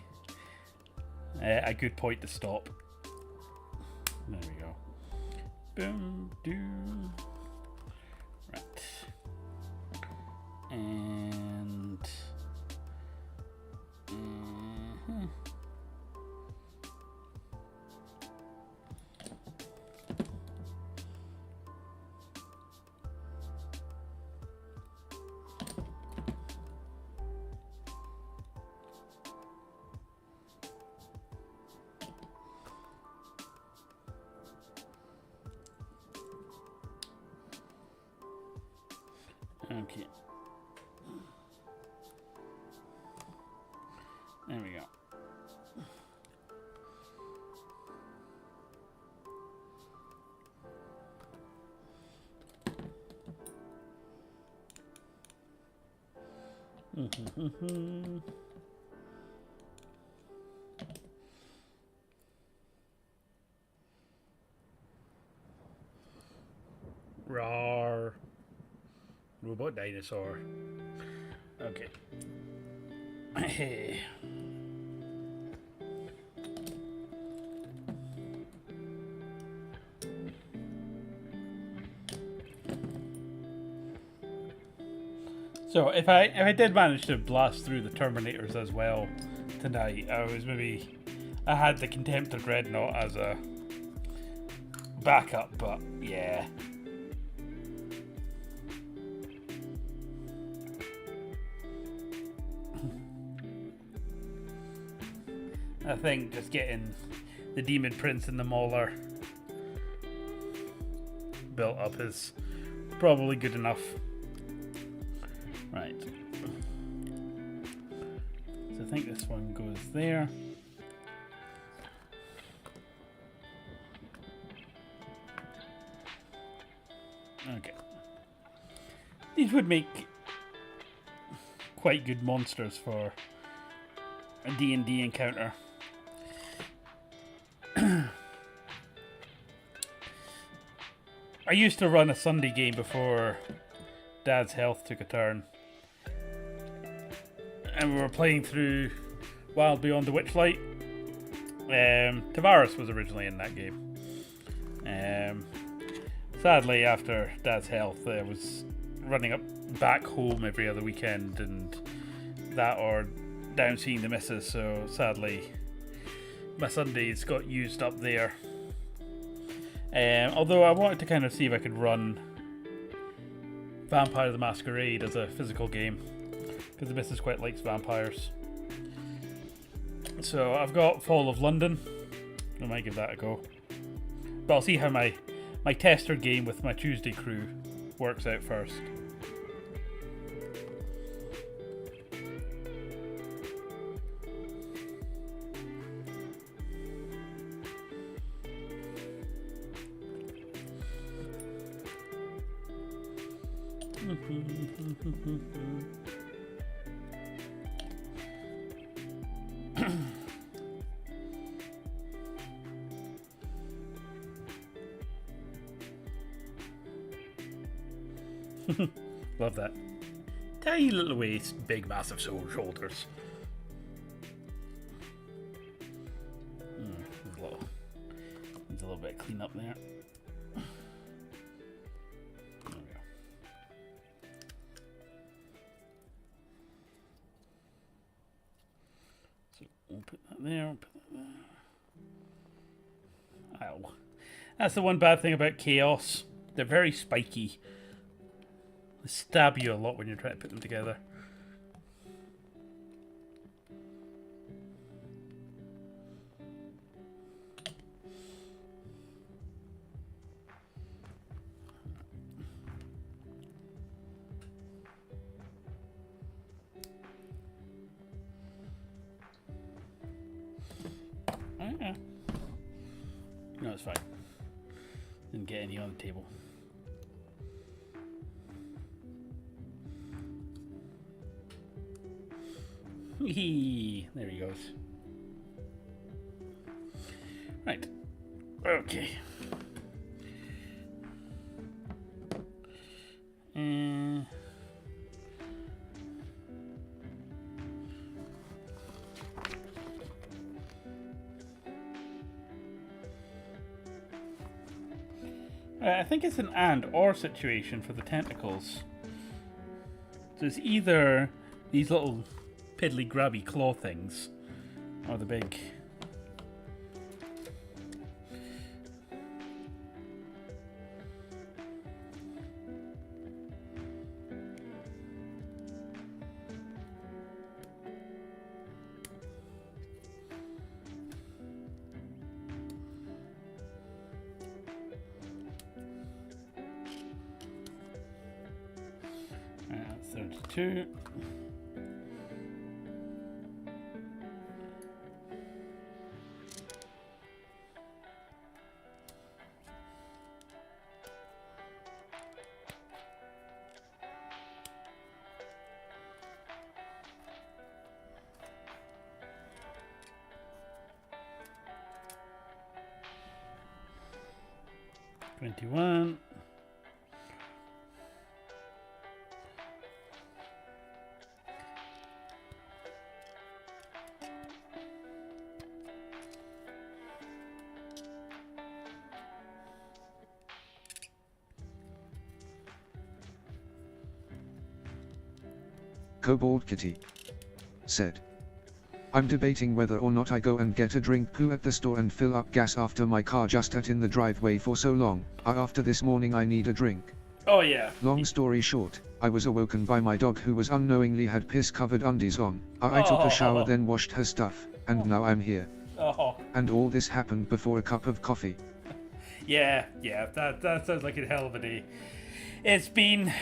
a good point to stop. There we go. Boom, doom. Right. And okay. There we go. Rawr. Robot dinosaur. Okay. So if I did manage to blast through the Terminators as well tonight, I had the Contemptor Dreadnought as a backup, but yeah. I think just getting the Daemon Prince and the Mauler built up is probably good enough. Right. So I think this one goes there. Okay. These would make quite good monsters for a D&D encounter. I used to run a Sunday game before Dad's health took a turn. And we were playing through Wild Beyond the Witchlight Tavares was originally in that game. Sadly, after Dad's health, I was running up back home every other weekend, and that or down seeing the missus. So sadly, my Sundays got used up there. Although I wanted to kind of see if I could run Vampire the Masquerade as a physical game, because the missus quite likes vampires. So I've got Fall of London. I might give that a go. But I'll see how my tester game with my Tuesday crew works out first. Love that. Tiny little waist, big massive shoulders. Needs a little bit of clean up there. There we go. So we'll put that there, we'll put that there. Ow. That's the one bad thing about Chaos. They're very spiky. They stab you a lot when you're trying to put them together. Yeah. No, it's fine. Didn't get any on the table. There he goes. Right. Okay. I think it's an and or situation for the tentacles. So it's either these little piddly grabby claw things or the big that's 32. $21. Kobold Kitty said, I'm debating whether or not I go and get a drink poo at the store and fill up gas after my car just sat in the driveway for so long. After this morning I need a drink. Oh yeah. Long story short, I was awoken by my dog who was unknowingly had piss-covered undies on. I took a shower then washed her stuff, and now I'm here. Oh. And all this happened before a cup of coffee. Yeah, that sounds like a hell of a day. It's been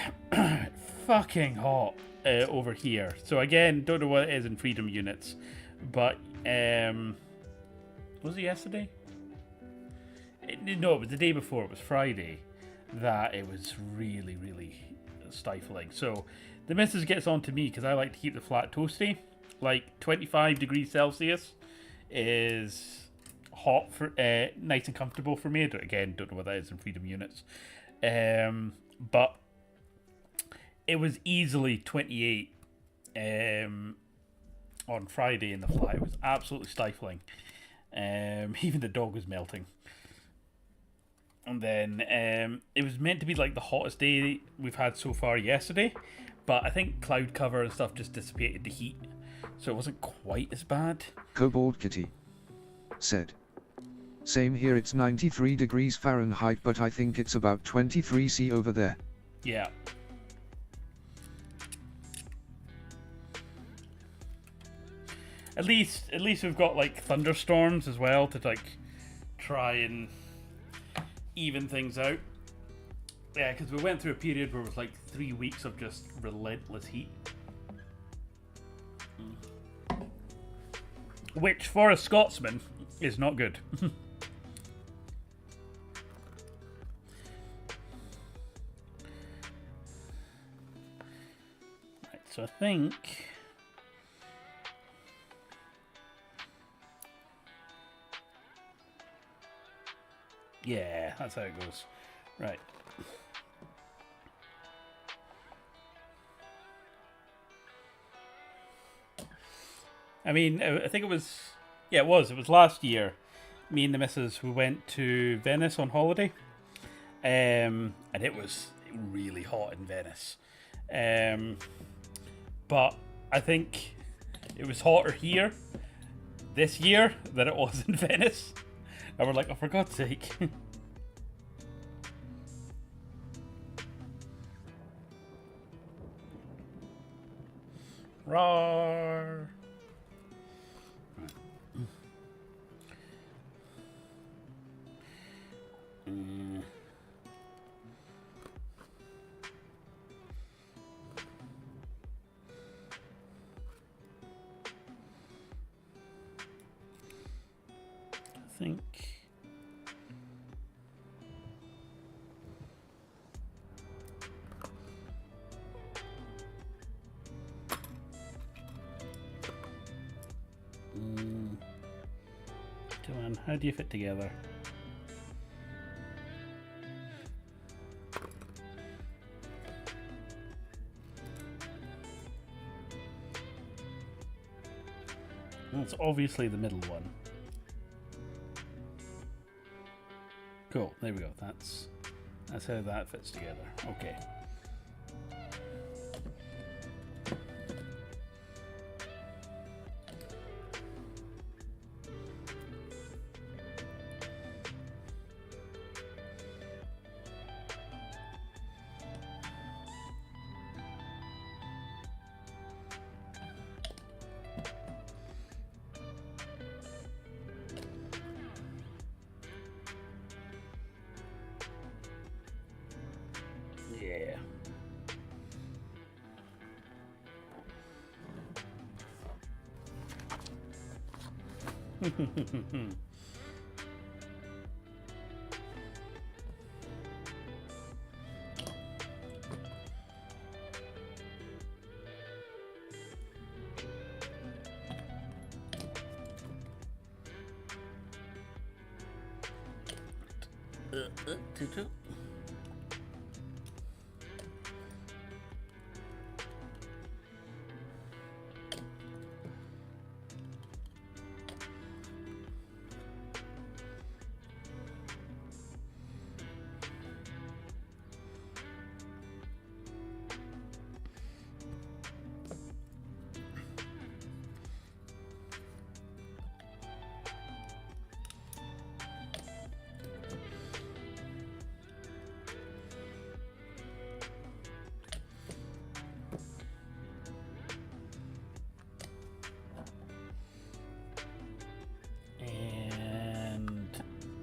fucking hot over here. So again, don't know what it is in freedom units, but was it yesterday? No, it was the day before. It was Friday that it was really, really stifling. So the missus gets on to me because I like to keep the flat toasty. Like 25 degrees Celsius is hot for nice and comfortable for me. Again, don't know what that is in freedom units, but it was easily 28 on Friday in the flat. It was absolutely stifling. Even the dog was melting. And then it was meant to be like the hottest day we've had so far yesterday, but I think cloud cover and stuff just dissipated the heat, so it wasn't quite as bad. Kobold Kitty said, same here, it's 93 degrees Fahrenheit, but I think it's about 23 C over there. Yeah. At least we've got like thunderstorms as well to like try and even things out. Yeah, because we went through a period where it was like 3 weeks of just relentless heat. Which, for a Scotsman, is not good. Right, so I think... yeah, that's how it goes. Right. I mean, I think it was... yeah, it was. It was last year. Me and the missus, we went to Venice on holiday. And it was really hot in Venice. But I think it was hotter here this year than it was in Venice. And we're like, oh, for God's sake. Roar. I think... Joanne, how do you fit together? That's obviously the middle one. Cool, there we go. That's how that fits together. Okay. Yeah. Toot.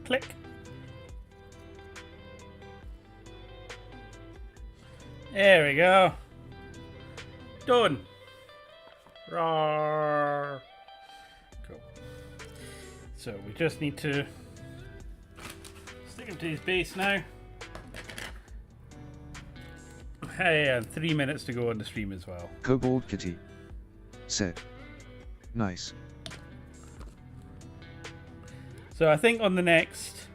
Click. There we go. Done. Roar. Cool. So we just need to stick him to his base now. Hey, and 3 minutes to go on the stream as well. Kobold Kitty said, nice. So I think on the next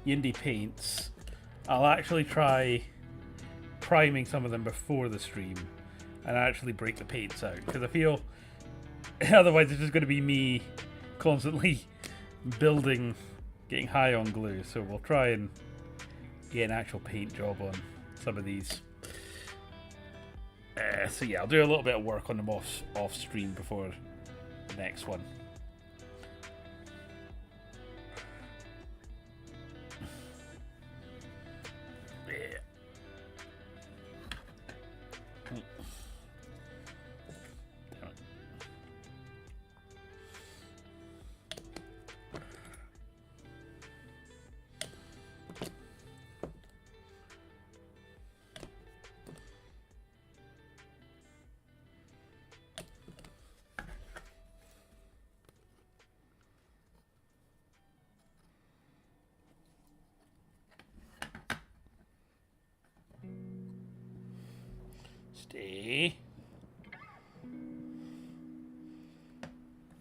YindyPaintZ, I'll actually try priming some of them before the stream and actually break the paints out, because I feel otherwise it's just going to be me constantly building, getting high on glue, so we'll try and get an actual paint job on some of these. So yeah, I'll do a little bit of work on them off stream before the next one. Stay.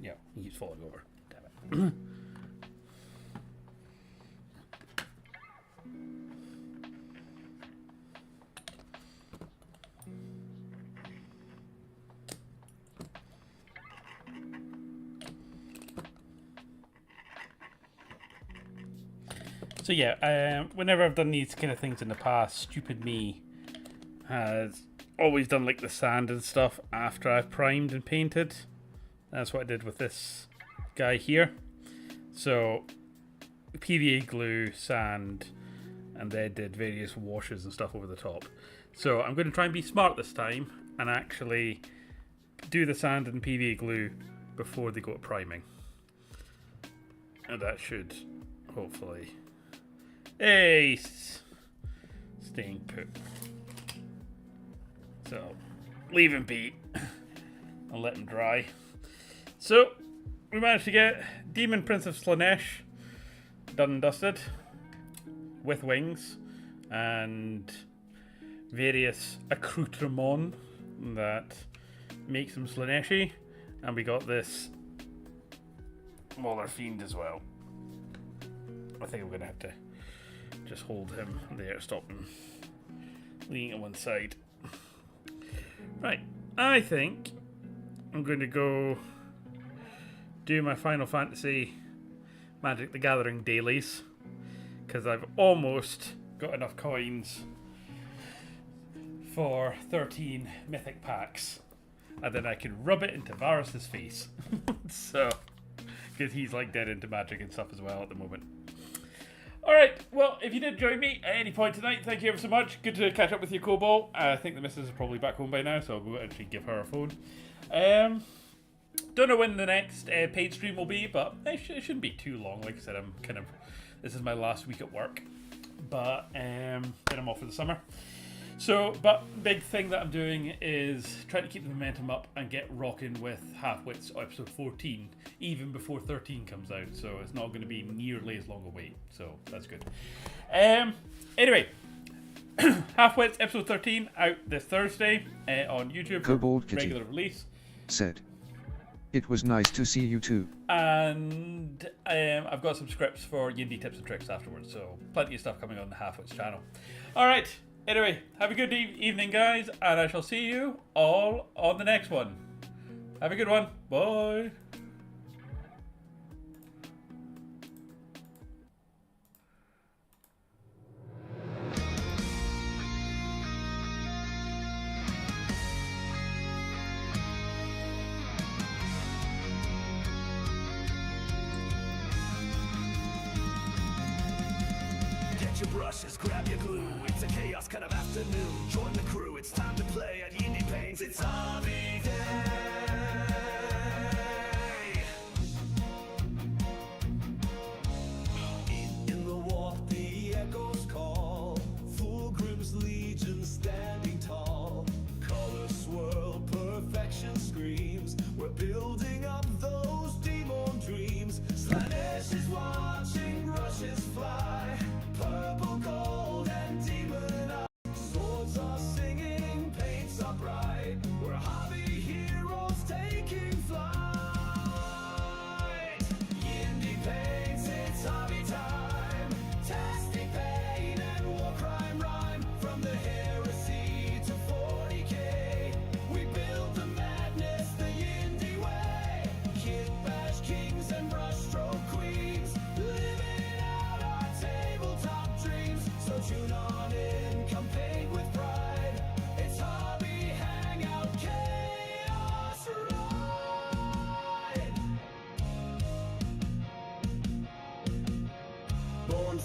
Yeah, he's falling over. Damn it. So yeah, whenever I've done these kind of things in the past, stupid me has always done like the sand and stuff after I've primed and painted. That's what I did with this guy here. So PVA glue, sand, and then did various washes and stuff over the top. So I'm going to try and be smart this time and actually do the sand and PVA glue before they go to priming. And that should hopefully... Hey! Staying put. So, leave him be and let him dry. So, we managed to get Daemon Prince of Slaanesh done and dusted with wings and various accoutrements that makes him Slaaneshi, and we got this Maulerfiend as well. I think I'm going to have to just hold him there, stop him leaning on one side. Right, I think I'm going to go do my Final Fantasy Magic the Gathering dailies, because I've almost got enough coins for 13 mythic packs, and then I can rub it into Varus's face. So, because he's like dead into Magic and stuff as well at the moment. Alright, well, if you did join me at any point tonight, thank you ever so much. Good to catch up with you, Cobalt. I think the missus is probably back home by now, so I'll go actually give her a phone. Don't know when the next paid stream will be, but it shouldn't be too long. Like I said, this is my last week at work, but then I'm off for the summer. So, but big thing that I'm doing is trying to keep the momentum up and get rocking with Half-Wits episode 14, even before 13 comes out. So it's not going to be nearly as long a wait. So that's good. Anyway, Half-Wits episode 13 out this Thursday on YouTube. Kobold Kitty Regular release. Said, "It was nice to see you too." And I've got some scripts for Yindy tips and tricks afterwards. So plenty of stuff coming on the Half-Wits channel. All right. Anyway, have a good evening, guys, and I shall see you all on the next one. Have a good one. Bye. Get your brushes, grab your glue. It's a chaos kind of afternoon. Join the crew, it's time to play at YindyPaintZ. It's Hobby Day. In the warp, the echoes call. Fulgrim's legion standing tall. Color swirl, perfection screams. We're building up those demon dreams. Slaanesh is watching rushes fly. Purple, gold, and demon eyes. Swords are singing, paints are bright. We're Hobby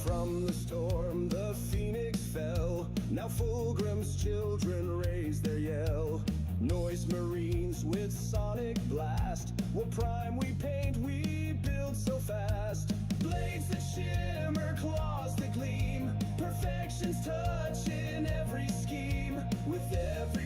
from the storm, the phoenix fell. Now Fulgrim's children raise their yell. Noise marines with sonic blast. What prime we paint, we build so fast. Blades that shimmer, claws that gleam. Perfection's touch in every scheme. With every